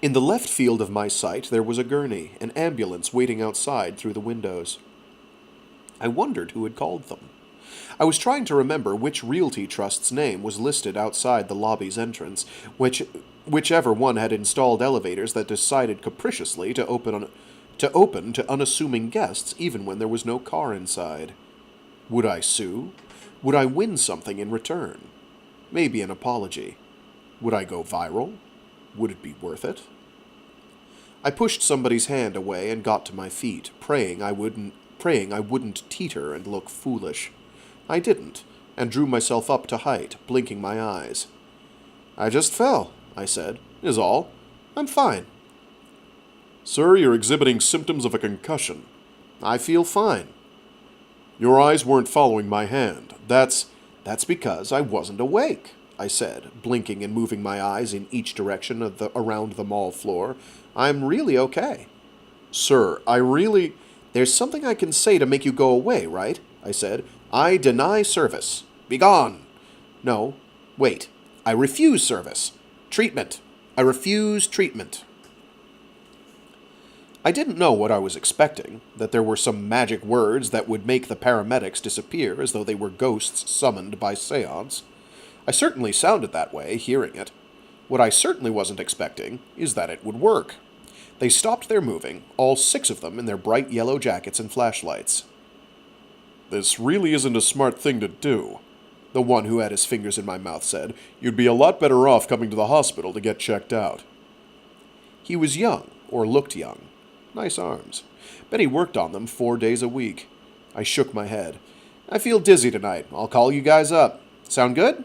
In the left field of my sight there was a gurney, an ambulance waiting outside through the windows. I wondered who had called them. I was trying to remember which realty trust's name was listed outside the lobby's entrance, whichever one had installed elevators that decided capriciously to open to unassuming guests even when there was no car inside. Would I sue? Would I win something in return? Maybe an apology. Would I go viral? Would it be worth it? I pushed somebody's hand away and got to my feet, praying I wouldn't teeter and look foolish. I didn't, and drew myself up to height, blinking my eyes. "I just fell," I said, "is all. I'm fine." Sir, you're exhibiting symptoms of a concussion. "I feel fine." Your eyes weren't following my hand. That's because I wasn't awake," I said, blinking and moving my eyes in each direction around the mall floor. "I'm really okay." Sir, "There's something I can say to make you go away, right?" I said. "I deny service. Begone." "No, wait. I refuse service. Treatment. I refuse treatment." I didn't know what I was expecting, that there were some magic words that would make the paramedics disappear as though they were ghosts summoned by seance. I certainly sounded that way, hearing it. What I certainly wasn't expecting is that it would work. They stopped their moving, all 6 of them in their bright yellow jackets and flashlights. "This really isn't a smart thing to do," the one who had his fingers in my mouth said. "You'd be a lot better off coming to the hospital to get checked out." He was young, or looked young. Nice arms. Bet he worked on them 4 days a week. I shook my head. "I feel dizzy tonight. I'll call you guys up. Sound good?"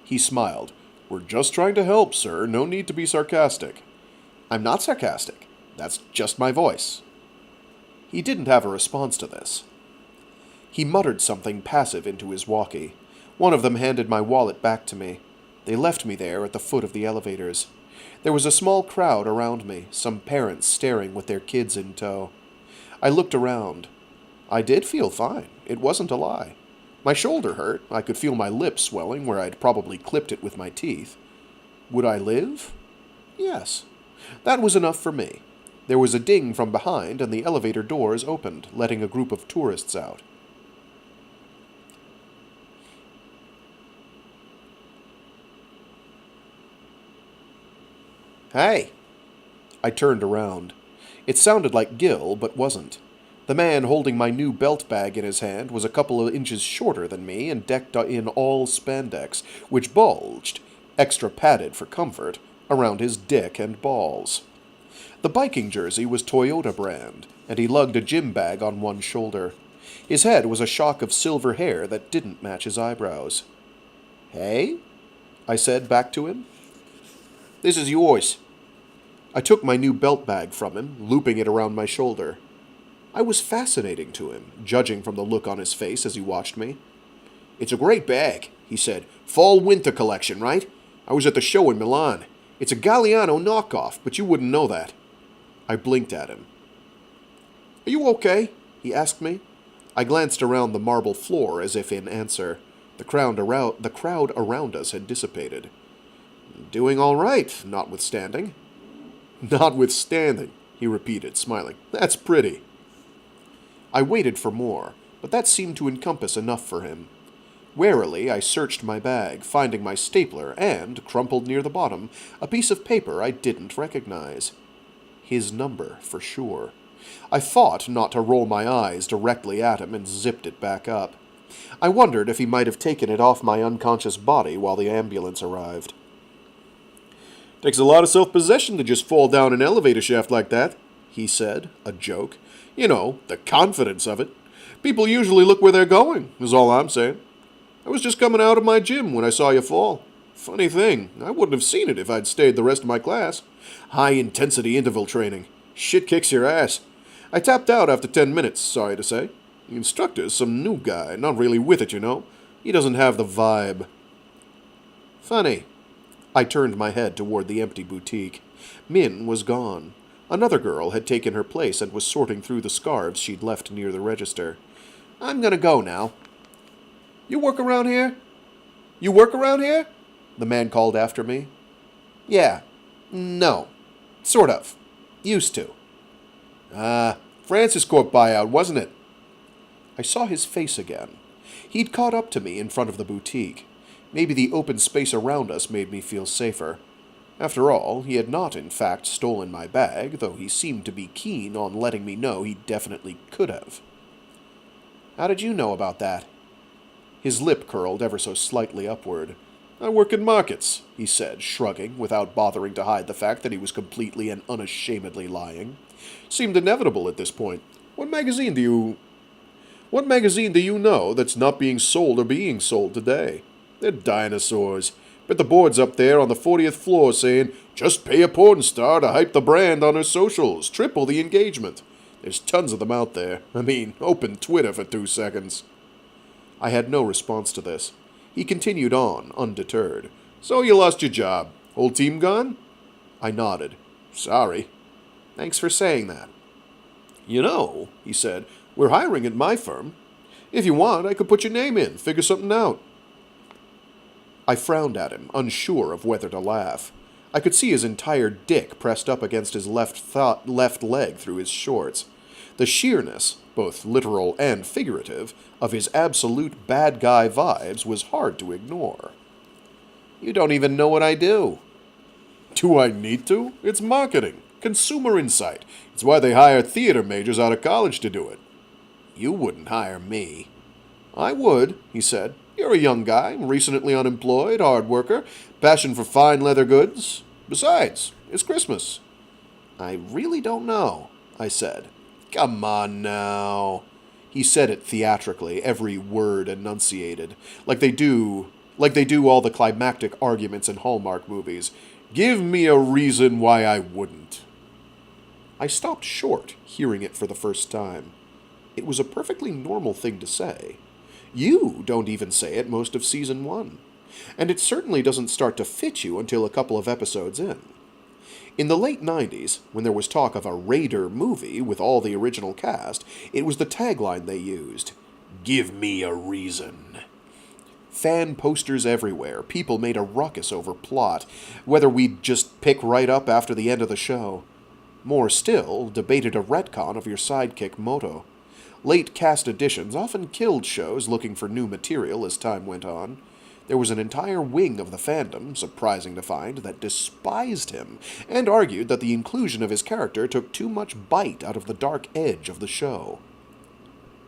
He smiled. "We're just trying to help, sir. No need to be sarcastic." "I'm not sarcastic. That's just my voice." He didn't have a response to this. He muttered something passive into his walkie. One of them handed my wallet back to me. They left me there at the foot of the elevators. There was a small crowd around me, some parents staring with their kids in tow. I looked around. I did feel fine. It wasn't a lie. My shoulder hurt. I could feel my lip swelling where I'd probably clipped it with my teeth. Would I live? Yes. That was enough for me. There was a ding from behind, and the elevator doors opened, letting a group of tourists out. "Hey!" I turned around. It sounded like Gil, but wasn't. The man holding my new belt bag in his hand was a couple of inches shorter than me and decked in all spandex, which bulged, extra padded for comfort, around his dick and balls. The biking jersey was Toyota brand, and he lugged a gym bag on one shoulder. His head was a shock of silver hair that didn't match his eyebrows. "Hey?" I said back to him. "This is yours." I took my new belt bag from him, looping it around my shoulder. I was fascinating to him, judging from the look on his face as he watched me. "It's a great bag," he said. "Fall-winter collection, right? I was at the show in Milan. It's a Galliano knockoff, but you wouldn't know that." I blinked at him. "Are you okay?" he asked me. I glanced around the marble floor as if in answer. The crowd around us had dissipated. "Doing all right, notwithstanding." "Notwithstanding," he repeated, smiling. "That's pretty." I waited for more, but that seemed to encompass enough for him. Warily, I searched my bag, finding my stapler and, crumpled near the bottom, a piece of paper I didn't recognize. His number, for sure. I fought not to roll my eyes directly at him and zipped it back up. I wondered if he might have taken it off my unconscious body while the ambulance arrived. Takes a lot of self-possession to just fall down an elevator shaft like that, he said, a joke. You know, the confidence of it. People usually look where they're going, is all I'm saying. I was just coming out of my gym when I saw you fall. Funny thing, I wouldn't have seen it if I'd stayed the rest of my class. High-intensity interval training. Shit kicks your ass. I tapped out after 10 minutes, sorry to say. The instructor's some new guy, not really with it, you know. He doesn't have the vibe. Funny. I turned my head toward the empty boutique. Min was gone. Another girl had taken her place and was sorting through the scarves she'd left near the register. I'm gonna go now. You work around here? You work around here? The man called after me. Yeah. No. Sort of. Used to. Francis Corp buyout, wasn't it? I saw his face again. He'd caught up to me in front of the boutique. Maybe the open space around us made me feel safer. After all, he had not, in fact, stolen my bag, though he seemed to be keen on letting me know he definitely could have. How did you know about that? His lip curled ever so slightly upward. I work in markets, he said, shrugging, without bothering to hide the fact that he was completely and unashamedly lying. Seemed inevitable at this point. What magazine do you know that's not being sold or being sold today? They're dinosaurs. Bet the board's up there on the 40th floor saying, just pay a porn star to hype the brand on her socials, triple the engagement. There's tons of them out there. I mean, open Twitter for 2 seconds. I had no response to this. He continued on, undeterred. So you lost your job. Whole team gone? I nodded. Sorry. Thanks for saying that. You know, he said, we're hiring at my firm. If you want, I could put your name in, figure something out. I frowned at him, unsure of whether to laugh. I could see his entire dick pressed up against his left leg through his shorts. The sheerness, both literal and figurative, of his absolute bad guy vibes was hard to ignore. You don't even know what I do. Do I need to? It's marketing. Consumer insight. It's why they hire theater majors out of college to do it. You wouldn't hire me. I would, he said. You're a young guy, recently unemployed, hard worker, passion for fine leather goods. Besides, it's Christmas. I really don't know, I said. Come on now. He said it theatrically, every word enunciated, like they do all the climactic arguments in Hallmark movies. Give me a reason why I wouldn't. I stopped short, hearing it for the first time. It was a perfectly normal thing to say. You don't even say it most of Season 1. And it certainly doesn't start to fit you until a couple of episodes in. In the late 90s, when there was talk of a Raider movie with all the original cast, it was the tagline they used. Give me a reason. Fan posters everywhere, people made a ruckus over plot, whether we'd just pick right up after the end of the show. More still, debated a retcon of your sidekick motto. Late cast additions often killed shows looking for new material as time went on. There was an entire wing of the fandom, surprising to find, that despised him, and argued that the inclusion of his character took too much bite out of the dark edge of the show.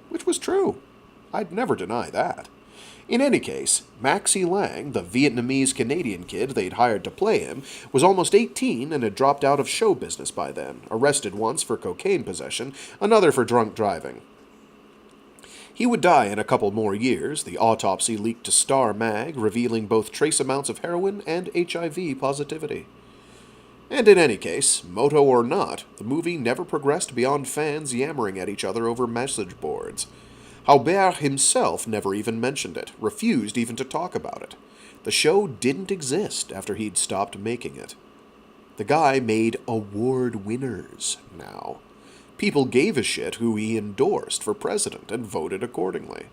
Which was true. I'd never deny that. In any case, Maxie Lang, the Vietnamese-Canadian kid they'd hired to play him, was almost 18 and had dropped out of show business by then, arrested once for cocaine possession, another for drunk driving. He would die in a couple more years, the autopsy leaked to Star Mag, revealing both trace amounts of heroin and HIV positivity. And in any case, moto or not, the movie never progressed beyond fans yammering at each other over message boards. Haubert himself never even mentioned it, refused even to talk about it. The show didn't exist after he'd stopped making it. The guy made award winners now. People gave a shit who he endorsed for president and voted accordingly.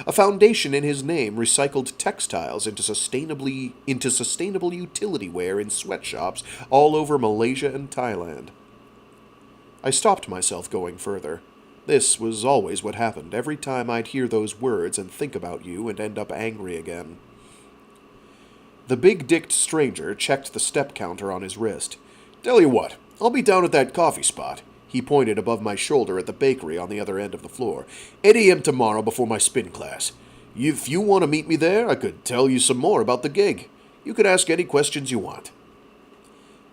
A foundation in his name recycled textiles into sustainable utility wear in sweatshops all over Malaysia and Thailand. I stopped myself going further. This was always what happened every time I'd hear those words and think about you and end up angry again. The big-dicked stranger checked the step counter on his wrist. "Tell you what, I'll be down at that coffee spot." He pointed above my shoulder at the bakery on the other end of the floor. 8 a.m. tomorrow before my spin class. If you want to meet me there, I could tell you some more about the gig. You could ask any questions you want.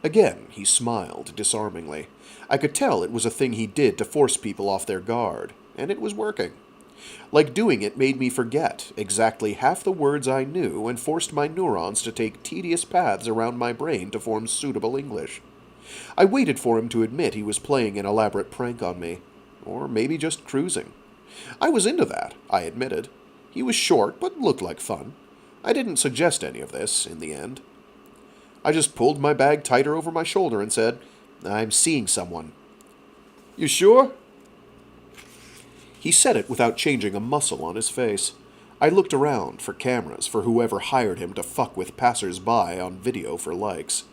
Again, he smiled disarmingly. I could tell it was a thing he did to force people off their guard, and it was working. Like doing it made me forget exactly half the words I knew and forced my neurons to take tedious paths around my brain to form suitable English. I waited for him to admit he was playing an elaborate prank on me, or maybe just cruising. I was into that, I admitted. He was short, but looked like fun. I didn't suggest any of this, in the end. I just pulled my bag tighter over my shoulder and said, "I'm seeing someone." "You sure?" He said it without changing a muscle on his face. I looked around for cameras for whoever hired him to fuck with passers-by on video for likes.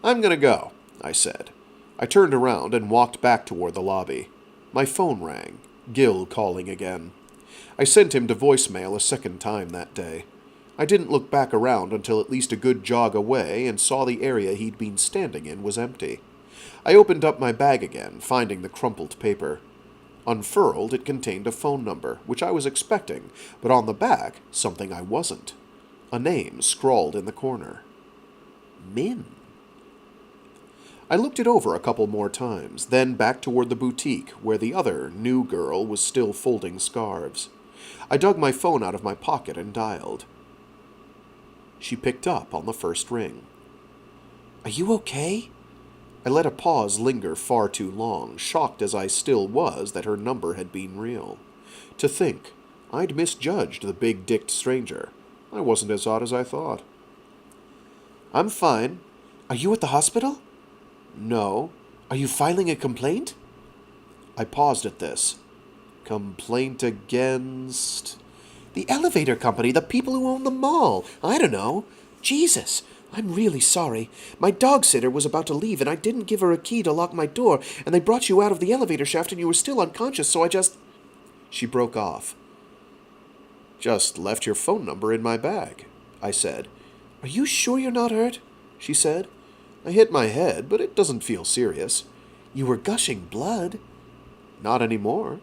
"I'm gonna go," I said. I turned around and walked back toward the lobby. My phone rang, Gil calling again. I sent him to voicemail a second time that day. I didn't look back around until at least a good jog away and saw the area he'd been standing in was empty. I opened up my bag again, finding the crumpled paper. Unfurled, it contained a phone number, which I was expecting, but on the back, something I wasn't. A name scrawled in the corner. Min. I looked it over a couple more times, then back toward the boutique, where the other, new girl was still folding scarves. I dug my phone out of my pocket and dialed. She picked up on the first ring. "Are you okay?" I let a pause linger far too long, shocked as I still was that her number had been real. To think, I'd misjudged the big-dicked stranger. I wasn't as odd as I thought. "I'm fine. Are you at the hospital?" "No." "Are you filing a complaint?" I paused at this. Complaint against... "The elevator company, the people who own the mall. I don't know. Jesus, I'm really sorry. My dog sitter was about to leave, and I didn't give her a key to lock my door, and they brought you out of the elevator shaft, and you were still unconscious, so I just..." She broke off. "Just left your phone number in my bag," I said. "Are you sure you're not hurt?" she said. "I hit my head, but it doesn't feel serious." "You were gushing blood." "Not anymore."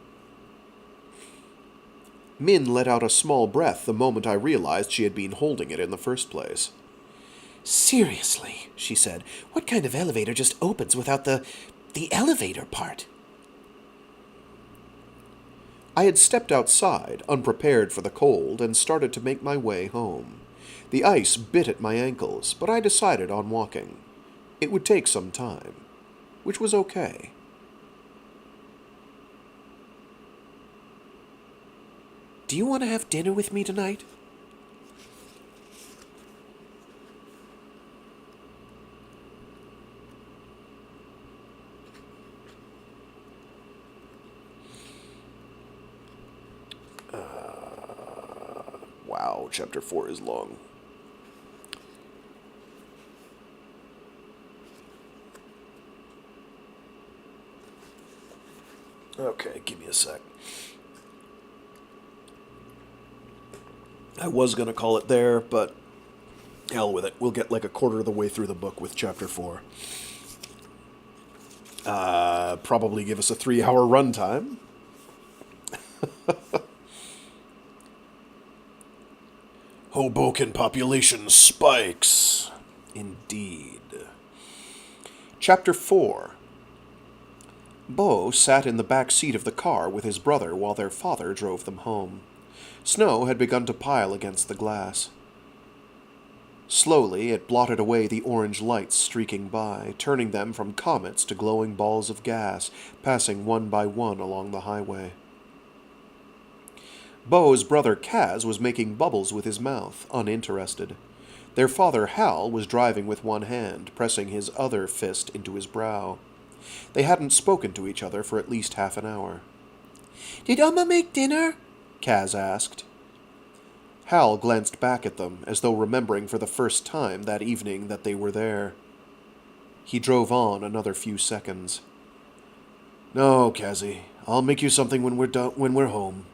Min let out a small breath the moment I realized she had been holding it in the first place. "Seriously," she said, "what kind of elevator just opens without the elevator part?" I had stepped outside, unprepared for the cold, and started to make my way home. The ice bit at my ankles, but I decided on walking. It would take some time, which was okay. "Do you want to have dinner with me tonight?" Wow, chapter 4 is long. Okay, give me a sec. I was going to call it there, but hell with it. We'll get like a quarter of the way through the book with chapter 4. Probably give us a 3-hour runtime. Hoboken population spikes. Indeed. Chapter 4. Bo sat in the back seat of the car with his brother while their father drove them home. Snow had begun to pile against the glass. Slowly, it blotted away the orange lights streaking by, turning them from comets to glowing balls of gas, passing one by one along the highway. Bo's brother Kaz was making bubbles with his mouth, uninterested. Their father Hal was driving with one hand, pressing his other fist into his brow. They hadn't spoken to each other for at least half an hour. "Did Amma make dinner?" Kaz asked. Hal glanced back at them, as though remembering for the first time that evening that they were there. He drove on another few seconds. "No, Kazzy, I'll make you something when we're home.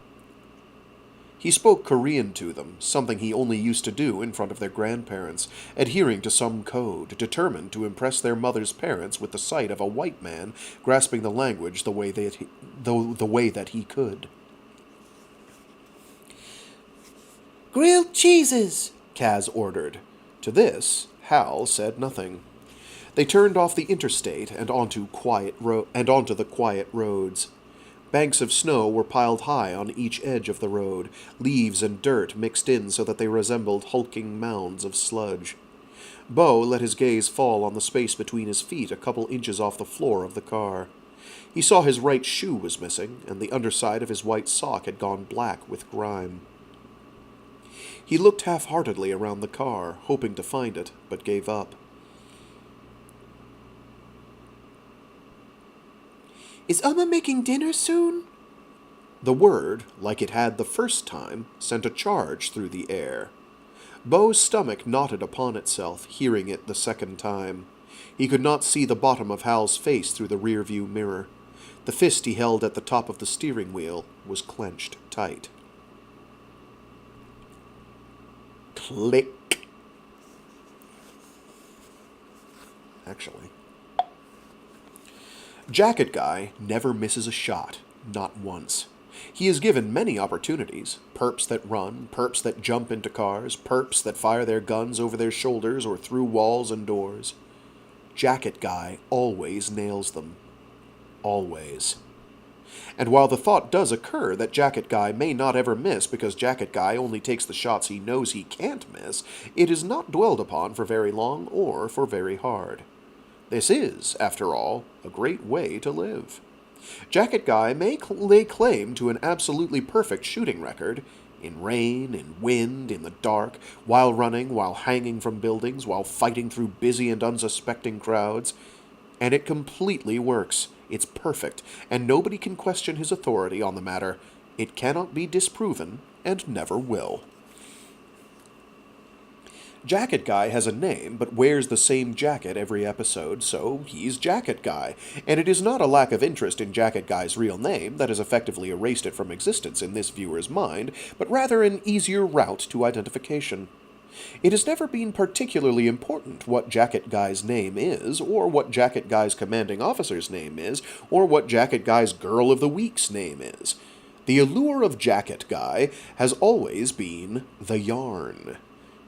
He spoke Korean to them, something he only used to do in front of their grandparents, adhering to some code, determined to impress their mother's parents with the sight of a white man grasping the language the way that he could. Grilled cheeses! Kaz ordered. To this, Hal said nothing. They turned off the interstate and onto the quiet roads. Banks of snow were piled high on each edge of the road, leaves and dirt mixed in so that they resembled hulking mounds of sludge. Bo let his gaze fall on the space between his feet a couple inches off the floor of the car. He saw his right shoe was missing, and the underside of his white sock had gone black with grime. He looked half-heartedly around the car, hoping to find it, but gave up. Is Amma making dinner soon? The word, like it had the first time, sent a charge through the air. Bo's stomach knotted upon itself, hearing it the second time. He could not see the bottom of Hal's face through the rear-view mirror. The fist he held at the top of the steering wheel was clenched tight. Click. Actually. Jacket Guy never misses a shot, not once. He is given many opportunities, perps that run, perps that jump into cars, perps that fire their guns over their shoulders or through walls and doors. Jacket Guy always nails them. Always. And while the thought does occur that Jacket Guy may not ever miss because Jacket Guy only takes the shots he knows he can't miss, it is not dwelled upon for very long or for very hard. This is, after all, a great way to live. Jacket Guy may lay claim to an absolutely perfect shooting record, in rain, in wind, in the dark, while running, while hanging from buildings, while fighting through busy and unsuspecting crowds. And it completely works. It's perfect, and nobody can question his authority on the matter. It cannot be disproven, and never will. Jacket Guy has a name, but wears the same jacket every episode, so he's Jacket Guy, and it is not a lack of interest in Jacket Guy's real name that has effectively erased it from existence in this viewer's mind, but rather an easier route to identification. It has never been particularly important what Jacket Guy's name is, or what Jacket Guy's commanding officer's name is, or what Jacket Guy's Girl of the Week's name is. The allure of Jacket Guy has always been the yarn.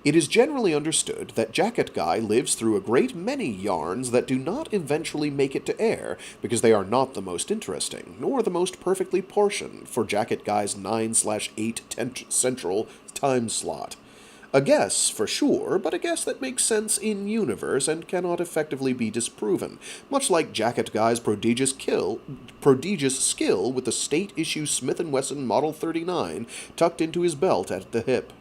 It is generally understood that Jacket Guy lives through a great many yarns that do not eventually make it to air because they are not the most interesting, nor the most perfectly portioned for Jacket Guy's 9/8 central time slot. A guess, for sure, but a guess that makes sense in universe and cannot effectively be disproven, much like Jacket Guy's prodigious skill with the state-issue Smith & Wesson Model 39 tucked into his belt at the hip.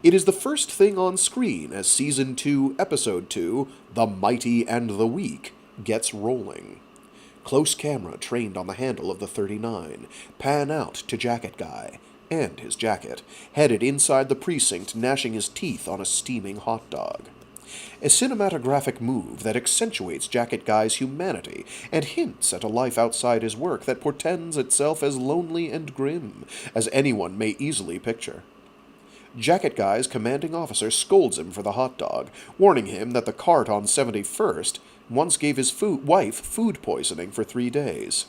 It is the first thing on screen as Season 2, Episode 2, The Mighty and the Weak, gets rolling. Close camera trained on the handle of the 39, pan out to Jacket Guy, and his jacket, headed inside the precinct gnashing his teeth on a steaming hot dog. A cinematographic move that accentuates Jacket Guy's humanity and hints at a life outside his work that portends itself as lonely and grim as anyone may easily picture. Jacket Guy's commanding officer scolds him for the hot dog, warning him that the cart on 71st once gave his wife food poisoning for 3 days.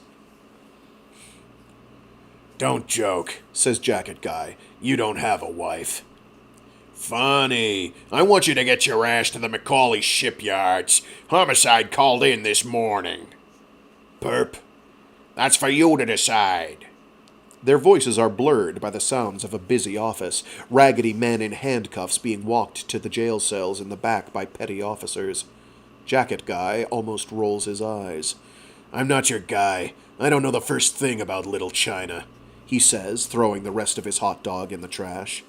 Don't joke, says Jacket Guy. You don't have a wife. Funny. I want you to get your ass to the Macaulay shipyards. Homicide called in this morning. Perp. That's for you to decide. Their voices are blurred by the sounds of a busy office, raggedy men in handcuffs being walked to the jail cells in the back by petty officers. Jacket Guy almost rolls his eyes. I'm not your guy. I don't know the first thing about Little China, he says, throwing the rest of his hot dog in the trash.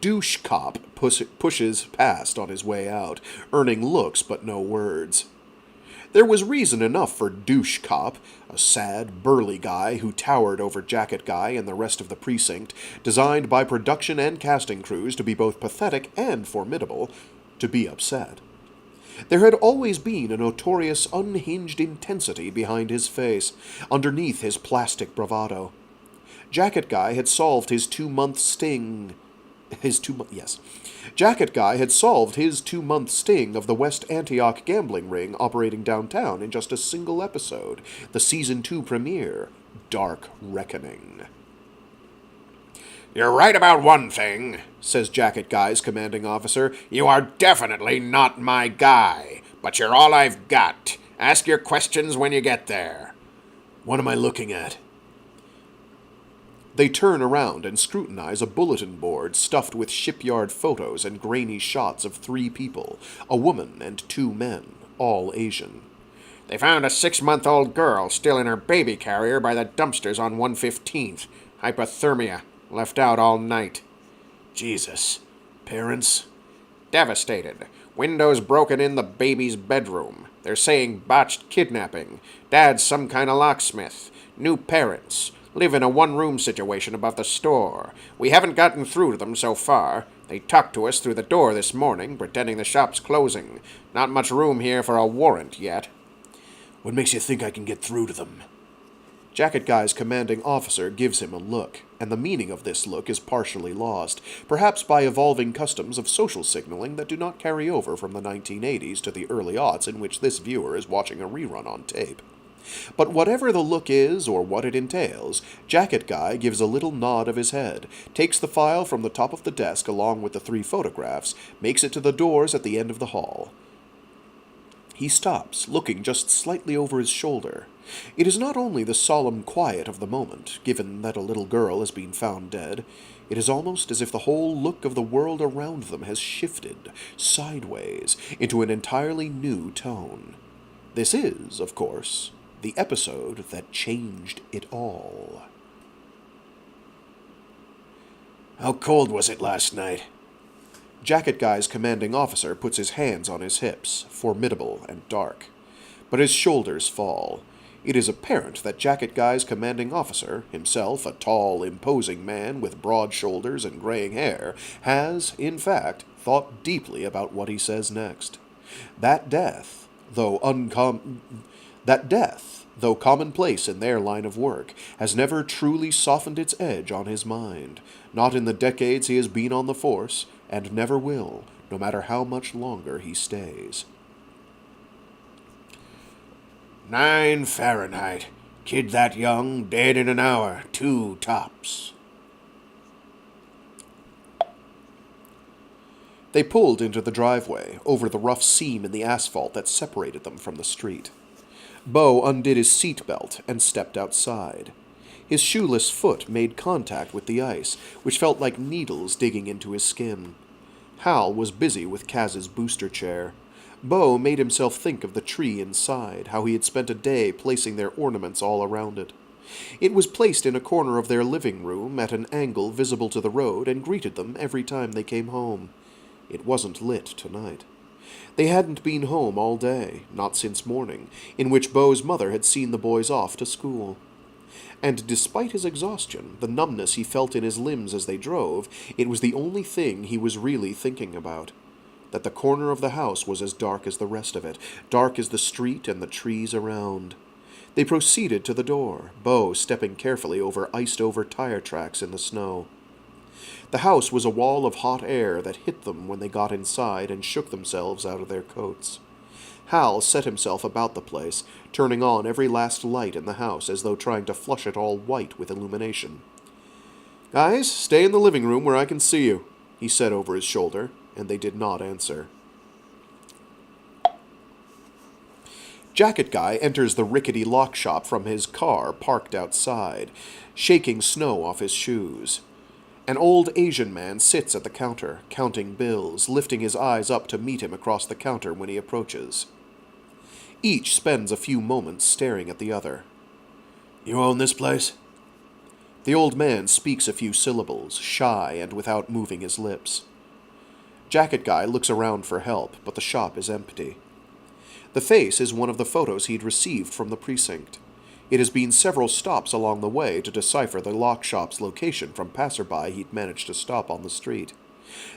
Douche Cop pushes past on his way out, earning looks but no words. There was reason enough for Douche Cop, a sad, burly guy who towered over Jacket Guy and the rest of the precinct, designed by production and casting crews to be both pathetic and formidable, to be upset. There had always been a notorious unhinged intensity behind his face, underneath his plastic bravado. Jacket Guy had solved his 2-month sting. Yes. Jacket Guy had solved his 2-month sting of the West Antioch gambling ring operating downtown in just a single episode, the Season 2 premiere, Dark Reckoning. You're right about one thing, says Jacket Guy's commanding officer. You are definitely not my guy, but you're all I've got. Ask your questions when you get there. What am I looking at? They turn around and scrutinize a bulletin board stuffed with shipyard photos and grainy shots of 3 people, a woman and 2 men, all Asian. They found a 6-month-old girl still in her baby carrier by the dumpsters on 115th. Hypothermia. Left out all night. Jesus. Parents? Devastated. Windows broken in the baby's bedroom. They're saying botched kidnapping. Dad's some kind of locksmith. New parents. Live in a one-room situation above the store. We haven't gotten through to them so far. They talked to us through the door this morning, pretending the shop's closing. Not much room here for a warrant yet. What makes you think I can get through to them? Jacket Guy's commanding officer gives him a look, and the meaning of this look is partially lost, perhaps by evolving customs of social signaling that do not carry over from the 1980s to the early aughts in which this viewer is watching a rerun on tape. But whatever the look is, or what it entails, Jacket Guy gives a little nod of his head, takes the file from the top of the desk along with the 3 photographs, makes it to the doors at the end of the hall. He stops, looking just slightly over his shoulder. It is not only the solemn quiet of the moment, given that a little girl has been found dead. It is almost as if the whole look of the world around them has shifted, sideways, into an entirely new tone. This is, of course, the episode that changed it all. How cold was it last night? Jacket Guy's commanding officer puts his hands on his hips, formidable and dark. But his shoulders fall. It is apparent that Jacket Guy's commanding officer, himself a tall, imposing man with broad shoulders and graying hair, has, in fact, thought deeply about what he says next. That death, though commonplace in their line of work, has never truly softened its edge on his mind, not in the decades he has been on the force, and never will, no matter how much longer he stays. 9 Fahrenheit. Kid that young, dead in an hour. 2 tops. They pulled into the driveway, over the rough seam in the asphalt that separated them from the street. Bo undid his seatbelt and stepped outside. His shoeless foot made contact with the ice, which felt like needles digging into his skin. Hal was busy with Kaz's booster chair. Bo made himself think of the tree inside, how he had spent a day placing their ornaments all around it. It was placed in a corner of their living room at an angle visible to the road and greeted them every time they came home. It wasn't lit tonight. They hadn't been home all day, not since morning, in which Bo's mother had seen the boys off to school. And despite his exhaustion, the numbness he felt in his limbs as they drove, it was the only thing he was really thinking about. That the corner of the house was as dark as the rest of it, dark as the street and the trees around. They proceeded to the door, Bo stepping carefully over iced-over tire tracks in the snow. The house was a wall of hot air that hit them when they got inside and shook themselves out of their coats. Hal set himself about the place, turning on every last light in the house as though trying to flush it all white with illumination. "Guys, stay in the living room where I can see you," he said over his shoulder, and they did not answer. Jacket Guy enters the rickety lock shop from his car parked outside, shaking snow off his shoes. An old Asian man sits at the counter, counting bills, lifting his eyes up to meet him across the counter when he approaches. Each spends a few moments staring at the other. "You own this place?" The old man speaks a few syllables, shy and without moving his lips. Jacket Guy looks around for help, but the shop is empty. The face is one of the photos he'd received from the precinct. It has been several stops along the way to decipher the lock shop's location from passerby he'd managed to stop on the street.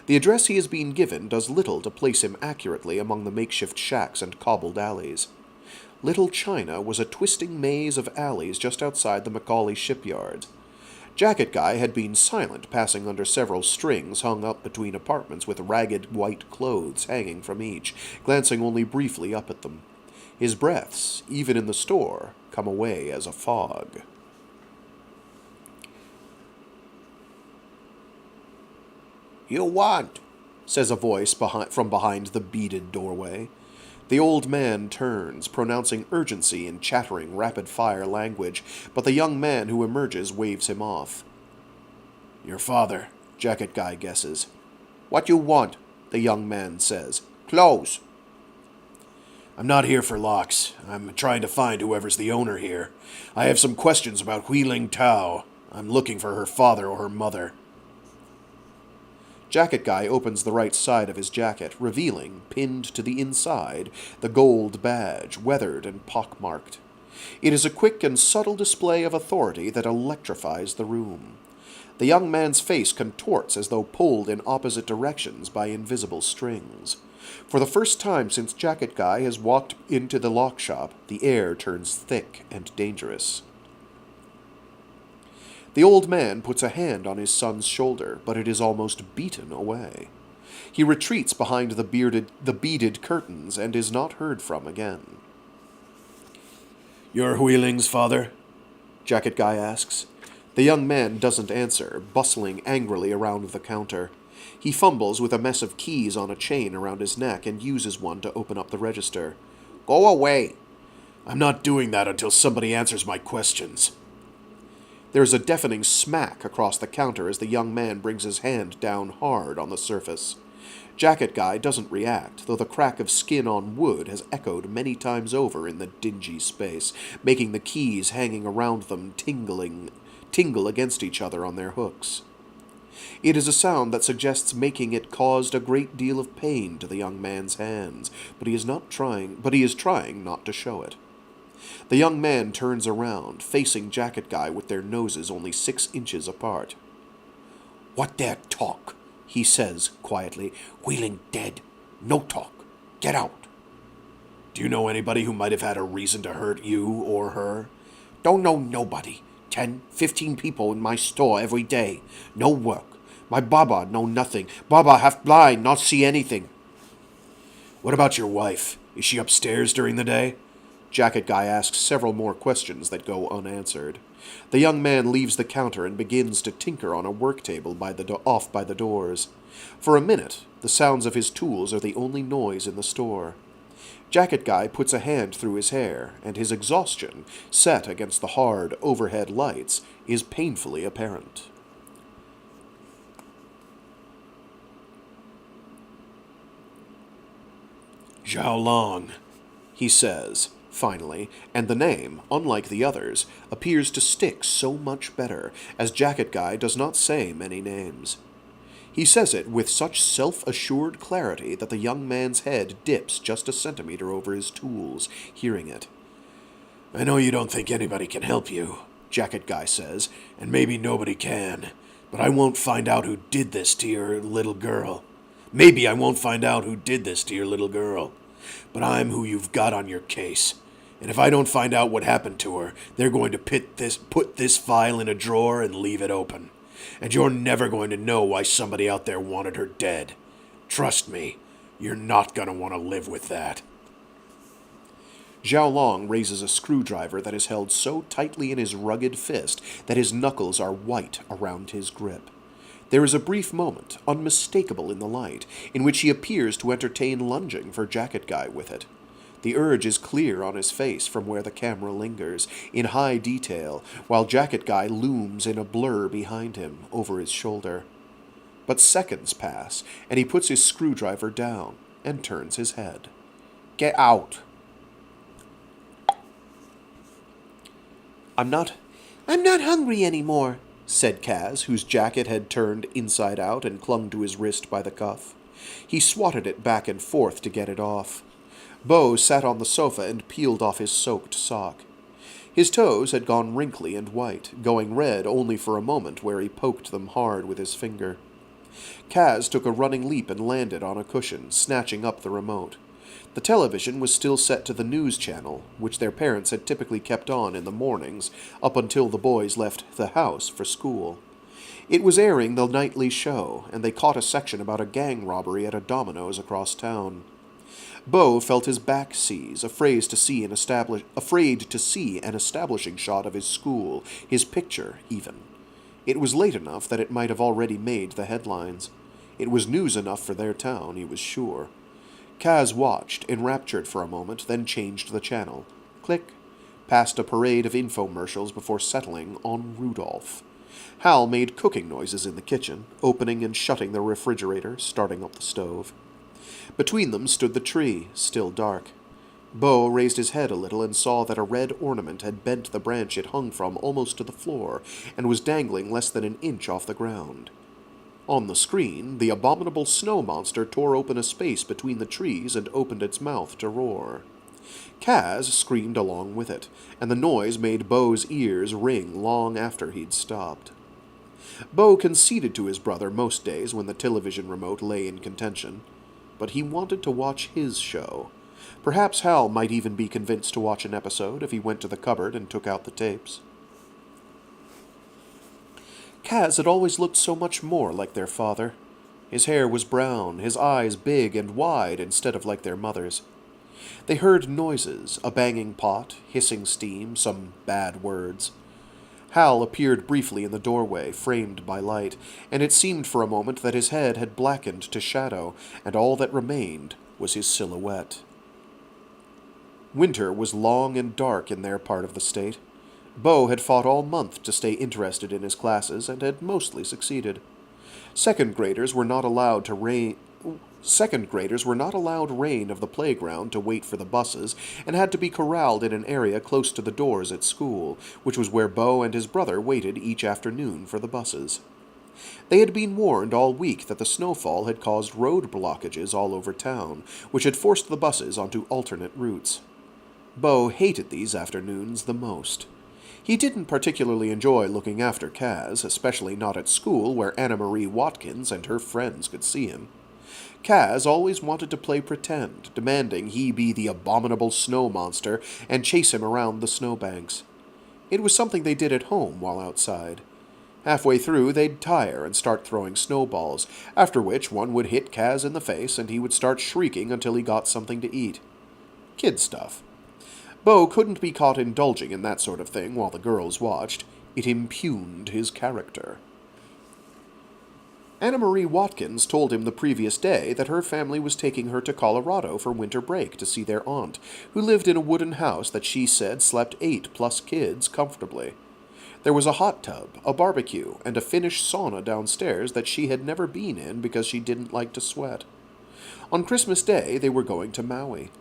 The address he has been given does little to place him accurately among the makeshift shacks and cobbled alleys. Little China was a twisting maze of alleys just outside the Macaulay shipyard. Jacket Guy had been silent, passing under several strings hung up between apartments with ragged white clothes hanging from each, glancing only briefly up at them. His breaths, even in the store, come away as a fog. "You want?" says a voice from behind the beaded doorway. The old man turns, pronouncing urgency in chattering, rapid-fire language, but the young man who emerges waves him off. "Your father," Jacket Guy guesses. "What you want?" the young man says. "Close." "I'm not here for locks. I'm trying to find whoever's the owner here. I have some questions about Huiling Tao. I'm looking for her father or her mother." Jacket Guy opens the right side of his jacket, revealing, pinned to the inside, the gold badge, weathered and pockmarked. It is a quick and subtle display of authority that electrifies the room. The young man's face contorts as though pulled in opposite directions by invisible strings. For the first time since Jacket Guy has walked into the lock shop, the air turns thick and dangerous. The old man puts a hand on his son's shoulder, but it is almost beaten away. He retreats behind the beaded curtains and is not heard from again. "You're Huiling's father?" Jacket Guy asks. The young man doesn't answer, bustling angrily around the counter. He fumbles with a mess of keys on a chain around his neck and uses one to open up the register. "Go away!" "I'm not doing that until somebody answers my questions." There is a deafening smack across the counter as the young man brings his hand down hard on the surface. Jacket Guy doesn't react, though the crack of skin on wood has echoed many times over in the dingy space, making the keys hanging around them tingle against each other on their hooks. It is a sound that suggests making it caused a great deal of pain to the young man's hands, but he is trying not to show it. The young man turns around, facing Jacket Guy with their noses only 6 inches apart. "What there talk?" he says quietly. "Huiling dead. No talk. Get out." "Do you know anybody who might have had a reason to hurt you or her?" "Don't know nobody. 10, 15 people in my store every day. No work. My Baba know nothing. Baba half blind, not see anything." "What about your wife? Is she upstairs during the day?" Jacket Guy asks several more questions that go unanswered. The young man leaves the counter and begins to tinker on a work table off by the doors. For a minute, the sounds of his tools are the only noise in the store. Jacket Guy puts a hand through his hair, and his exhaustion, set against the hard overhead lights, is painfully apparent. "Zhao Long," he says, finally, and the name, unlike the others, appears to stick so much better, as Jacket Guy does not say many names. He says it with such self-assured clarity that the young man's head dips just a centimeter over his tools, hearing it. "I know you don't think anybody can help you," Jacket Guy says, "and maybe nobody can, but I won't find out who did this to your little girl. Maybe I won't find out who did this to your little girl, but I'm who you've got on your case. And if I don't find out what happened to her, they're going to put this file in a drawer and leave it open. And you're never going to know why somebody out there wanted her dead. Trust me, you're not going to want to live with that." Zhao Long raises a screwdriver that is held so tightly in his rugged fist that his knuckles are white around his grip. There is a brief moment, unmistakable in the light, in which he appears to entertain lunging for Jacket Guy with it. The urge is clear on his face from where the camera lingers, in high detail, while Jacket Guy looms in a blur behind him, over his shoulder. But seconds pass, and he puts his screwdriver down and turns his head. "Get out." I'm not hungry anymore," said Kaz, whose jacket had turned inside out and clung to his wrist by the cuff. He swatted it back and forth to get it off. Bo sat on the sofa and peeled off his soaked sock. His toes had gone wrinkly and white, going red only for a moment where he poked them hard with his finger. Kaz took a running leap and landed on a cushion, snatching up the remote. The television was still set to the news channel, which their parents had typically kept on in the mornings up until the boys left the house for school. It was airing the nightly show, and they caught a section about a gang robbery at a Domino's across town. Bo felt his back seize, afraid to see an establishing shot of his school, his picture, even. It was late enough that it might have already made the headlines. It was news enough for their town, he was sure. Kaz watched, enraptured for a moment, then changed the channel. Click. Past a parade of infomercials before settling on Rudolph. Hal made cooking noises in the kitchen, opening and shutting the refrigerator, starting up the stove. Between them stood the tree, still dark. Bo raised his head a little and saw that a red ornament had bent the branch it hung from almost to the floor, and was dangling less than an inch off the ground. On the screen, the abominable snow monster tore open a space between the trees and opened its mouth to roar. Kaz screamed along with it, and the noise made Bo's ears ring long after he'd stopped. Bo conceded to his brother most days when the television remote lay in contention, but he wanted to watch his show. Perhaps Hal might even be convinced to watch an episode if he went to the cupboard and took out the tapes. Kaz had always looked so much more like their father. His hair was brown, his eyes big and wide instead of like their mother's. They heard noises, a banging pot, hissing steam, some bad words. Hal appeared briefly in the doorway, framed by light, and it seemed for a moment that his head had blackened to shadow, and all that remained was his silhouette. Winter was long and dark in their part of the state. Bo had fought all month to stay interested in his classes and had mostly succeeded. Second graders were not allowed reign of the playground to wait for the buses and had to be corralled in an area close to the doors at school, which was where Bo and his brother waited each afternoon for the buses. They had been warned all week that the snowfall had caused road blockages all over town, which had forced the buses onto alternate routes. Bo hated these afternoons the most. He didn't particularly enjoy looking after Kaz, especially not at school where Anna Marie Watkins and her friends could see him. Kaz always wanted to play pretend, demanding he be the abominable snow monster and chase him around the snowbanks. It was something they did at home while outside. Halfway through, they'd tire and start throwing snowballs, after which one would hit Kaz in the face and he would start shrieking until he got something to eat. Kid stuff. Bo couldn't be caught indulging in that sort of thing while the girls watched. It impugned his character. Anna Marie Watkins told him the previous day that her family was taking her to Colorado for winter break to see their aunt, who lived in a wooden house that she said slept 8+ kids comfortably. There was a hot tub, a barbecue, and a Finnish sauna downstairs that she had never been in because she didn't like to sweat. On Christmas Day, they were going to Maui.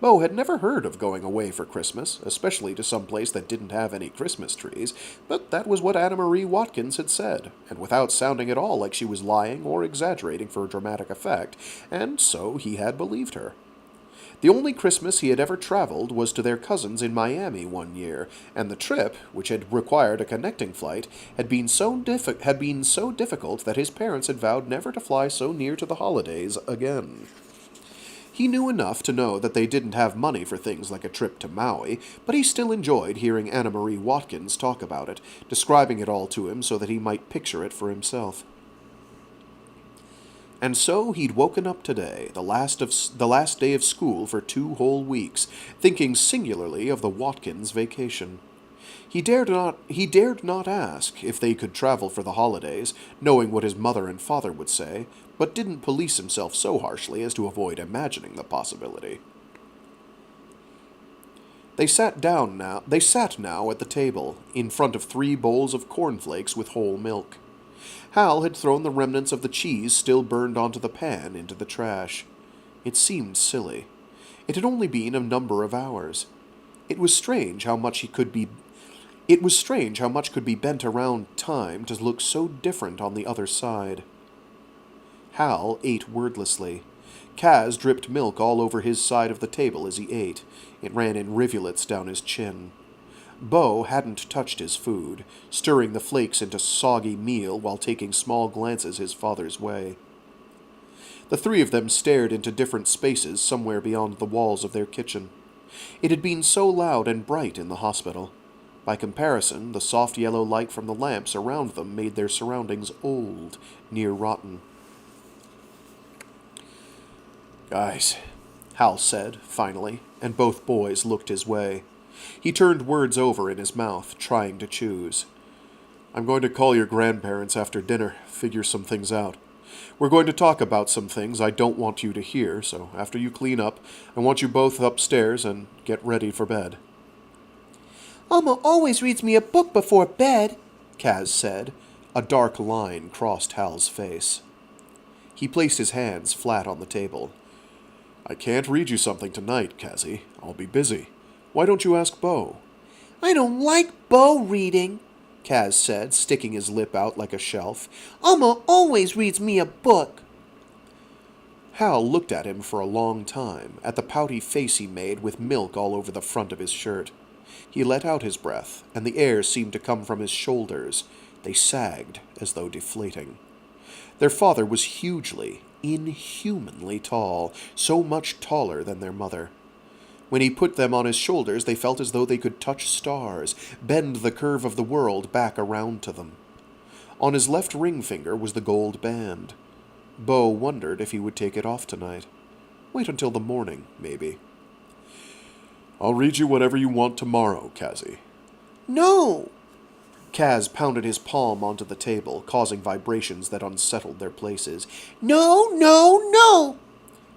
Bo had never heard of going away for Christmas, especially to some place that didn't have any Christmas trees, but that was what Anna Marie Watkins had said, and without sounding at all like she was lying or exaggerating for dramatic effect, and so he had believed her. The only Christmas he had ever traveled was to their cousins in Miami one year, and the trip, which had required a connecting flight, had been so difficult that his parents had vowed never to fly so near to the holidays again. He knew enough to know that they didn't have money for things like a trip to Maui, but he still enjoyed hearing Anna Marie Watkins talk about it, describing it all to him so that he might picture it for himself. And so he'd woken up today, the last day of school for 2 whole weeks, thinking singularly of the Watkins vacation. He dared not ask if they could travel for the holidays, knowing what his mother and father would say, but didn't police himself so harshly as to avoid imagining the possibility. They sat now at the table, in front of 3 bowls of cornflakes with whole milk. Hal had thrown the remnants of the cheese still burned onto the pan into the trash. It seemed silly. It had only been a number of hours. It was strange how much could be bent around time to look so different on the other side. Hal ate wordlessly. Kaz dripped milk all over his side of the table as he ate. It ran in rivulets down his chin. Bo hadn't touched his food, stirring the flakes into soggy meal while taking small glances his father's way. The three of them stared into different spaces somewhere beyond the walls of their kitchen. It had been so loud and bright in the hospital. By comparison, the soft yellow light from the lamps around them made their surroundings old, near rotten. "Guys," Hal said, finally, and both boys looked his way. He turned words over in his mouth, trying to choose. "I'm going to call your grandparents after dinner, figure some things out. We're going to talk about some things I don't want you to hear, so after you clean up, I want you both upstairs and get ready for bed." "Mama always reads me a book before bed," Kaz said. A dark line crossed Hal's face. He placed his hands flat on the table. "I can't read you something tonight, Kazzy. I'll be busy. Why don't you ask Bo?" "I don't like Bo reading," Kaz said, sticking his lip out like a shelf. "Mama always reads me a book." Hal looked at him for a long time, at the pouty face he made with milk all over the front of his shirt. He let out his breath, and the air seemed to come from his shoulders. They sagged as though deflating. Their father was hugely, inhumanly tall, so much taller than their mother. When he put them on his shoulders, they felt as though they could touch stars, bend the curve of the world back around to them. On his left ring finger was the gold band. Bo wondered if he would take it off tonight. Wait until the morning, maybe. "I'll read you whatever you want tomorrow, Kazzy." "No!" Kaz pounded his palm onto the table, causing vibrations that unsettled their places. "No, no, no!"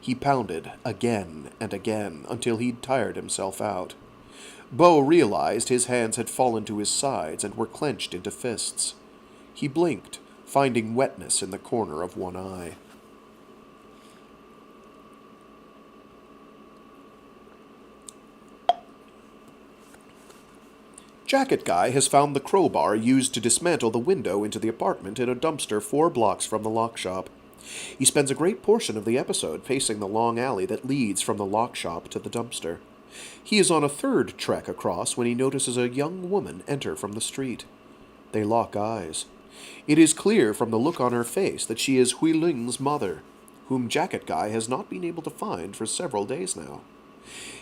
He pounded again and again until he'd tired himself out. Bo realized his hands had fallen to his sides and were clenched into fists. He blinked, finding wetness in the corner of one eye. Jacket Guy has found the crowbar used to dismantle the window into the apartment in a dumpster 4 blocks from the lock shop. He spends a great portion of the episode pacing the long alley that leads from the lock shop to the dumpster. He is on a third trek across when he notices a young woman enter from the street. They lock eyes. It is clear from the look on her face that she is Hui Ling's mother, whom Jacket Guy has not been able to find for several days now.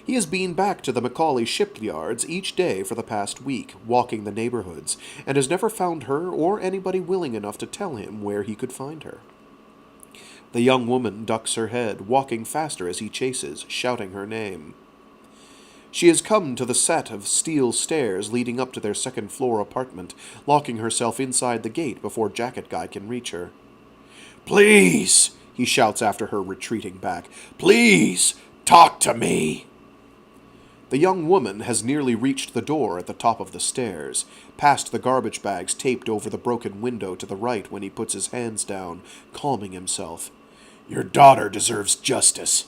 He has been back to the Macaulay shipyards each day for the past week, walking the neighborhoods, and has never found her or anybody willing enough to tell him where he could find her. The young woman ducks her head, walking faster as he chases, shouting her name. She has come to the set of steel stairs leading up to their second-floor apartment, locking herself inside the gate before Jacket Guy can reach her. "Please!" he shouts after her, retreating back. "Please! Talk to me!" The young woman has nearly reached the door at the top of the stairs, past the garbage bags taped over the broken window to the right when he puts his hands down, calming himself. "Your daughter deserves justice."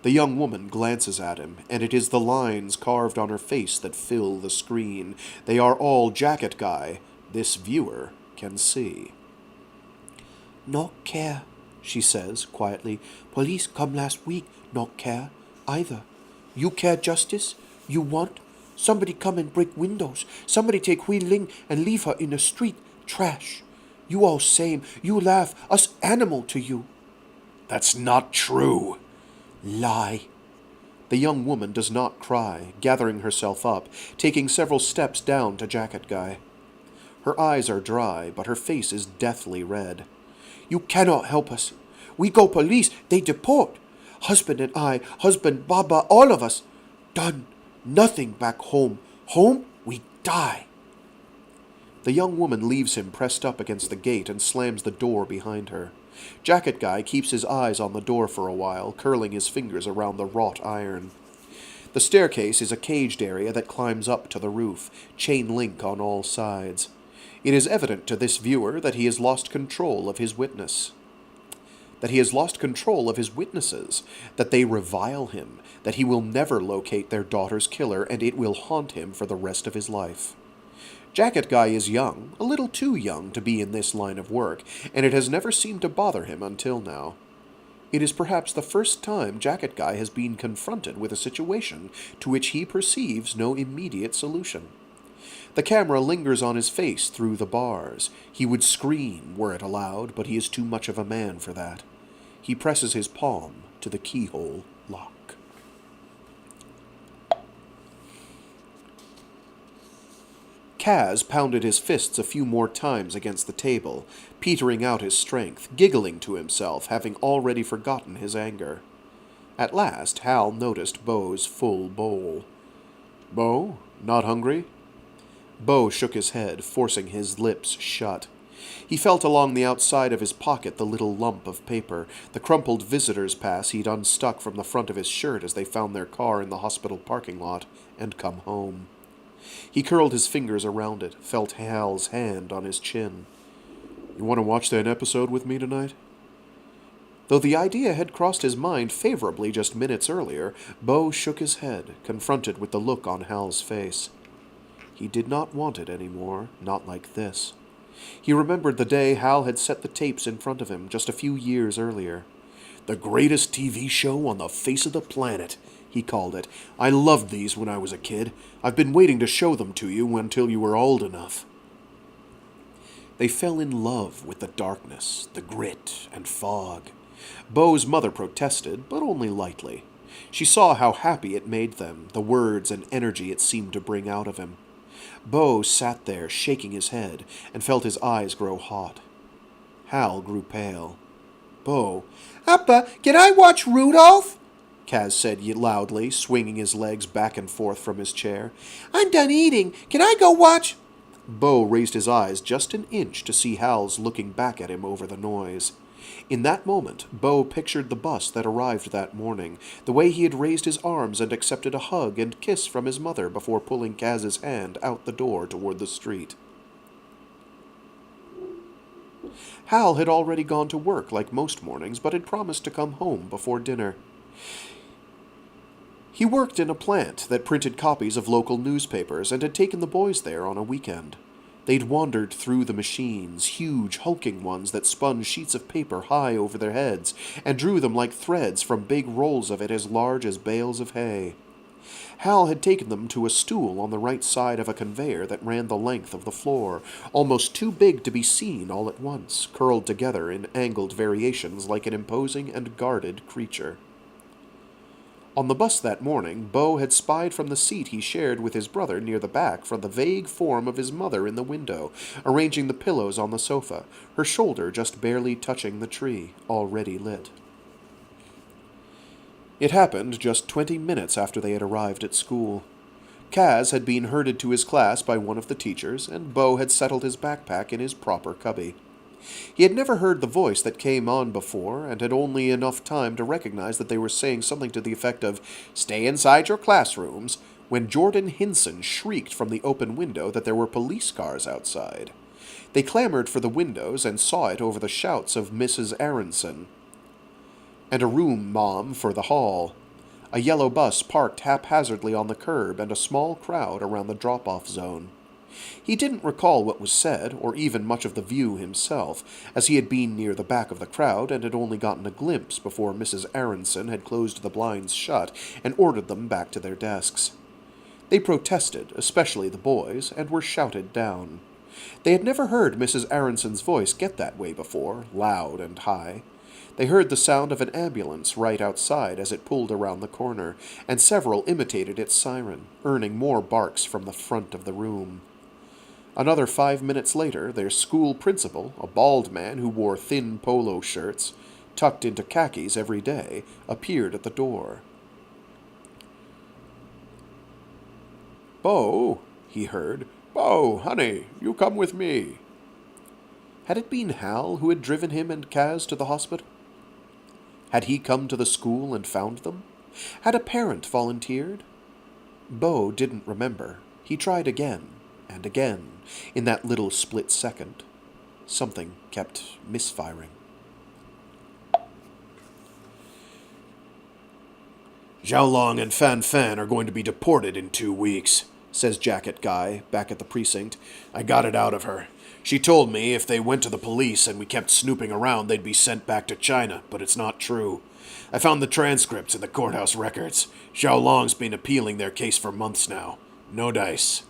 The young woman glances at him, and it is the lines carved on her face that fill the screen. They are all Jacket Guy, this viewer, can see. "Not care," she says, quietly. "Police come last week, not care, either. You care justice? You want? Somebody come and break windows. Somebody take Hui Ling and leave her in the street. Trash. You all same. You laugh. Us animal to you." "That's not true." "Lie." The young woman does not cry, gathering herself up, taking several steps down to Jacket Guy. Her eyes are dry, but her face is deathly red. "You cannot help us. We go police, they deport. Husband and I, husband, Baba, all of us. Done. Nothing back home. Home, we die." The young woman leaves him pressed up against the gate and slams the door behind her. Jacket Guy keeps his eyes on the door for a while, curling his fingers around the wrought iron. The staircase is a caged area that climbs up to the roof, chain link on all sides. It is evident to this viewer that he has lost control of his witnesses, that they revile him, that he will never locate their daughter's killer, and it will haunt him for the rest of his life. Jacket Guy is young, a little too young to be in this line of work, and it has never seemed to bother him until now. It is perhaps the first time Jacket Guy has been confronted with a situation to which he perceives no immediate solution. The camera lingers on his face through the bars. He would scream were it allowed, but he is too much of a man for that. He presses his palm to the keyhole lock. Kaz pounded his fists a few more times against the table, petering out his strength, giggling to himself, having already forgotten his anger. At last, Hal noticed Bo's full bowl. "Bo, not hungry?" Bo shook his head, forcing his lips shut. He felt along the outside of his pocket the little lump of paper, the crumpled visitor's pass he'd unstuck from the front of his shirt as they found their car in the hospital parking lot, and come home. He curled his fingers around it, felt Hal's hand on his chin. "You want to watch that episode with me tonight?" Though the idea had crossed his mind favorably just minutes earlier, Bo shook his head, confronted with the look on Hal's face. He did not want it anymore, not like this. He remembered the day Hal had set the tapes in front of him just a few years earlier. "The greatest TV show on the face of the planet," he called it. "I loved these when I was a kid. I've been waiting to show them to you until you were old enough." They fell in love with the darkness, the grit, and fog. Bo's mother protested, but only lightly. She saw how happy it made them, the words and energy it seemed to bring out of him. Bo sat there, shaking his head, and felt his eyes grow hot. Hal grew pale. Bo, "Appa, can I watch Rudolph?" Kaz said loudly, swinging his legs back and forth from his chair. "I'm done eating. Can I go watch?" Bo raised his eyes just an inch to see Hal's looking back at him over the noise. In that moment, Bo pictured the bus that arrived that morning, the way he had raised his arms and accepted a hug and kiss from his mother before pulling Kaz's hand out the door toward the street. Hal had already gone to work like most mornings, but had promised to come home before dinner. He worked in a plant that printed copies of local newspapers and had taken the boys there on a weekend. They'd wandered through the machines, huge, hulking ones that spun sheets of paper high over their heads and drew them like threads from big rolls of it as large as bales of hay. Hal had taken them to a stool on the right side of a conveyor that ran the length of the floor, almost too big to be seen all at once, curled together in angled variations like an imposing and guarded creature. On the bus that morning, Bo had spied from the seat he shared with his brother near the back from the vague form of his mother in the window, arranging the pillows on the sofa, her shoulder just barely touching the tree, already lit. It happened just 20 minutes after they had arrived at school. Kaz had been herded to his class by one of the teachers, and Bo had settled his backpack in his proper cubby. He had never heard the voice that came on before, and had only enough time to recognize that they were saying something to the effect of, "Stay inside your classrooms," when Jordan Hinson shrieked from the open window that there were police cars outside. They clamored for the windows and saw it over the shouts of Mrs. Aronson, and a room mom for the hall. A yellow bus parked haphazardly on the curb and a small crowd around the drop-off zone. He didn't recall what was said, or even much of the view himself, as he had been near the back of the crowd and had only gotten a glimpse before Mrs. Aronson had closed the blinds shut and ordered them back to their desks. They protested, especially the boys, and were shouted down. They had never heard Mrs. Aronson's voice get that way before, loud and high. They heard the sound of an ambulance right outside as it pulled around the corner, and several imitated its siren, earning more barks from the front of the room. Another 5 minutes later, their school principal, a bald man who wore thin polo shirts, tucked into khakis every day, appeared at the door. "Bo," he heard. "Bo, honey, you come with me." Had it been Hal who had driven him and Kaz to the hospital? Had he come to the school and found them? Had a parent volunteered? Bo didn't remember. He tried again and again. In that little split second, something kept misfiring. "Xiaolong and Fan Fan are going to be deported in 2 weeks," says Jacket Guy, back at the precinct. I got it out of her. She told me if they went to the police and we kept snooping around, they'd be sent back to China, but it's not true. I found the transcripts in the courthouse records. Xiao Long's been appealing their case for months now. No dice.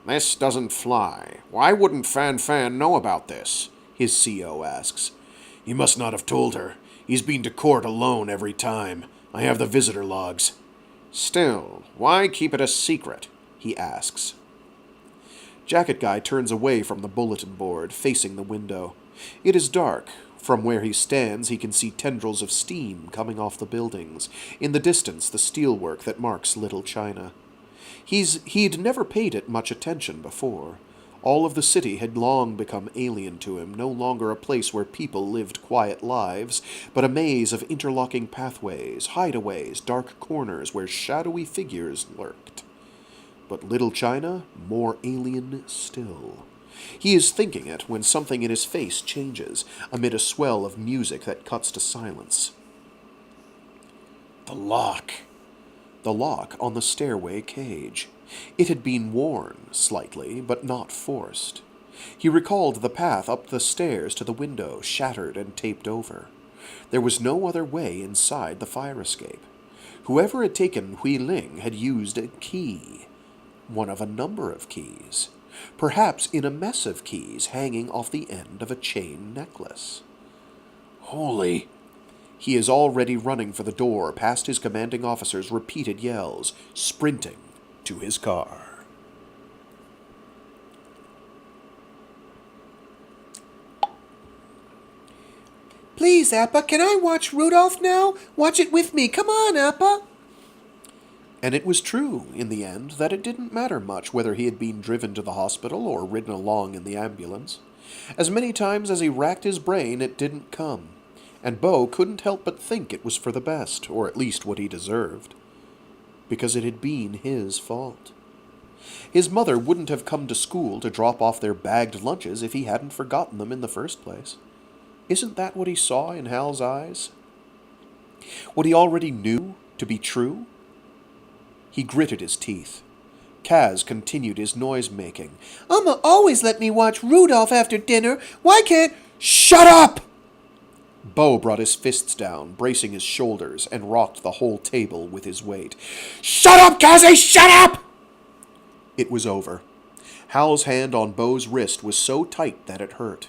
This doesn't fly. Why wouldn't Fan Fan know about this? His CO asks. He must not have told her. He's been to court alone every time. I have the visitor logs. Still, why keep it a secret? He asks. Jacket Guy turns away from the bulletin board, facing the window. It is dark. From where he stands, he can see tendrils of steam coming off the buildings. In the distance, the steelwork that marks Little China. He'd never paid it much attention before. All of the city had long become alien to him, no longer a place where people lived quiet lives, but a maze of interlocking pathways, hideaways, dark corners where shadowy figures lurked. But Little China, more alien still. He is thinking it when something in his face changes, amid a swell of music that cuts to silence. The lock. The lock on the stairway cage. It had been worn, slightly, but not forced. He recalled the path up the stairs to the window, shattered and taped over. There was no other way inside the fire escape. Whoever had taken Hui Ling had used a key. One of a number of keys. Perhaps in a mess of keys hanging off the end of a chain necklace. Holy! He is already running for the door, past his commanding officer's repeated yells, sprinting to his car. Please, Appa, can I watch Rudolph now? Watch it with me. Come on, Appa. And it was true, in the end, that it didn't matter much whether he had been driven to the hospital or ridden along in the ambulance. As many times as he racked his brain, it didn't come. And Bo couldn't help but think it was for the best, or at least what he deserved. Because it had been his fault. His mother wouldn't have come to school to drop off their bagged lunches if he hadn't forgotten them in the first place. Isn't that what he saw in Hal's eyes? What he already knew to be true? He gritted his teeth. Kaz continued his noise-making. Mama always let me watch Rudolph after dinner. Why can't... Shut up! Bo brought his fists down, bracing his shoulders, and rocked the whole table with his weight. Shut up, Kazzy! Shut up! It was over. Hal's hand on Bo's wrist was so tight that it hurt.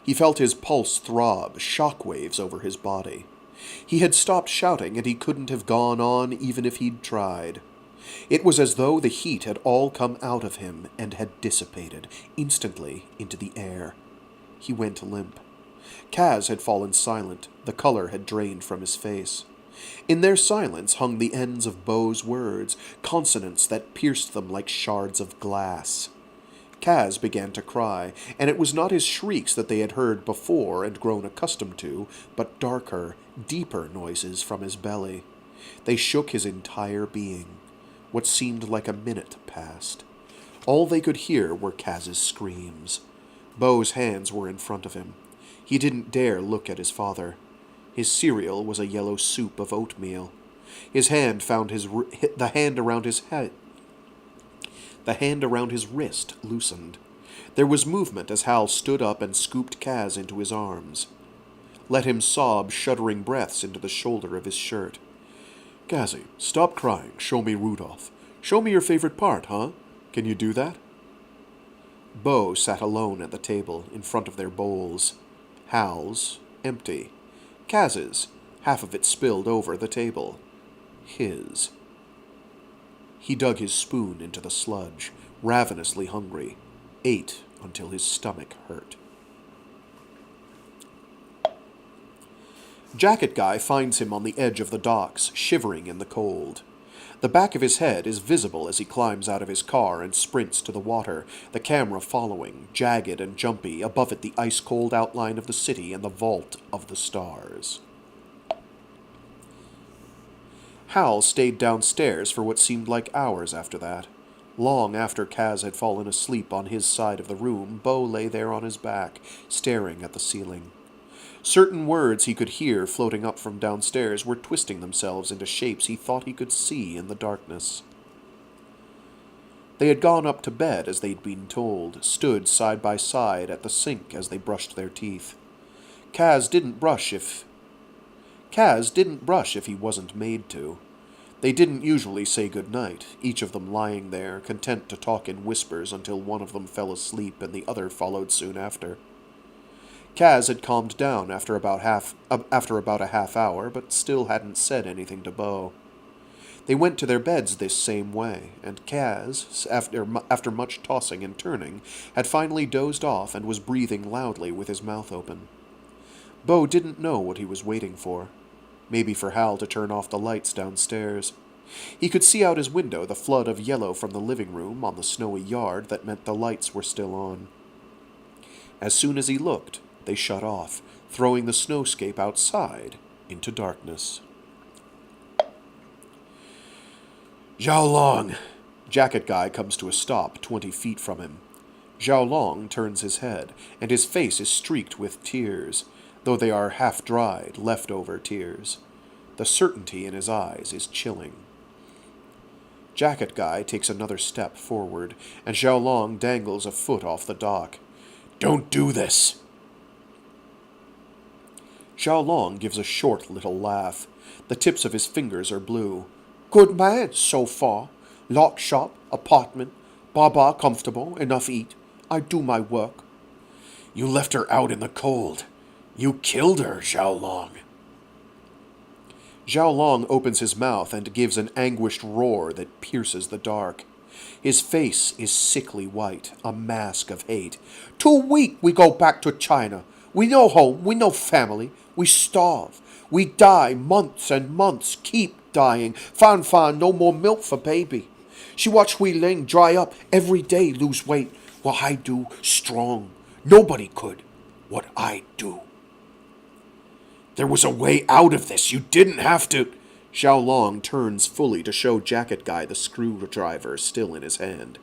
He felt his pulse throb, shock waves over his body. He had stopped shouting, and he couldn't have gone on even if he'd tried. It was as though the heat had all come out of him and had dissipated, instantly, into the air. He went limp. Kaz had fallen silent. The color had drained from his face. In their silence hung the ends of Bo's words, consonants that pierced them like shards of glass. Kaz began to cry, and it was not his shrieks that they had heard before and grown accustomed to, but darker, deeper noises from his belly. They shook his entire being. What seemed like a minute passed. All they could hear were Kaz's screams. Bo's hands were in front of him. He didn't dare look at his father. His cereal was a yellow soup of oatmeal. His hand found the hand around his head. The hand around his wrist loosened. There was movement as Hal stood up and scooped Kaz into his arms. Let him sob shuddering breaths into the shoulder of his shirt. Kazzy, stop crying. Show me Rudolph. Show me your favorite part, huh? Can you do that? Bo sat alone at the table, in front of their bowls. Hal's, empty. Kaz's, half of it spilled over the table. His. He dug his spoon into the sludge, ravenously hungry, ate until his stomach hurt. Jacket Guy finds him on the edge of the docks, shivering in the cold. The back of his head is visible as he climbs out of his car and sprints to the water, the camera following, jagged and jumpy, above it the ice-cold outline of the city and the vault of the stars. Hal stayed downstairs for what seemed like hours after that. Long after Kaz had fallen asleep on his side of the room, Bo lay there on his back, staring at the ceiling. Certain words he could hear floating up from downstairs were twisting themselves into shapes he thought he could see in the darkness. They had gone up to bed as they'd been told, stood side by side at the sink as they brushed their teeth. Kaz didn't brush if he wasn't made to. They didn't usually say good night, each of them lying there, content to talk in whispers until one of them fell asleep and the other followed soon after. Kaz had calmed down after about a half hour, but still hadn't said anything to Bo. They went to their beds this same way, and Kaz, after much tossing and turning, had finally dozed off and was breathing loudly with his mouth open. Bo didn't know what he was waiting for. Maybe for Hal to turn off the lights downstairs. He could see out his window the flood of yellow from the living room on the snowy yard that meant the lights were still on. As soon as he looked, they shut off, throwing the snowscape outside into darkness. Zhao Long! Jacket Guy comes to a stop 20 feet from him. Zhao Long turns his head, and his face is streaked with tears, though they are half-dried, leftover tears. The certainty in his eyes is chilling. Jacket Guy takes another step forward, and Zhao Long dangles a foot off the dock. Don't do this! Zhao Long gives a short little laugh. The tips of his fingers are blue. Good man, so far. Lock shop, apartment, Baba comfortable, enough eat. I do my work. You left her out in the cold. You killed her, Zhao Long. Zhao Long opens his mouth and gives an anguished roar that pierces the dark. His face is sickly white, a mask of hate. Too weak we go back to China. We no home, we no family. We starve. We die months and months, keep dying. Fan no more milk for baby. She watch Hui Ling dry up every day, lose weight. What I do, strong. Nobody could. What I do. There was a way out of this. You didn't have to. Zhao Long turns fully to show Jacket Guy the screwdriver still in his hand.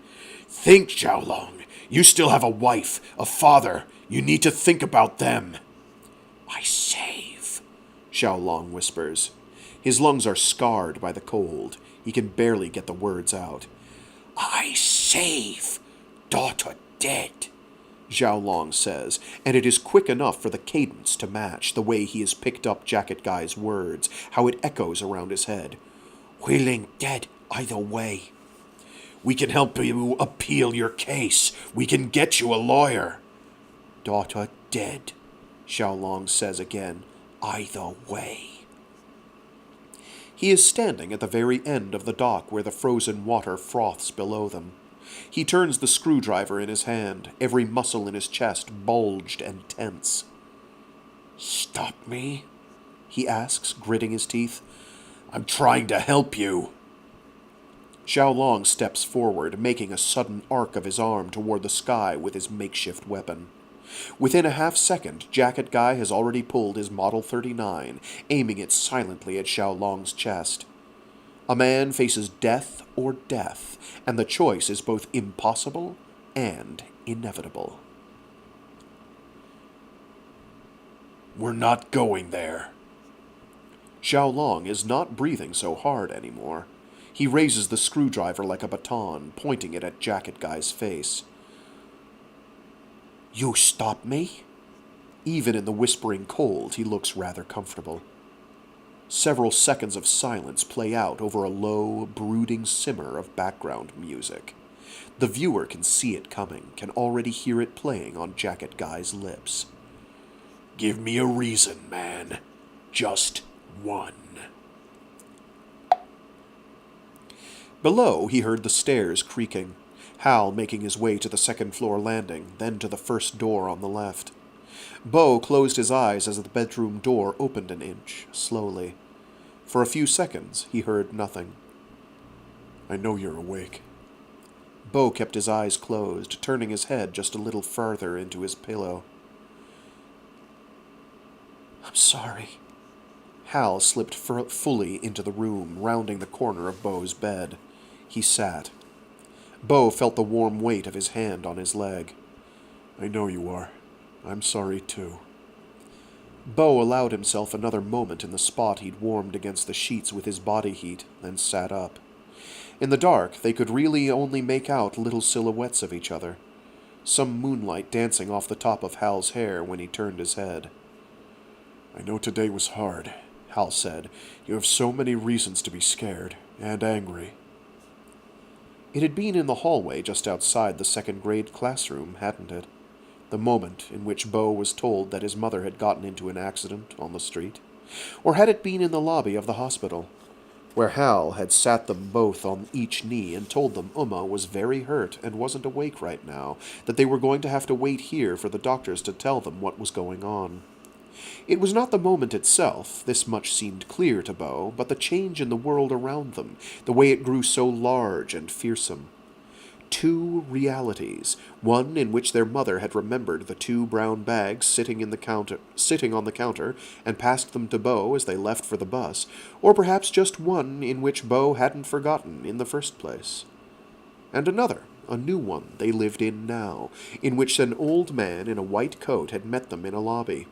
Think, Zhao Long. You still have a wife, a father. You need to think about them. I save, Zhao Long whispers. His lungs are scarred by the cold. He can barely get the words out. I save. Daughter dead, Zhao Long says, and it is quick enough for the cadence to match the way he has picked up Jacket Guy's words, how it echoes around his head. Hui Ling dead, either way. We can help you appeal your case. We can get you a lawyer. Daughter dead, Zhao Long says again, either way. He is standing at the very end of the dock where the frozen water froths below them. He turns the screwdriver in his hand, every muscle in his chest bulged and tense. Stop me? He asks, gritting his teeth. I'm trying to help you. Zhao Long steps forward, making a sudden arc of his arm toward the sky with his makeshift weapon. Within a half-second, Jacket Guy has already pulled his Model 39, aiming it silently at Zhao Long's chest. A man faces death or death, and the choice is both impossible and inevitable. We're not going there. Zhao Long is not breathing so hard anymore. He raises the screwdriver like a baton, pointing it at Jacket Guy's face. You stop me? Even in the whispering cold, he looks rather comfortable. Several seconds of silence play out over a low, brooding simmer of background music. The viewer can see it coming, can already hear it playing on Jacket Guy's lips. Give me a reason, man. Just one. Below, he heard the stairs creaking. Hal making his way to the second-floor landing, then to the first door on the left. Bo closed his eyes as the bedroom door opened an inch, slowly. For a few seconds, he heard nothing. I know you're awake. Bo kept his eyes closed, turning his head just a little farther into his pillow. I'm sorry. Hal slipped fully into the room, rounding the corner of Bo's bed. He sat. Bo felt the warm weight of his hand on his leg. I know you are. I'm sorry, too. Bo allowed himself another moment in the spot he'd warmed against the sheets with his body heat, then sat up. In the dark, they could really only make out little silhouettes of each other, some moonlight dancing off the top of Hal's hair when he turned his head. I know today was hard, Hal said. You have so many reasons to be scared and angry. It had been in the hallway just outside the second-grade classroom, hadn't it? The moment in which Bo was told that his mother had gotten into an accident on the street? Or had it been in the lobby of the hospital, where Hal had sat them both on each knee and told them Uma was very hurt and wasn't awake right now, that they were going to have to wait here for the doctors to tell them what was going on? It was not the moment itself, this much seemed clear to Bo, but the change in the world around them, the way it grew so large and fearsome. Two realities, one in which their mother had remembered the 2 brown bags sitting on the counter and passed them to Bo as they left for the bus, or perhaps just one in which Bo hadn't forgotten in the first place. And another, a new one they lived in now, in which an old man in a white coat had met them in a lobby,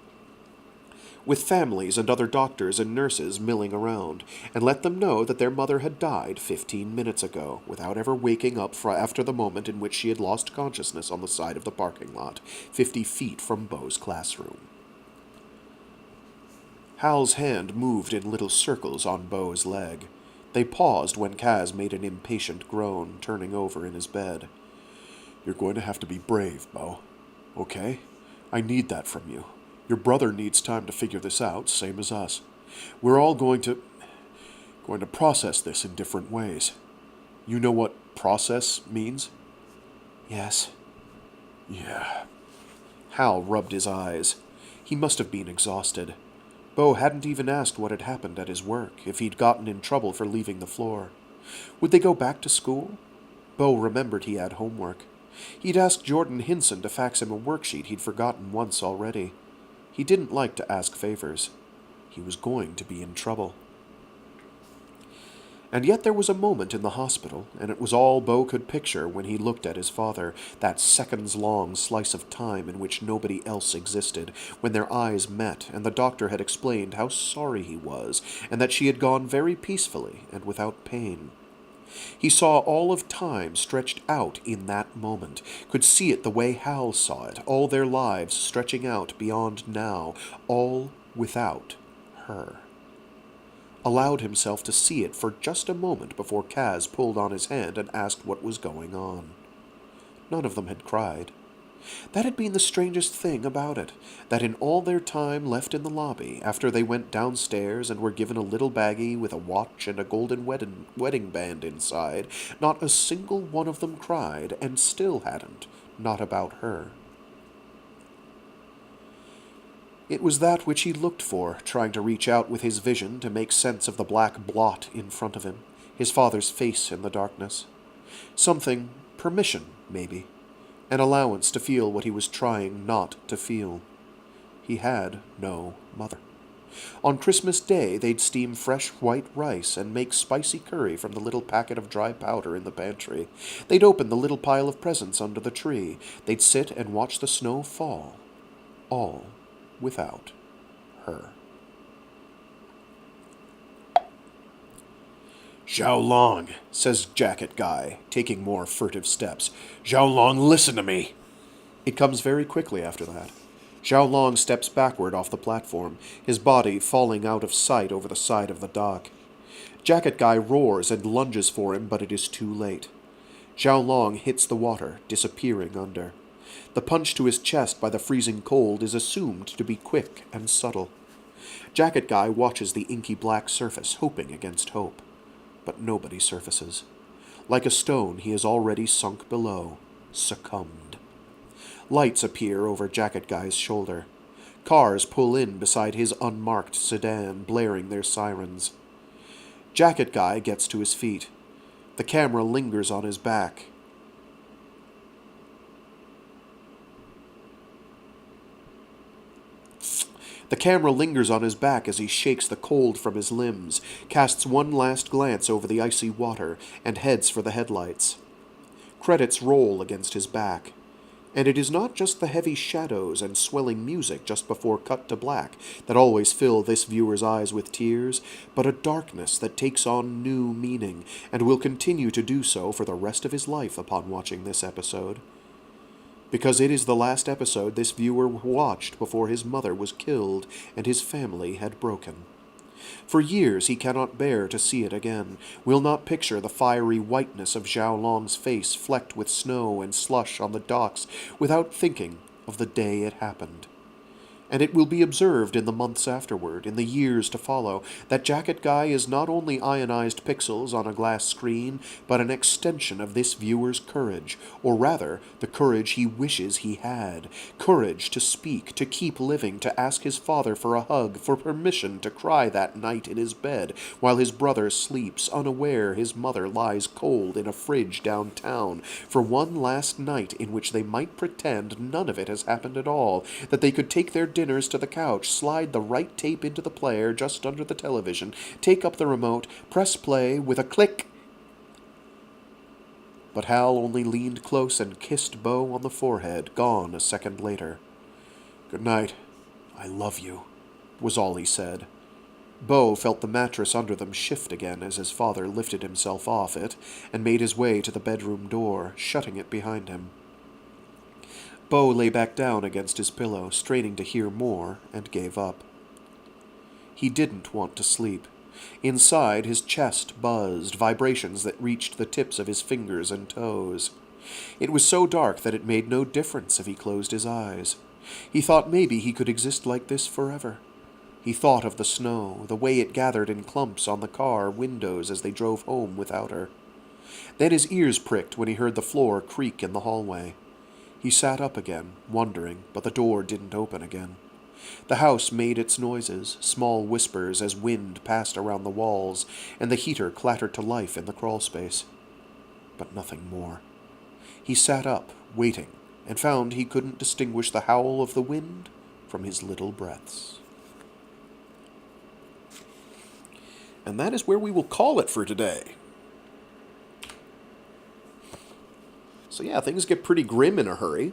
with families and other doctors and nurses milling around, and let them know that their mother had died 15 minutes ago, without ever waking up after the moment in which she had lost consciousness on the side of the parking lot, 50 feet from Bo's classroom. Hal's hand moved in little circles on Bo's leg. They paused when Kaz made an impatient groan, turning over in his bed. You're going to have to be brave, Bo. Okay? I need that from you. Your brother needs time to figure this out, same as us. We're all going to process this in different ways. You know what process means? Yes. Yeah. Hal rubbed his eyes. He must have been exhausted. Bo hadn't even asked what had happened at his work, if he'd gotten in trouble for leaving the floor. Would they go back to school? Bo remembered he had homework. He'd asked Jordan Hinson to fax him a worksheet he'd forgotten once already. He didn't like to ask favors. He was going to be in trouble. And yet there was a moment in the hospital, and it was all Bo could picture when he looked at his father, that seconds-long slice of time in which nobody else existed, when their eyes met, and the doctor had explained how sorry he was, and that she had gone very peacefully and without pain. He saw all of time stretched out in that moment, could see it the way Hal saw it, all their lives stretching out beyond now, all without her. Allowed himself to see it for just a moment before Kaz pulled on his hand and asked what was going on. None of them had cried. That had been the strangest thing about it, that in all their time left in the lobby, after they went downstairs and were given a little baggie with a watch and a golden wedding band inside, not a single one of them cried, and still hadn't, not about her. It was that which he looked for, trying to reach out with his vision to make sense of the black blot in front of him, his father's face in the darkness. Something, permission, maybe. An allowance to feel what he was trying not to feel. He had no mother. On Christmas Day, they'd steam fresh white rice and make spicy curry from the little packet of dry powder in the pantry. They'd open the little pile of presents under the tree. They'd sit and watch the snow fall. All without her. Zhao Long, says Jacket Guy, taking more furtive steps. Zhao Long, listen to me. It comes very quickly after that. Zhao Long steps backward off the platform, his body falling out of sight over the side of the dock. Jacket Guy roars and lunges for him, but it is too late. Zhao Long hits the water, disappearing under. The punch to his chest by the freezing cold is assumed to be quick and subtle. Jacket Guy watches the inky black surface, hoping against hope. But nobody surfaces. Like a stone, he is already sunk below, succumbed. Lights appear over Jacket Guy's shoulder. Cars pull in beside his unmarked sedan, blaring their sirens. Jacket Guy gets to his feet. The camera lingers on his back. The camera lingers on his back as he shakes the cold from his limbs, casts one last glance over the icy water, and heads for the headlights. Credits roll against his back. And it is not just the heavy shadows and swelling music just before cut to black that always fill this viewer's eyes with tears, but a darkness that takes on new meaning and will continue to do so for the rest of his life upon watching this episode. Because it is the last episode this viewer watched before his mother was killed and his family had broken. For years he cannot bear to see it again, will not picture the fiery whiteness of Zhao Long's face flecked with snow and slush on the docks without thinking of the day it happened. And it will be observed in the months afterward, in the years to follow, that Jacket Guy is not only ionized pixels on a glass screen, but an extension of this viewer's courage, or rather, the courage he wishes he had. Courage to speak, to keep living, to ask his father for a hug, for permission to cry that night in his bed, while his brother sleeps, unaware his mother lies cold in a fridge downtown, for one last night in which they might pretend none of it has happened at all, that they could take their dinners to the couch, slide the right tape into the player just under the television, take up the remote, press play with a click. But Hal only leaned close and kissed Bo on the forehead, gone a second later. "Good night. I love you," was all he said. Bo felt the mattress under them shift again as his father lifted himself off it and made his way to the bedroom door, shutting it behind him. Bo lay back down against his pillow, straining to hear more, and gave up. He didn't want to sleep. Inside, his chest buzzed, vibrations that reached the tips of his fingers and toes. It was so dark that it made no difference if he closed his eyes. He thought maybe he could exist like this forever. He thought of the snow, the way it gathered in clumps on the car windows as they drove home without her. Then his ears pricked when he heard the floor creak in the hallway. He sat up again, wondering, but the door didn't open again. The house made its noises, small whispers as wind passed around the walls, and the heater clattered to life in the crawlspace. But nothing more. He sat up, waiting, and found he couldn't distinguish the howl of the wind from his little breaths. And that is where we will call it for today. So yeah, things get pretty grim in a hurry.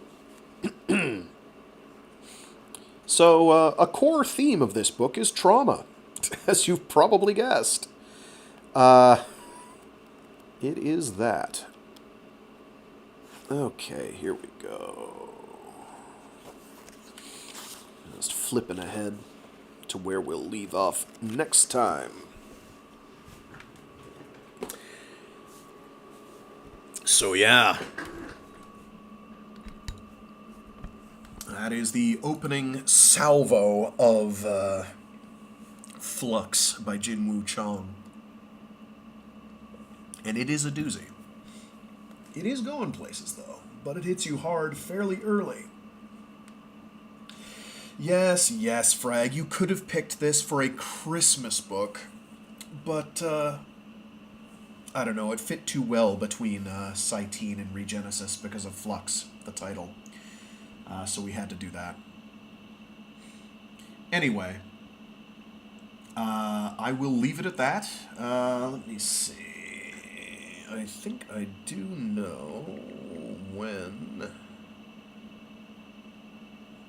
So a core theme of this book is trauma, as you've probably guessed. It is that. Okay, here we go. Just flipping ahead to where we'll leave off next time. So yeah, that is the opening salvo of FLUX by Jinwoo Chong. And it is a doozy. It is going places, though, but it hits you hard fairly early. Yes, Frag, you could have picked this for a Christmas book, but, I don't know, it fit too well between Cyteen and Regenesis because of FLUX, the title. So we had to do that. Anyway, I will leave it at that. Let me see. I think I do know when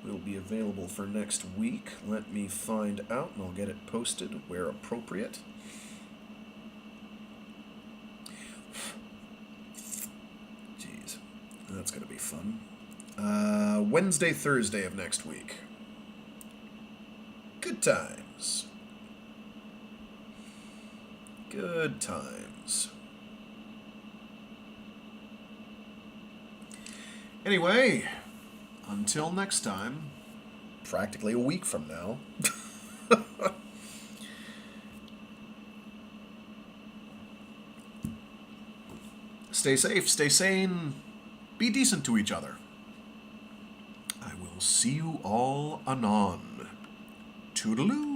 will be available for next week. Let me find out, and I'll get it posted where appropriate. Jeez, that's going to be fun. Wednesday, Thursday of next week. Good times. Good times. Anyway, until next time, practically a week from now. Stay safe, stay sane, be decent to each other. I will see you all anon. Toodaloo.